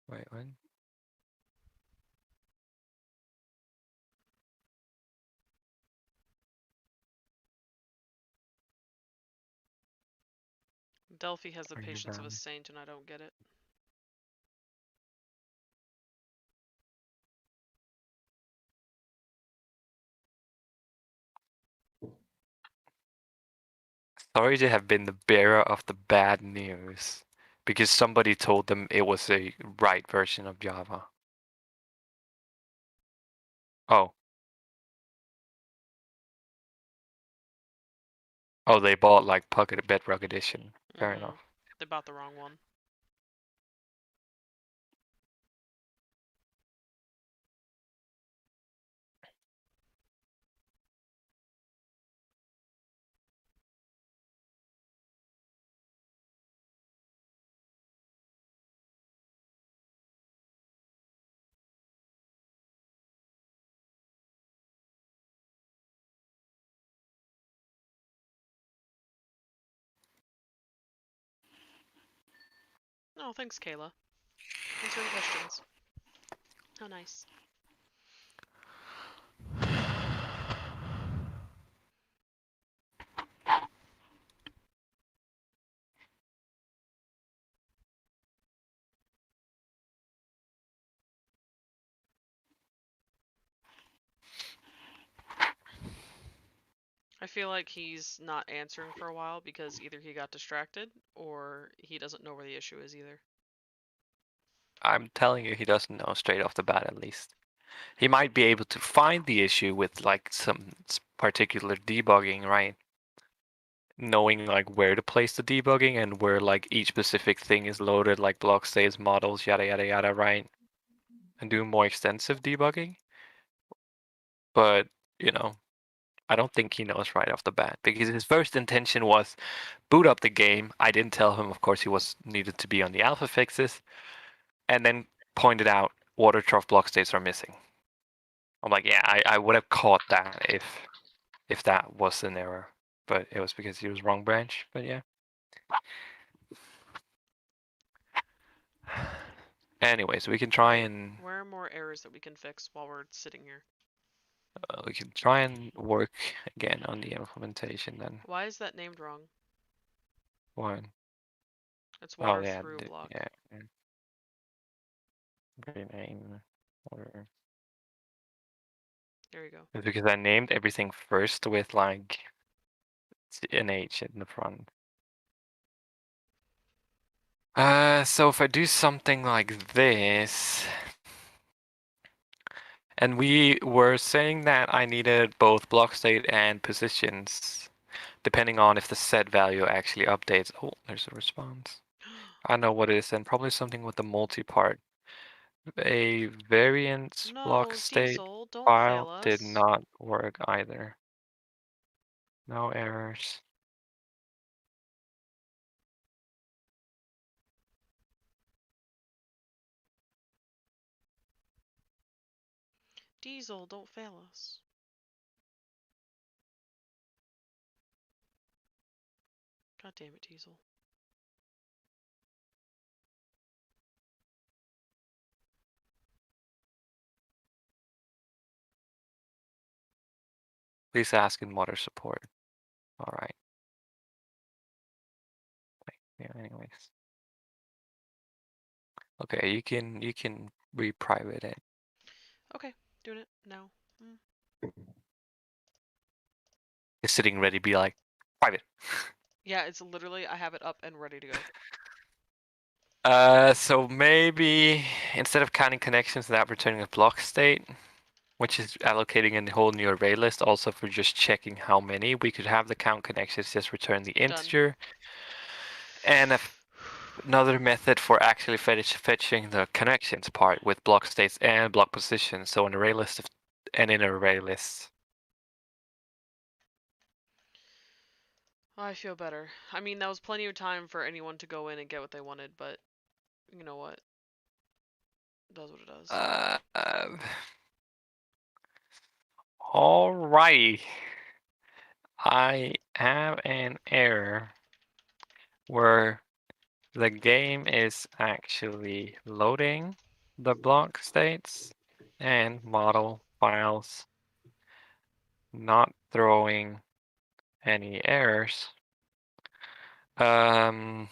Wait, what?
Delphi has the
Are you
patience of a
done?
saint, and I don't get it.
Sorry to have been the bearer of the bad news, because somebody told them it was a right version of Java. Oh. Oh, they bought like Pocket Bedrock Edition. Fair enough.
They bought the wrong one. Oh, thanks, Kayla. Answering questions. How nice. I feel like he's not answering for a while because either he got distracted or he doesn't know where the issue is either.
I'm telling you, he doesn't know straight off the bat at least. He might be able to find the issue with like some particular debugging, right? Knowing like where to place the debugging and where like each specific thing is loaded, like block states, models, yada yada yada, right? And do more extensive debugging. But, I don't think he knows right off the bat because his first intention was boot up the game. I didn't tell him, of course, he was needed to be on the alpha fixes, and then pointed out water trough block states are missing. I'm like, yeah, I would have caught that if that was an error, but it was because he was wrong branch. But yeah. Anyways, we can try and
Where are more errors that we can fix while we're sitting here?
work again on the implementation then.
Why is that named wrong?
One.
It's
Oh
water
yeah,
through block.
yeah. Rename order.
There you go.
It's because I named everything first with like an H in the front. So if I do something like this, and we were saying that I needed both block state and positions, depending on if the set value actually updates. Oh, there's a response. I know what it is, and probably something with the multi-part. A variance block
No,
state
Diesel, don't fail
file did
us.
not work either. No errors.
Diesel, don't fail us. God damn it, Diesel.
Please ask in modder support. All right. Yeah, anyways. Okay, you can re-private it.
Okay, doing it now.
It's sitting ready to be like private.
Yeah, it's literally, I have it up and ready to go.
So maybe instead of counting connections without returning a block state, which is allocating a whole new array list, also for just checking how many, we could have the count connections just return the integer. And another method for actually fetching the connections part with block states and block positions. So an array list and in an array list.
I feel better. I mean, that was plenty of time for anyone to go in and get what they wanted, but you know what? It does what it does.
Alrighty. I have an error where the game is actually loading the block states and model files, not throwing any errors. But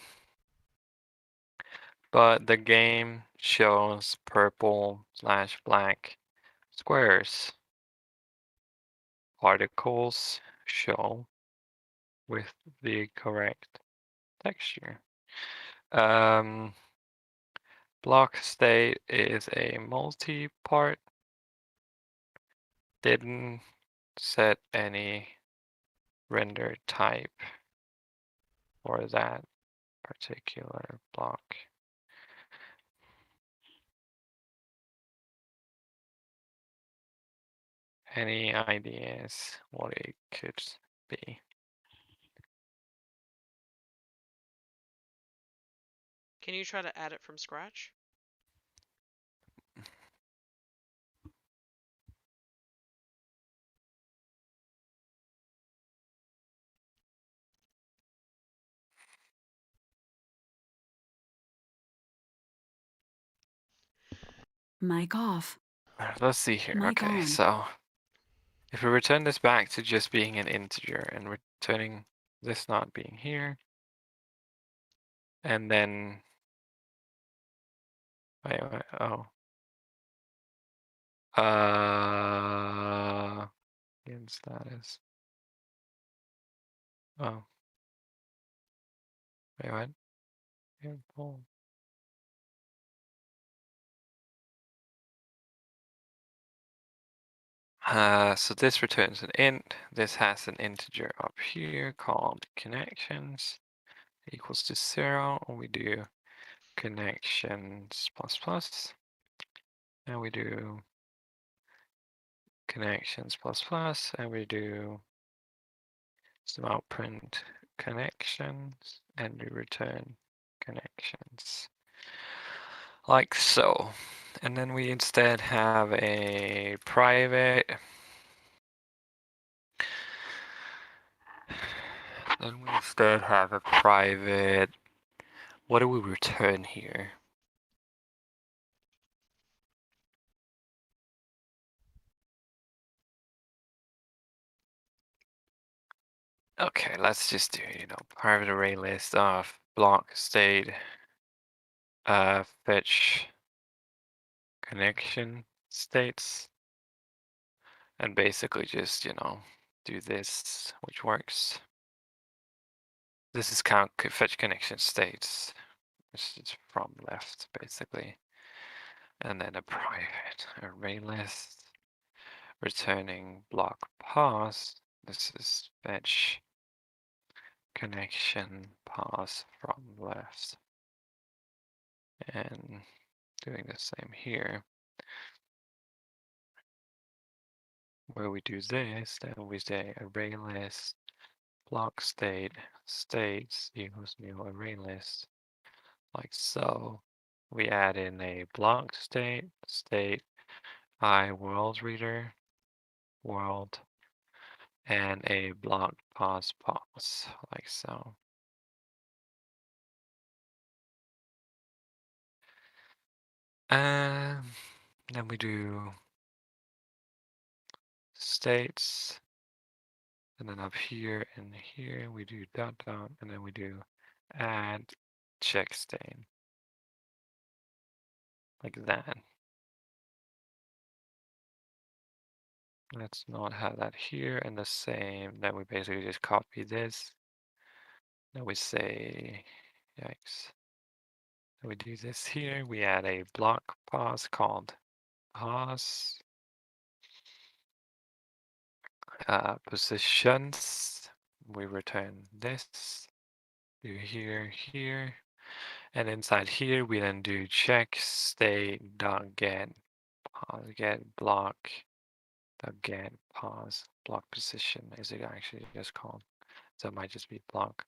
the game shows purple/black squares. Particles show with the correct texture. Block state is a multi-part. Didn't set any render type for that particular block. Any ideas what it could be?
Can you try to add it from scratch?
Mic off.
Let's see here.
Mic
Okay,
on.
so if we return this back to just being an integer and returning this not being here, and then wait, oh, in status. Oh, wait, what? Import. So this returns an int. This has an integer up here called connections equals to 0. We do connections plus plus, and we do connections plus plus, and we do some outprint connections, and we return connections like so. And then we instead have a private. Then we instead have a private. What do we return here? Okay, let's just do, private array list of block state, fetch connection states, and basically just, do this, which works. This is count fetch connection states. It's from left basically. And then a private array list, returning block pass. This is fetch connection pass from left. And doing the same here. Where we do this, then we say array list block state states equals new array list, like so. We add in a block state I world reader world and a block pause like so. Then we do states, and then up here and here we do dot dot, and then we do add check stain, like that. Let's not have that here, and the same. Then we basically just copy this. Then we say, yikes. Then we do this here. We add a block pause called pause. Positions. We return this. Do here, here. And inside here, we then do check state dot get pause get block dot get pause block position. Is it actually just called? So it might just be block.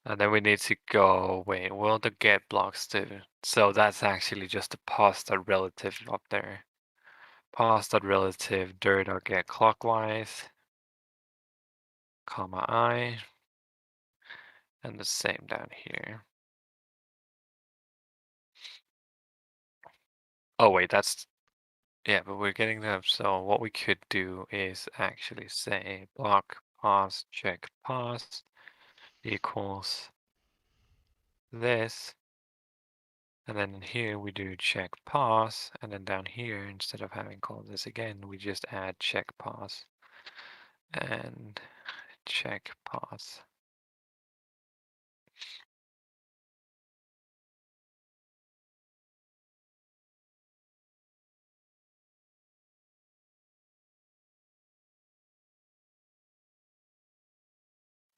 And then we need to go, wait, will the get blocks do? So that's actually just a pause dot relative up there. Pause dot relative dir dot get clockwise, comma I, and the same down here. Oh wait, that's, yeah, but we're getting them. So what we could do is actually say block pause check pause equals this. And then here we do check pause, and then down here, instead of having called this again, we just add check pause and check pause.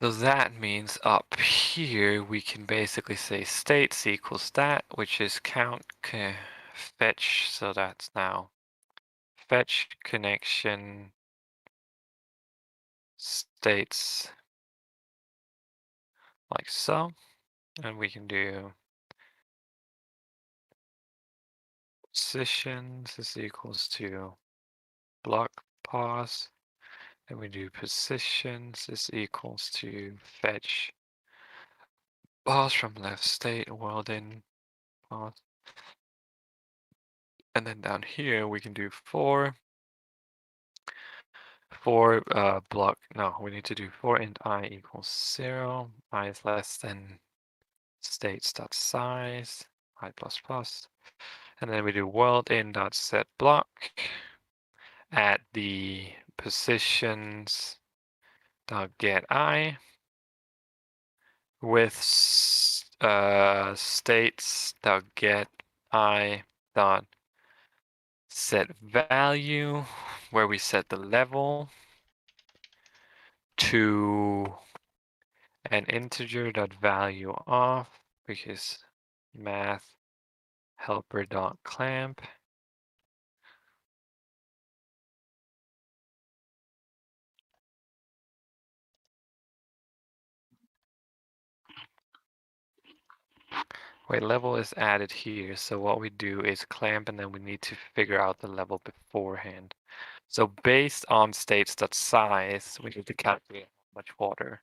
So that means up here we can basically say states equals that, which is count fetch. So that's now fetch connection states like so. And we can do positions is equals to block pause. And we do positions is equals to fetch pause from left state world in pause. And then down here we can do for block, no, we need to do for int I equals 0, I is less than states dot size, I plus plus. And then we do world in dot set block at the positions dot get I with states dot get I dot set value, where we set the level to an integer dot value off, because math helper dot clamp. Wait, level is added here. So what we do is clamp, and then we need to figure out the level beforehand. So based on states.size, we need to calculate how much water,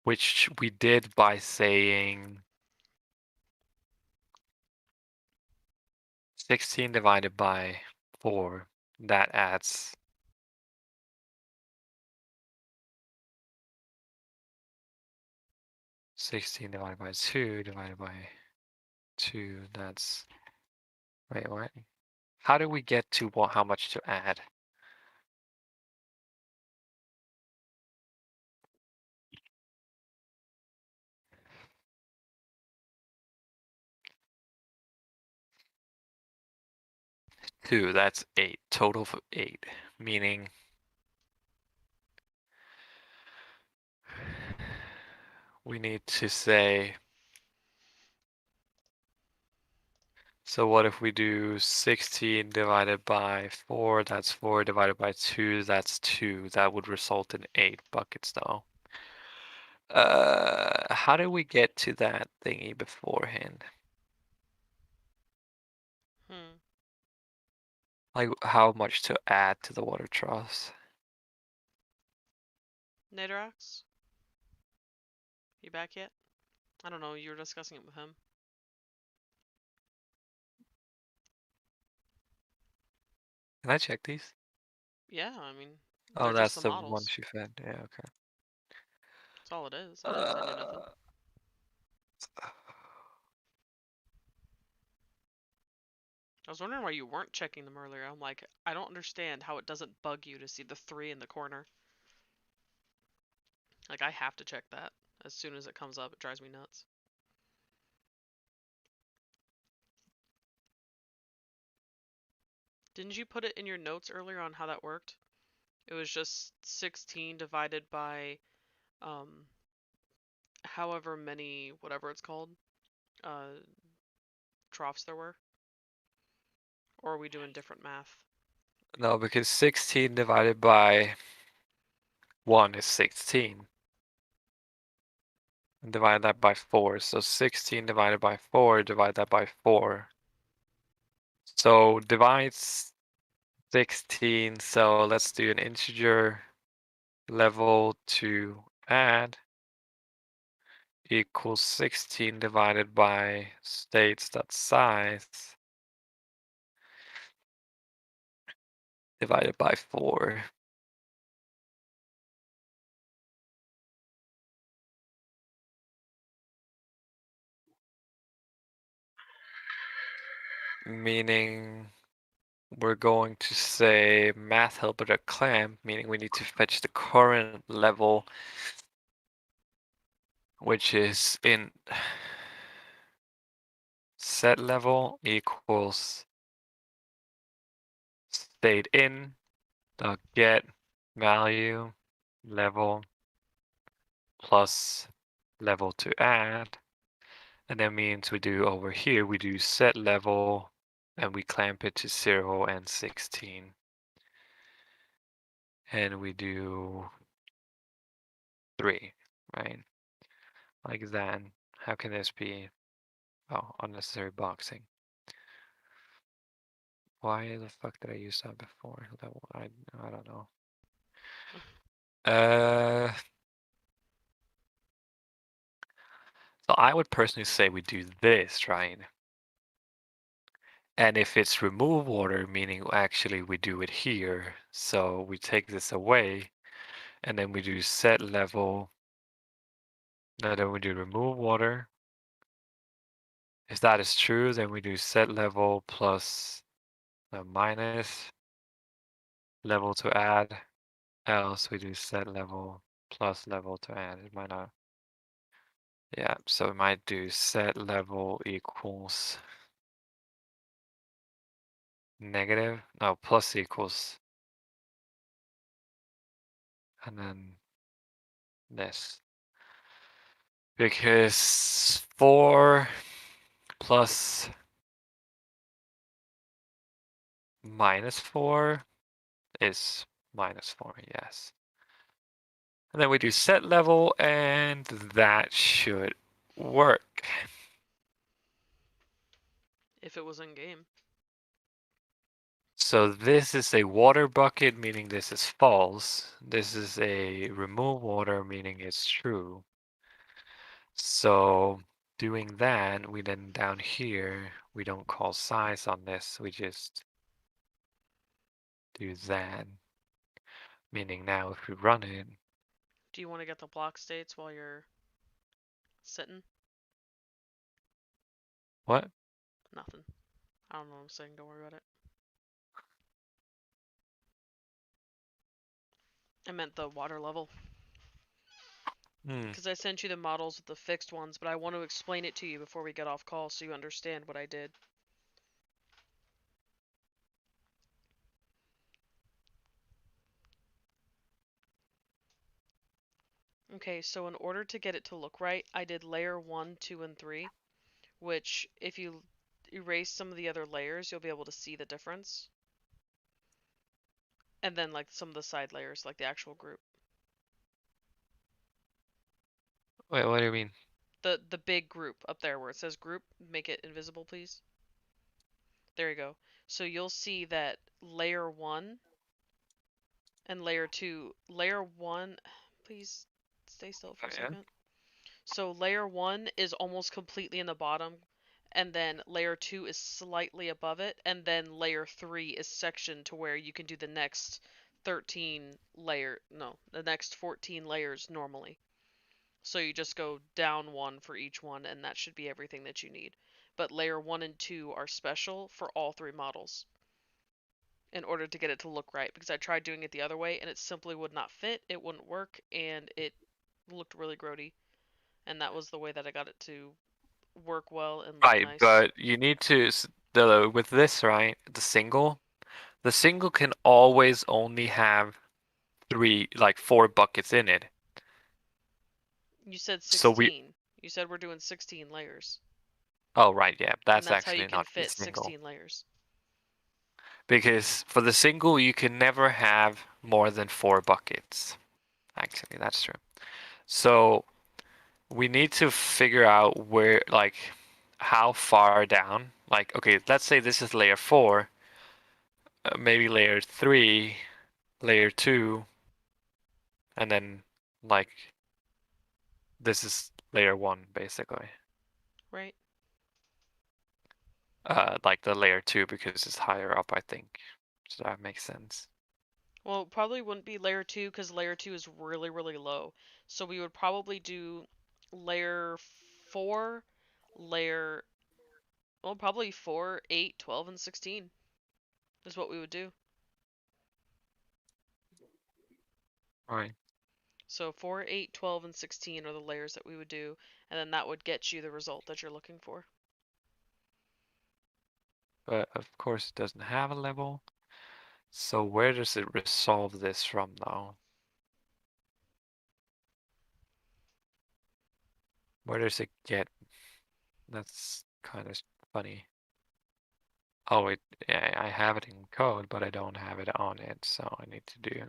which we did by saying 16 divided by 4. That adds 16 divided by 2 divided by 2. That's, wait, what? How do we get to what, how much to add? 2, that's 8. Total of 8, meaning we need to say, so what if we do 16 divided by 4, that's 4 divided by 2, that's 2. That would result in 8 buckets though. How did we get to that thingy beforehand? Like how much to add to the water troughs?
Naderax? You back yet? I don't know, you were discussing it with him.
Can I check these?
Yeah, I mean,
Oh,
they're
that's
just the
the one
models.
she fed. Yeah, okay.
That's all it is. I didn't send you nothing. I was wondering why you weren't checking them earlier. I'm like, I don't understand how it doesn't bug you to see the 3 in the corner. Like, I have to check that. As soon as it comes up, it drives me nuts. Didn't you put it in your notes earlier on how that worked? It was just 16 divided by, however many, whatever it's called, troughs there were? Or are we doing different math?
No, because 16 divided by 1 is 16. And divide that by 4. So 16 divided by 4, divide that by 4. So divide 16. So let's do an integer level to add equals 16 divided by states.size divided by 4. Meaning we're going to say math helper clamp, meaning we need to fetch the current level, which is in set level equals state in dot get value level plus level to add. And that means we do over here, we do set level and we clamp it to 0 and 16. And we do 3, right? Like that. How can this be? Oh, unnecessary boxing. Why the fuck did I use that before? I don't know. So I would personally say we do this, right? And if it's remove order, meaning actually we do it here. So we take this away and then we do set level. No, then we do remove water. If that is true, then we do set level plus minus level to add. Else we do set level plus level to add. It might not. Yeah, so we might do set level equals negative. No, plus equals. And then this. Because 4 plus minus 4 is minus 4, yes. And then we do set level, and that should work.
If it was in game.
So this is a water bucket, meaning this is false. This is a remove water, meaning it's true. So doing that, we then down here, we don't call size on this, we just do that. Meaning now if we run it,
Do you want to get the block states while you're sitting?
what?
Nothing. I don't know what I'm saying, don't worry about it. I meant the water level. Because I sent you the models with the fixed ones, but I want to explain it to you before we get off call so you understand what I did. Okay, so in order to get it to look right, I did layer 1, 2, and 3, which if you erase some of the other layers, you'll be able to see the difference. And then like some of the side layers, like the actual group.
Wait, what do you mean?
The big group up there where it says group, make it invisible, please. There you go. So you'll see that layer 1 and layer 2, layer 1, please stay still for a
Yeah.
second. So layer 1 is almost completely in the bottom, and then layer 2 is slightly above it, and then layer 3 is sectioned to where you can do the next 13 layer, no, the next 14 layers normally. So you just go down 1 for each one, and that should be everything that you need. But layer 1 and 2 are special for all 3 models in order to get it to look right, because I tried doing it the other way and it simply would not fit, it wouldn't work, and it looked really grody. And that was the way that I got it to work well and look
Right,
nice.
but you need to with this, right? The single can always only have 4 buckets in it.
You said
So
16. You said we're doing 16 layers.
oh right, yeah,
And
that's
that's how you
actually
can
not the
fit
single.
16 layers.
Because for the single, you can never have more than 4 buckets. Actually, that's true. So we need to figure out where, like, how far down. Like, okay, let's say this is layer 4, maybe layer 3, layer 2, and then, like, this is layer 1, basically.
Right?
Like the layer 2 because it's higher up, I think. So that makes sense.
Well, it probably wouldn't be layer 2 because layer 2 is really, really low. So we would probably do layer 4, layer, well, probably 4, 8, 12, and 16 is what we would do.
Right.
So 4, 8, 12, and 16 are the layers that we would do, and then that would get you the result that you're looking for.
But of course it doesn't have a level. So where does it resolve this from though? Where does it get? That's kind of funny. Oh, yeah, I have it in code, but I don't have it on it, so I need to do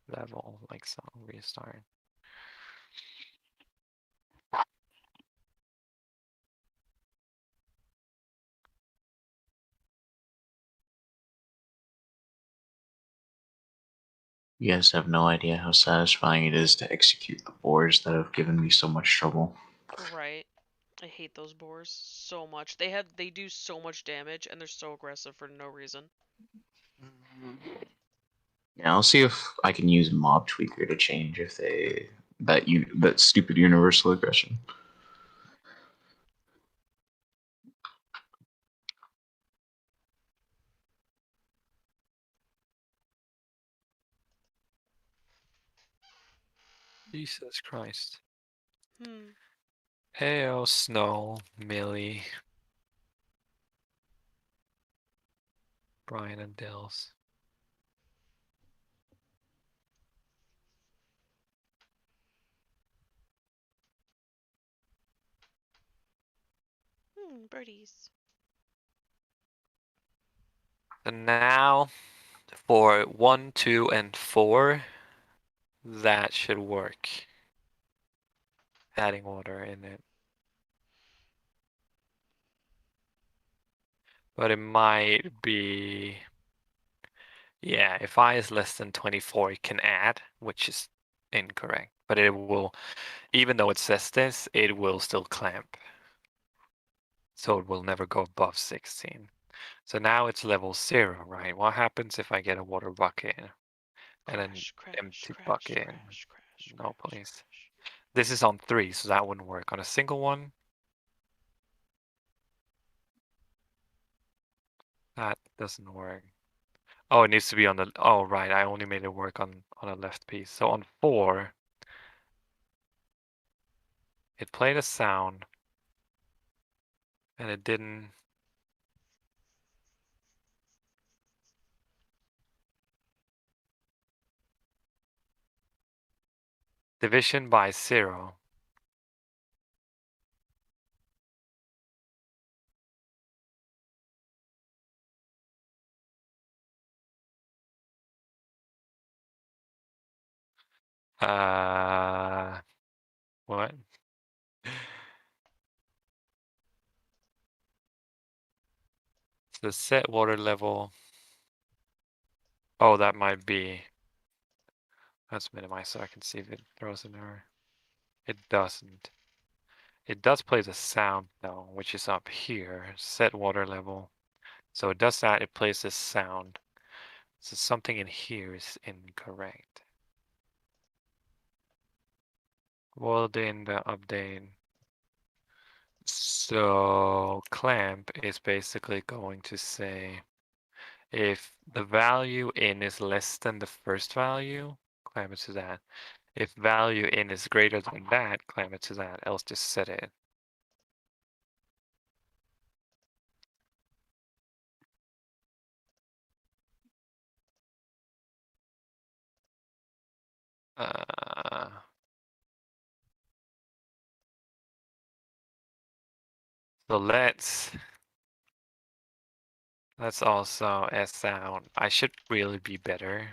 level like so. Restart.
You guys have no idea how satisfying it is to execute the boards that have given me so much trouble.
Right. I hate those boars so much. They do so much damage and they're so aggressive for no reason.
Yeah, I'll see if I can use Mob Tweaker to change if that stupid universal aggression.
Jesus Christ.
Hmm.
Heyo, Snow, Millie, Brian, and Dills.
Birdies.
And now for 1, 2, and 4, that should work. Adding water in it. But it might be, yeah, if I is less than 24, it can add, which is incorrect. But it will, even though it says this, it will still clamp. So it will never go above 16. So now it's level 0, right? What happens if I get a water bucket and an empty bucket? No, please. This is on 3, so that wouldn't work. On a single one, that doesn't work. Oh, it needs to be on the, oh, right, I only made it work on a left piece. So on 4, it played a sound, and it didn't Division by 0. What? The set water level. Oh, that might be. Let's minimize so I can see if it throws an error. It doesn't. It does play the sound though, which is up here. Set water level. So it does that, it plays this sound. So something in here is incorrect. Well, then the update. So clamp is basically going to say if the value in is less than the first value, clamp it to that. If value in is greater than that, clamp it to that, else just set it. So let's also S out. I should really be better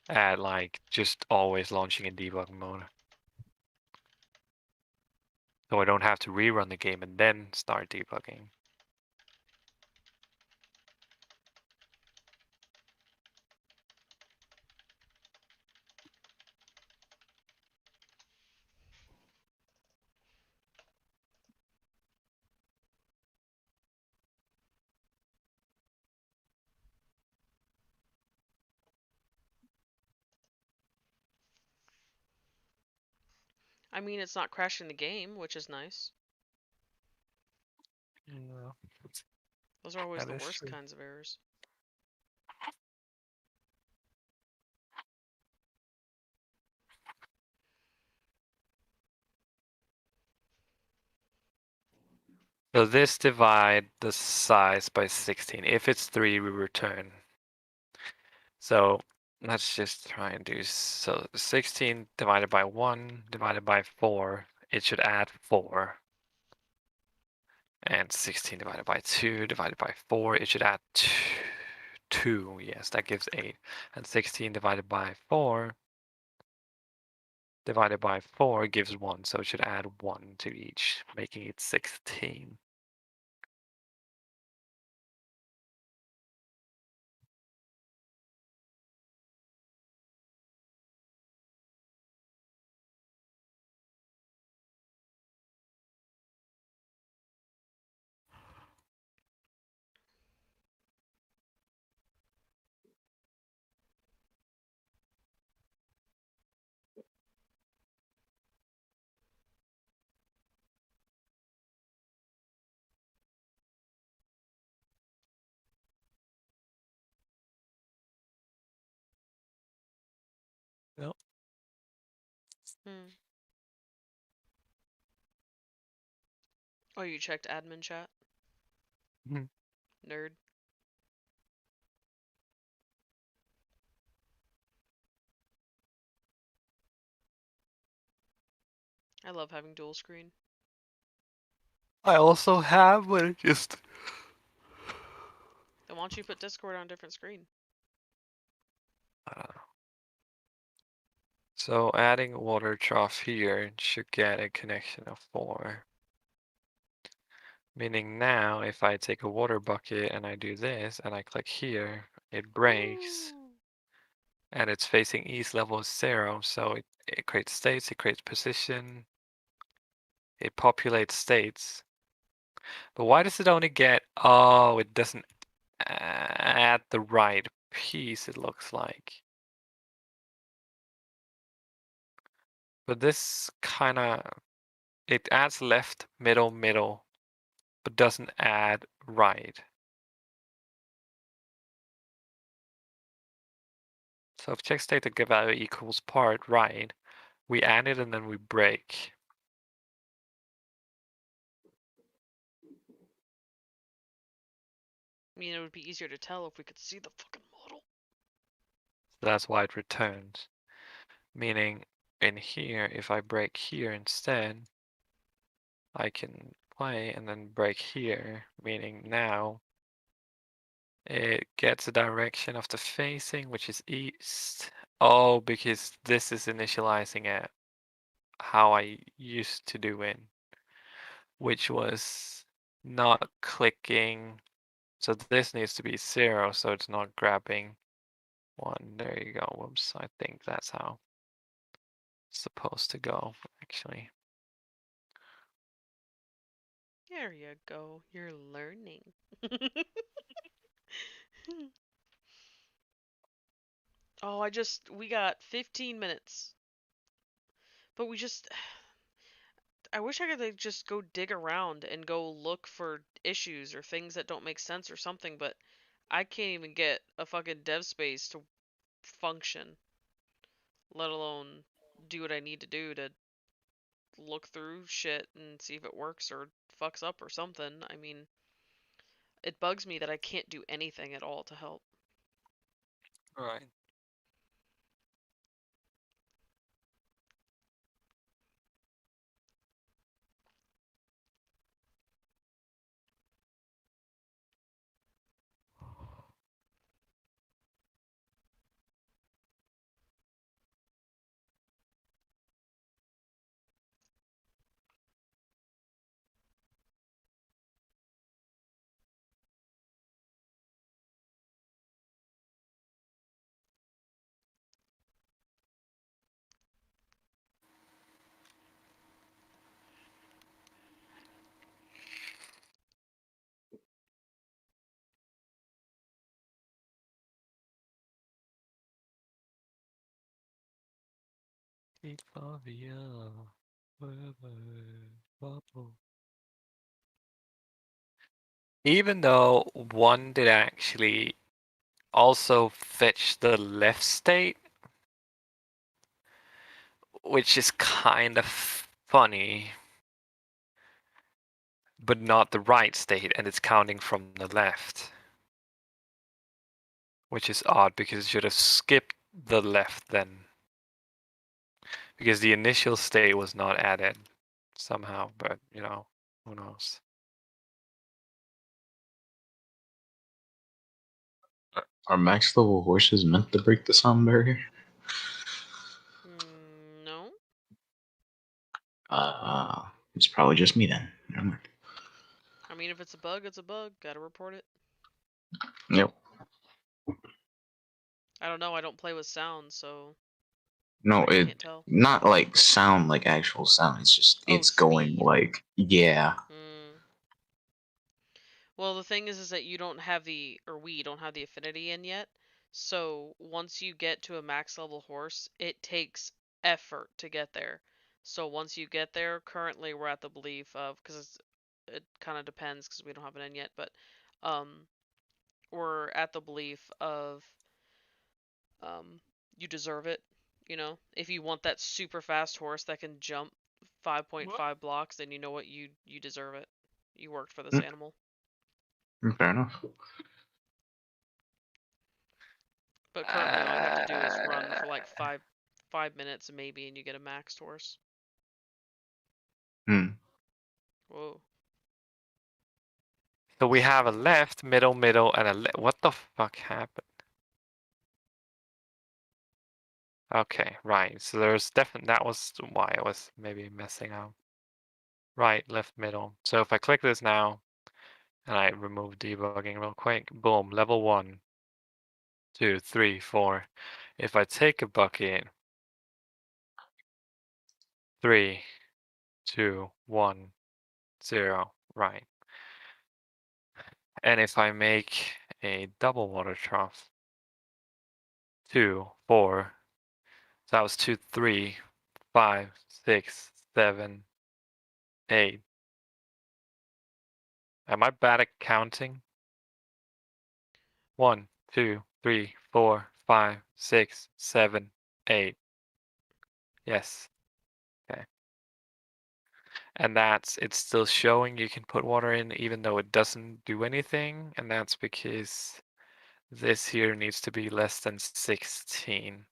at like just always launching in debug mode. So I don't have to rerun the game and then start debugging.
I mean, it's not crashing the game, which is nice.
Yeah.
Those are always
That
the
is
worst
true.
kinds of errors.
So this divide the size by 16. If it's 3, we return. So let's just try and do so 16 divided by 1 divided by 4. It should add 4. And 16 divided by 2 divided by 4. It should add 2. Yes, that gives 8. And 16 divided by 4 divided by 4 gives 1. So it should add 1 to each, making it 16. Well,
Hmm. Oh, you checked admin chat?
Mhm.
Nerd. I love having dual screen.
I also have, but it just
Then why don't you put Discord on a different screen?
I don't know. So adding a water trough here should get a connection of 4. Meaning now if I take a water bucket and I do this and I click here, it breaks
Ooh.
and it's facing east level 0. So it creates states, it creates position, it populates states. But why does it only get, oh, it doesn't add the right piece, it looks like. But this kind of, it adds left, middle, middle, but doesn't add right. So if check state to get value equals part right, we add it and then we break.
I mean, it would be easier to tell if we could see the fucking model.
So that's why it returns. Meaning in here, if I break here instead, I can play and then break here, meaning now it gets a direction of the facing, which is east. Oh, because this is initializing it how I used to do it, which was not clicking. So this needs to be 0, so it's not grabbing 1. There you go. Whoops, I think that's how it's supposed to go, actually.
There you go. You're learning. Oh, we got 15 minutes. But I wish I could like, just go dig around and go look for issues or things that don't make sense or something, but I can't even get a fucking dev space to function, let alone do what I need to do to look through shit and see if it works or fucks up or something. I mean, it bugs me that I can't do anything at all to help.
Right. Even though one did actually also fetch the left state, which is kind of funny, but not the right state, and it's counting from the left. Which is odd because it should have skipped the left then. Because the initial state was not added somehow, but you know, who knows.
Are max level horses meant to break the sound barrier?
No.
It's probably just me then. Never mind.
I mean, if it's a bug, it's a bug. Gotta report it.
Yep.
I don't know. I don't play with sound, so
No,
I
it
can't tell.
not like sound like actual sound. It's just
Oh,
it's going
speed.
like yeah.
Well, the thing is that we don't have the affinity in yet. So once you get to a max level horse, it takes effort to get there. So once you get there, currently we're at the belief of, because it kind of depends because we don't have an N yet, but we're at the belief of you deserve it. You know, if you want that super fast horse that can jump 5.5 blocks, then you know what, you deserve it. You worked for this animal.
Fair enough.
But currently, all you have to do is run for like 5 minutes maybe, and you get a maxed horse. Whoa.
So we have a left, middle, and a what the fuck happened? Okay, right. So there's definitely, that was why I was maybe messing up. Right, left, middle. So if I click this now, and I remove debugging real quick, boom, level 1, 2, 3, 4. If I take a bucket, 3, 2, 1, 0, right. And if I make a double water trough, 2, 4, so that was 2, 3, 5, 6, 7, 8. Am I bad at counting? 1, 2, 3, 4, 5, 6, 7, 8. Yes. Okay. And it's still showing you can put water in even though it doesn't do anything, and that's because This here needs to be less than 16.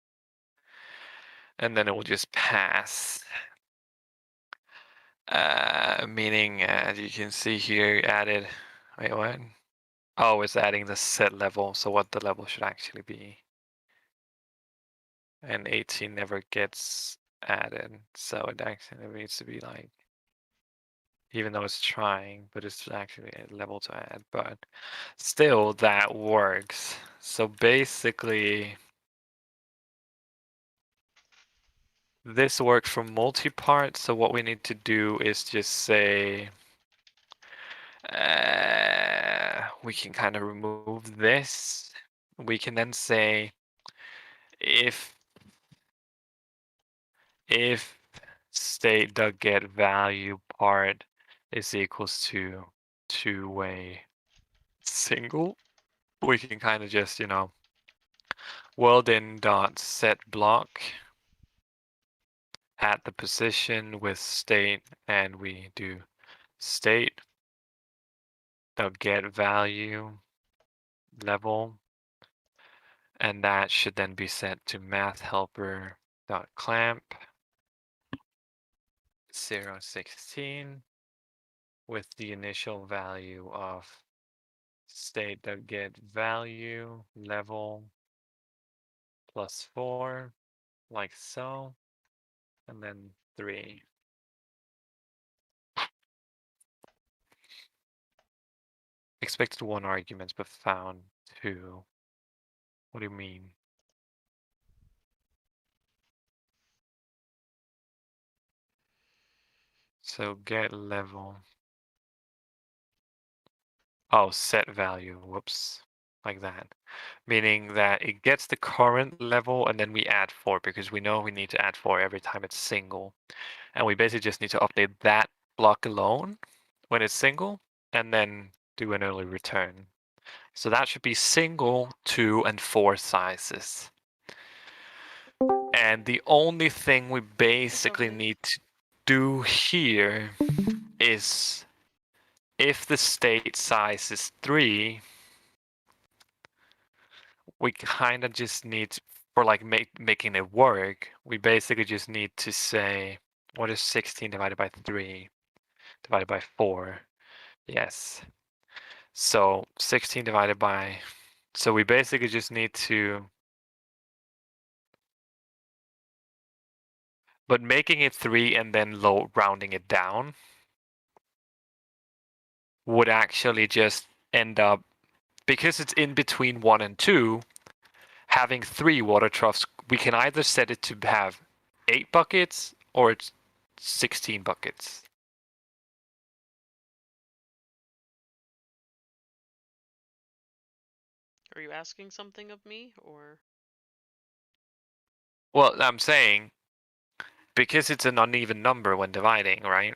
And then it will just pass. Meaning, as you can see here, added. Wait, what? Oh, it's adding the set level. So what the level should actually be. And 18 never gets added. So it actually needs to be like, even though it's trying, but it's actually a level to add. But still, that works. So basically, this works for multi-part. So what we need to do is just say, we can kind of remove this. We can then say if state.getValue part is equals to two-way single, we can kind of just, weldin dot set block at the position with state, and we do state dot get value level, and that should then be set to math helper dot clamp 016 with the initial value of state dot get value level +4, like so, and then 3. Expected 1 arguments, but found 2. What do you mean? So get level. Oh, set value. Whoops. Like that. Meaning that it gets the current level and then we add 4 because we know we need to add 4 every time it's single. And we basically just need to update that block alone when it's single and then do an early return. So that should be single, 2, and 4 sizes. And the only thing we basically
Okay.
need to do here is if the state size is 3, we kind of just need, for like making it work, we basically just need to say, what is 16 divided by 3 divided by 4? Yes. So 16 divided by, so we basically just need to, but making it 3 and then low rounding it down would actually just end up, because it's in between 1 and 2, having 3 water troughs, we can either set it to have 8 buckets or it's 16 buckets.
Are you asking something of me, or?
Well, I'm saying, because it's an uneven number when dividing, right?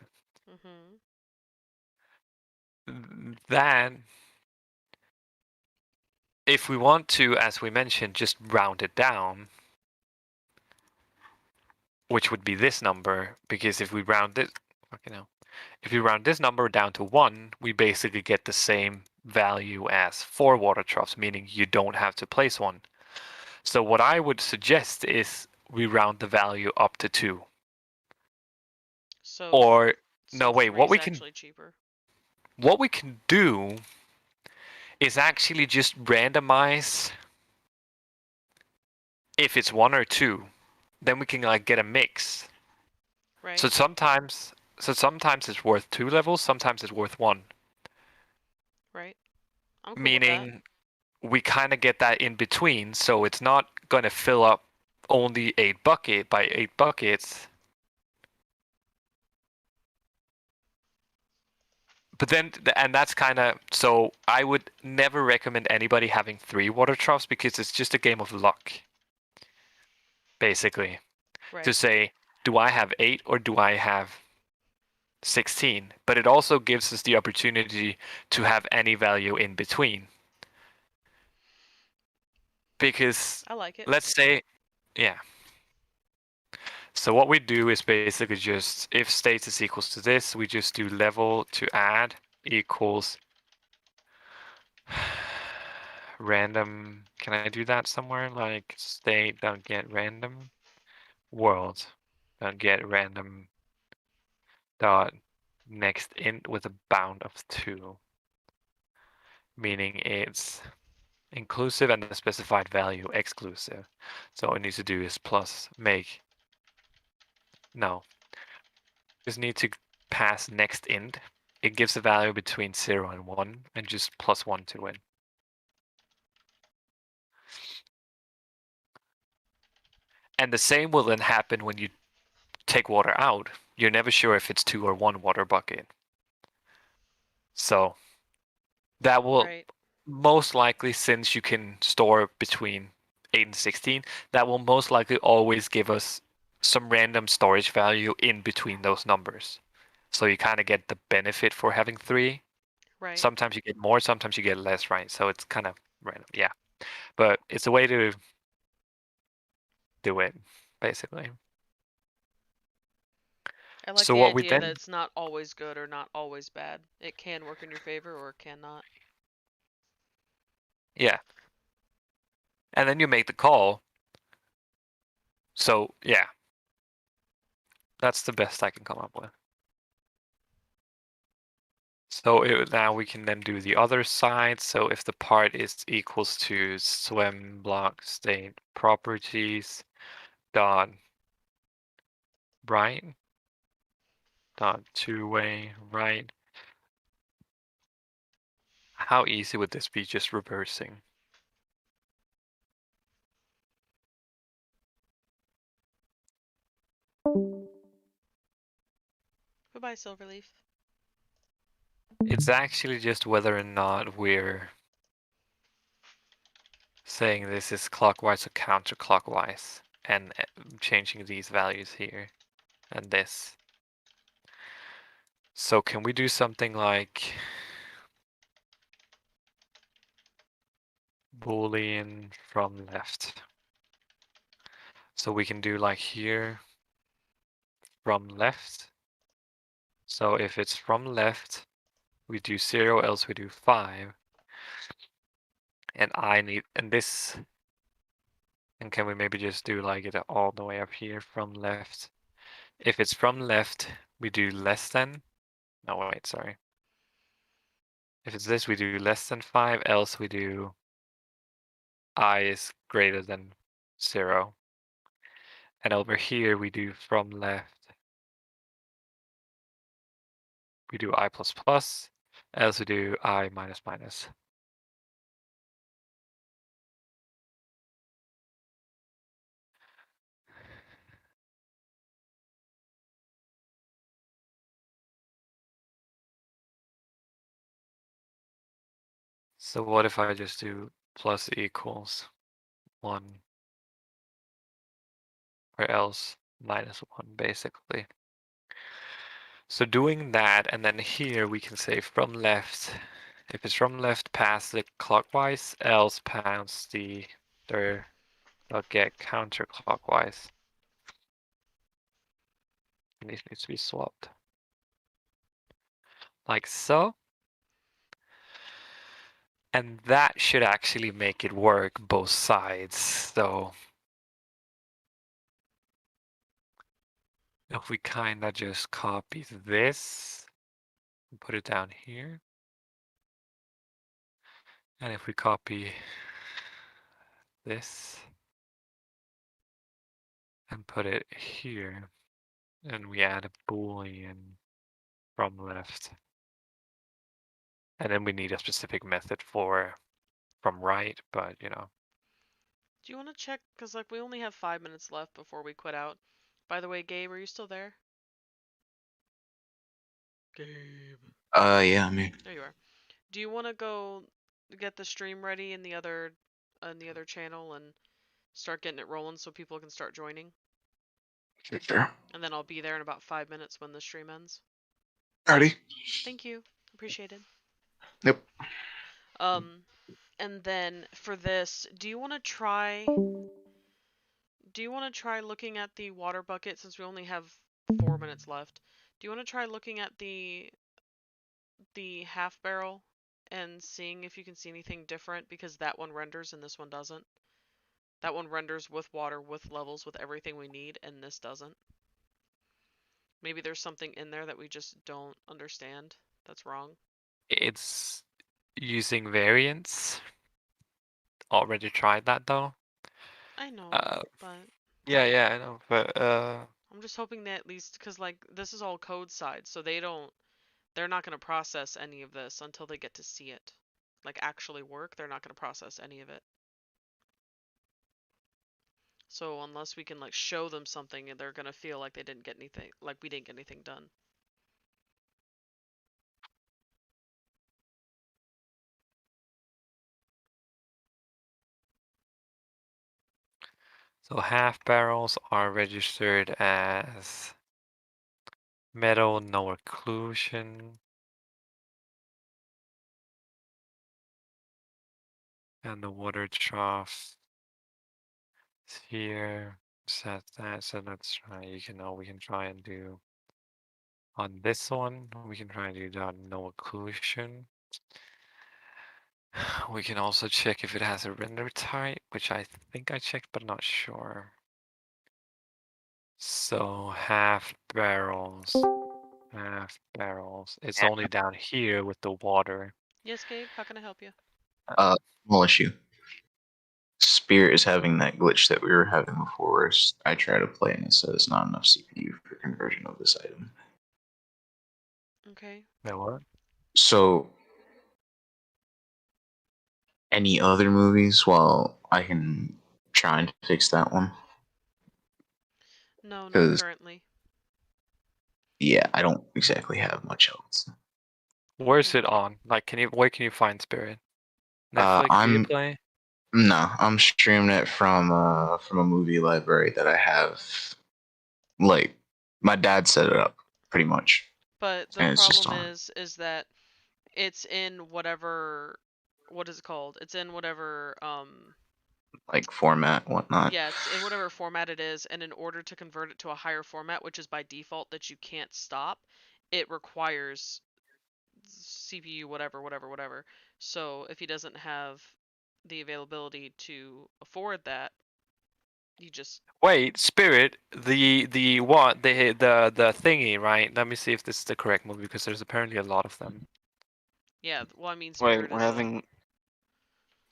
Mm-hmm.
That, if we want to, as we mentioned, just round it down, which would be this number, because if we round this, if we round this number down to 1, we basically get the same value as 4 water troughs, meaning you don't have to place one. So what I would suggest is we round the value up to 2.
So.
Or
So
no, wait, what
3's
we can
actually cheaper.
do is actually just randomize if it's 1 or 2. Then we can like get a mix.
Right.
So sometimes it's worth 2 levels, sometimes it's worth 1.
Right. I'm cool
Meaning
with that.
we kind of get that in between, so it's not going to fill up only 8 bucket by 8 buckets. But then, and that's kind of, so I would never recommend anybody having 3 water troughs because it's just a game of luck, basically.
Right.
To say, do I have 8 or do I have 16? But it also gives us the opportunity to have any value in between. Because
I like it.
let's say, yeah. So what we do is basically just, if state is equals to this, we just do level to add equals random. Can I do that somewhere? Like state don't get random world don't get random dot next int with a bound of 2, meaning it's inclusive and the specified value exclusive. So all it needs to do is plus make. No, just need to pass next int. It gives a value between 0 and 1 and just plus 1 to it. And the same will then happen when you take water out. You're never sure if it's 2 or 1 water bucket. So that will
Right.
most likely, since you can store between 8 and 16, that will most likely always give us some random storage value in between those numbers. So you kind of get the benefit for having 3.
Right.
Sometimes you get more, sometimes you get less, right? So it's kind of random, yeah. But it's a way to do it, basically.
I like
So
the
what we
idea that
then,
it's not always good or not always bad. It can work in your favor or it cannot.
yeah. And then you make the call. So yeah, that's the best I can come up with. So now we can then do the other side. So if the part is equals to swim block state properties dot right dot two-way right. How easy would this be just reversing?
Goodbye, Silverleaf.
It's actually just whether or not we're saying this is clockwise or counterclockwise and changing these values here and this. So can we do something like Boolean from left? So we can do like here from left. So if it's from left, we do 0, else we do 5. And I need, and this, and can we maybe just do like it all the way up here from left? If it's from left, we do less than, no wait, sorry. If it's this, we do less than 5, else we do I is greater than 0. And over here, we do from left, we do I plus plus, else we do I minus minus. So what if I just do plus equals 1 or else minus 1 basically. So doing that, and then here we can say from left, if it's from left, pass the clockwise, else pass the get counterclockwise. And this needs to be swapped. Like so. And that should actually make it work both sides. So if we kind of just copy this and put it down here. And if we copy this and put it here, and we add a Boolean from left. And then we need a specific method for from right, but you know.
Do you want to check? Because like we only have 5 minutes left before we quit out. By the way, Gabe, are you still there? Gabe.
Yeah, I mean,
There you are. Do you want to go get the stream ready in the other channel and start getting it rolling so people can start joining?
sure.
And then I'll be there in about 5 minutes when the stream ends.
Alrighty.
Thank you. Appreciate it.
Yep.
And then for this, do you want to try looking at the water bucket since we only have 4 minutes left? Do you want to try looking at the half barrel and seeing if you can see anything different, because that one renders and this one doesn't. That one renders with water, with levels, with everything we need, and this doesn't. Maybe there's something in there that we just don't understand that's wrong.
It's using variants. Already tried that though.
I know, but
Yeah, I know, but
I'm just hoping that at least, because like this is all code side, so they're not going to process any of this until they get to see it like actually work. They're not going to process any of it. So unless we can like show them something, they're going to feel like they didn't get anything, like we didn't get anything done.
so half barrels are registered as metal, no occlusion. And the water trough is here. Set that. So let's try. We can try and do on this one. We can try and do that no occlusion. We can also check if it has a render type, which I think I checked, but not sure. So half barrels. It's only down here with the water.
Yes, Gabe, how can I help you?
Small issue. Spirit is having that glitch that we were having before. Where I try to play and it says not enough CPU for conversion of this item.
Okay.
Now what?
So, any other movies? While I can try and fix that one.
No, not
'Cause-
currently.
Yeah, I don't exactly have much else.
Where's it on? Like, where can you find Spirit? Netflix,
I'm-
Viaplay?
No, I'm streaming it from a movie library that I have. Like, my dad set it up, pretty much.
But the
And it's just
problem
on.
is that it's in whatever, what is it called? It's in whatever
Like format, whatnot.
yeah, it's in whatever format it is, and in order to convert it to a higher format, which is by default that you can't stop, it requires CPU whatever. So if he doesn't have the availability to afford that, you just
Wait, Spirit, the what? The thingy, right? Let me see if this is the correct movie because there's apparently a lot of them.
yeah. Well, I mean,
Wait,
Spirit
we're
is
having.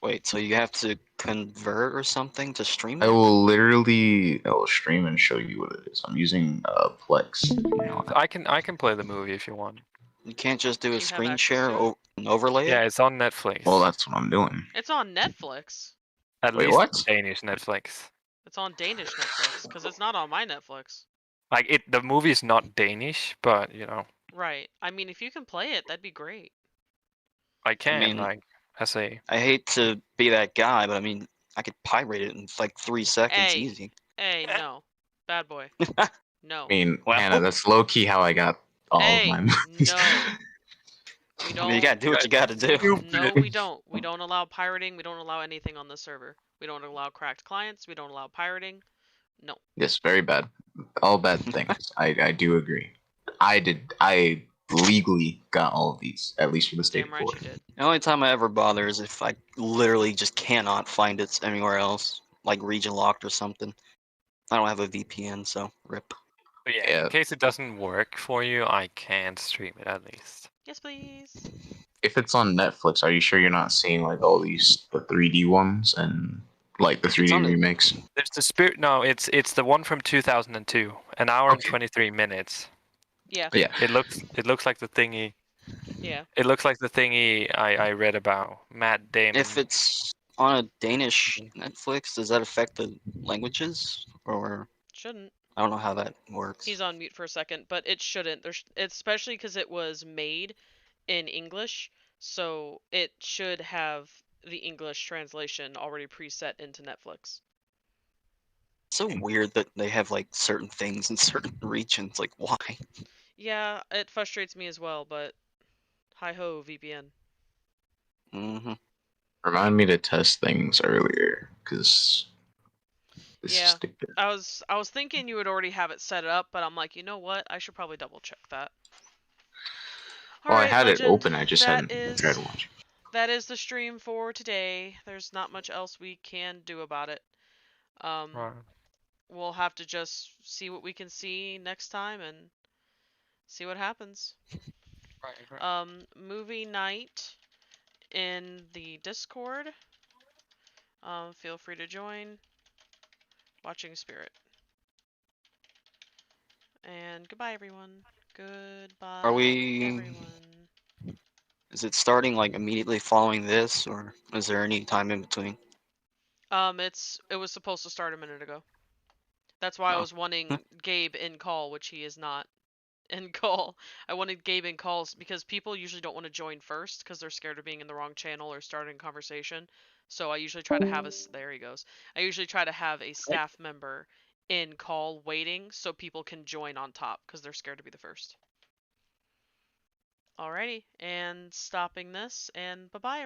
Wait, so you have to convert or something to stream
I
it?
will stream and show you what it is. I'm using Plex.
I can play the movie if you want.
You can't just do
Do
a
you have
screen
access
share
to it?
and overlay
Yeah,
it?
it's on Netflix.
Well, that's what I'm doing.
It's on Netflix.
At
Wait,
least
what?
Danish Netflix.
It's on Danish Netflix because it's not on my Netflix.
Like the movie's not Danish, but you know,
Right. I mean, if you can play it, that'd be great.
I can
mean-
like I say.
I hate to be that guy, but I mean, I could pirate it in like 3 seconds,
Hey.
easy.
Hey, no. Bad boy. No.
I mean,
Well-
Hannah, that's low key how I got all
Hey,
of my movies.
no. We
I
don't.
mean, you gotta do what you gotta do.
No, we don't. We don't allow pirating. We don't allow anything on the server. We don't allow cracked clients. We don't allow pirating. No.
Yes, very bad. All bad things. I do agree. I legally got all of these, at least for the state
Damn right you did.
The only time I ever bother is if I literally just cannot find it anywhere else, like region locked or something. I don't have a VPN, so rip.
But yeah,
Yeah.
in case it doesn't work for you, I can stream it at least.
Yes, please.
If it's on Netflix, are you sure you're not seeing like all these the 3D ones and like the 3D
on the-
remakes?
There's the Spirit. No, it's the one from 2002, an hour and
Okay.
23 minutes.
Yeah.
Yeah.
It looks like the thingy.
Yeah.
It looks like the thingy I read about. Matt Damon.
If it's on a Danish Netflix, does that affect the languages? Or
Shouldn't.
I don't know how that works.
He's on mute for a second, but it shouldn't. There's, especially because it was made in English, so it should have the English translation already preset into Netflix.
It's so weird that they have like certain things in certain regions. Like, why?
Yeah, it frustrates me as well, but hi ho, VPN.
Mm-hmm.
Remind me to test things earlier, because this
Yeah.
is stupid.
I was thinking you would already have it set up, but I'm like, you know what? I should probably double check that.
Well, I
Alright,
had
Legend,
it open, I just
that
hadn't
is
tried to watch.
that is the stream for today. There's not much else we can do about it.
Right.
We'll have to just see what we can see next time and see what happens.
Right.
Movie night in the Discord. Feel free to join. Watching Spirit. And goodbye, everyone. Goodbye,
Are we?
everyone.
Is it starting like immediately following this, or is there any time in between?
It was supposed to start a minute ago. That's why I
Oh.
was wanting Gabe in call, which he is not in call. I wanted Gabe in calls because people usually don't want to join first because they're scared of being in the wrong channel or starting a conversation. So I usually try to have there he goes. I usually try to have a staff member in call waiting so people can join on top because they're scared to be the first. Alrighty, and stopping this, and bye-bye.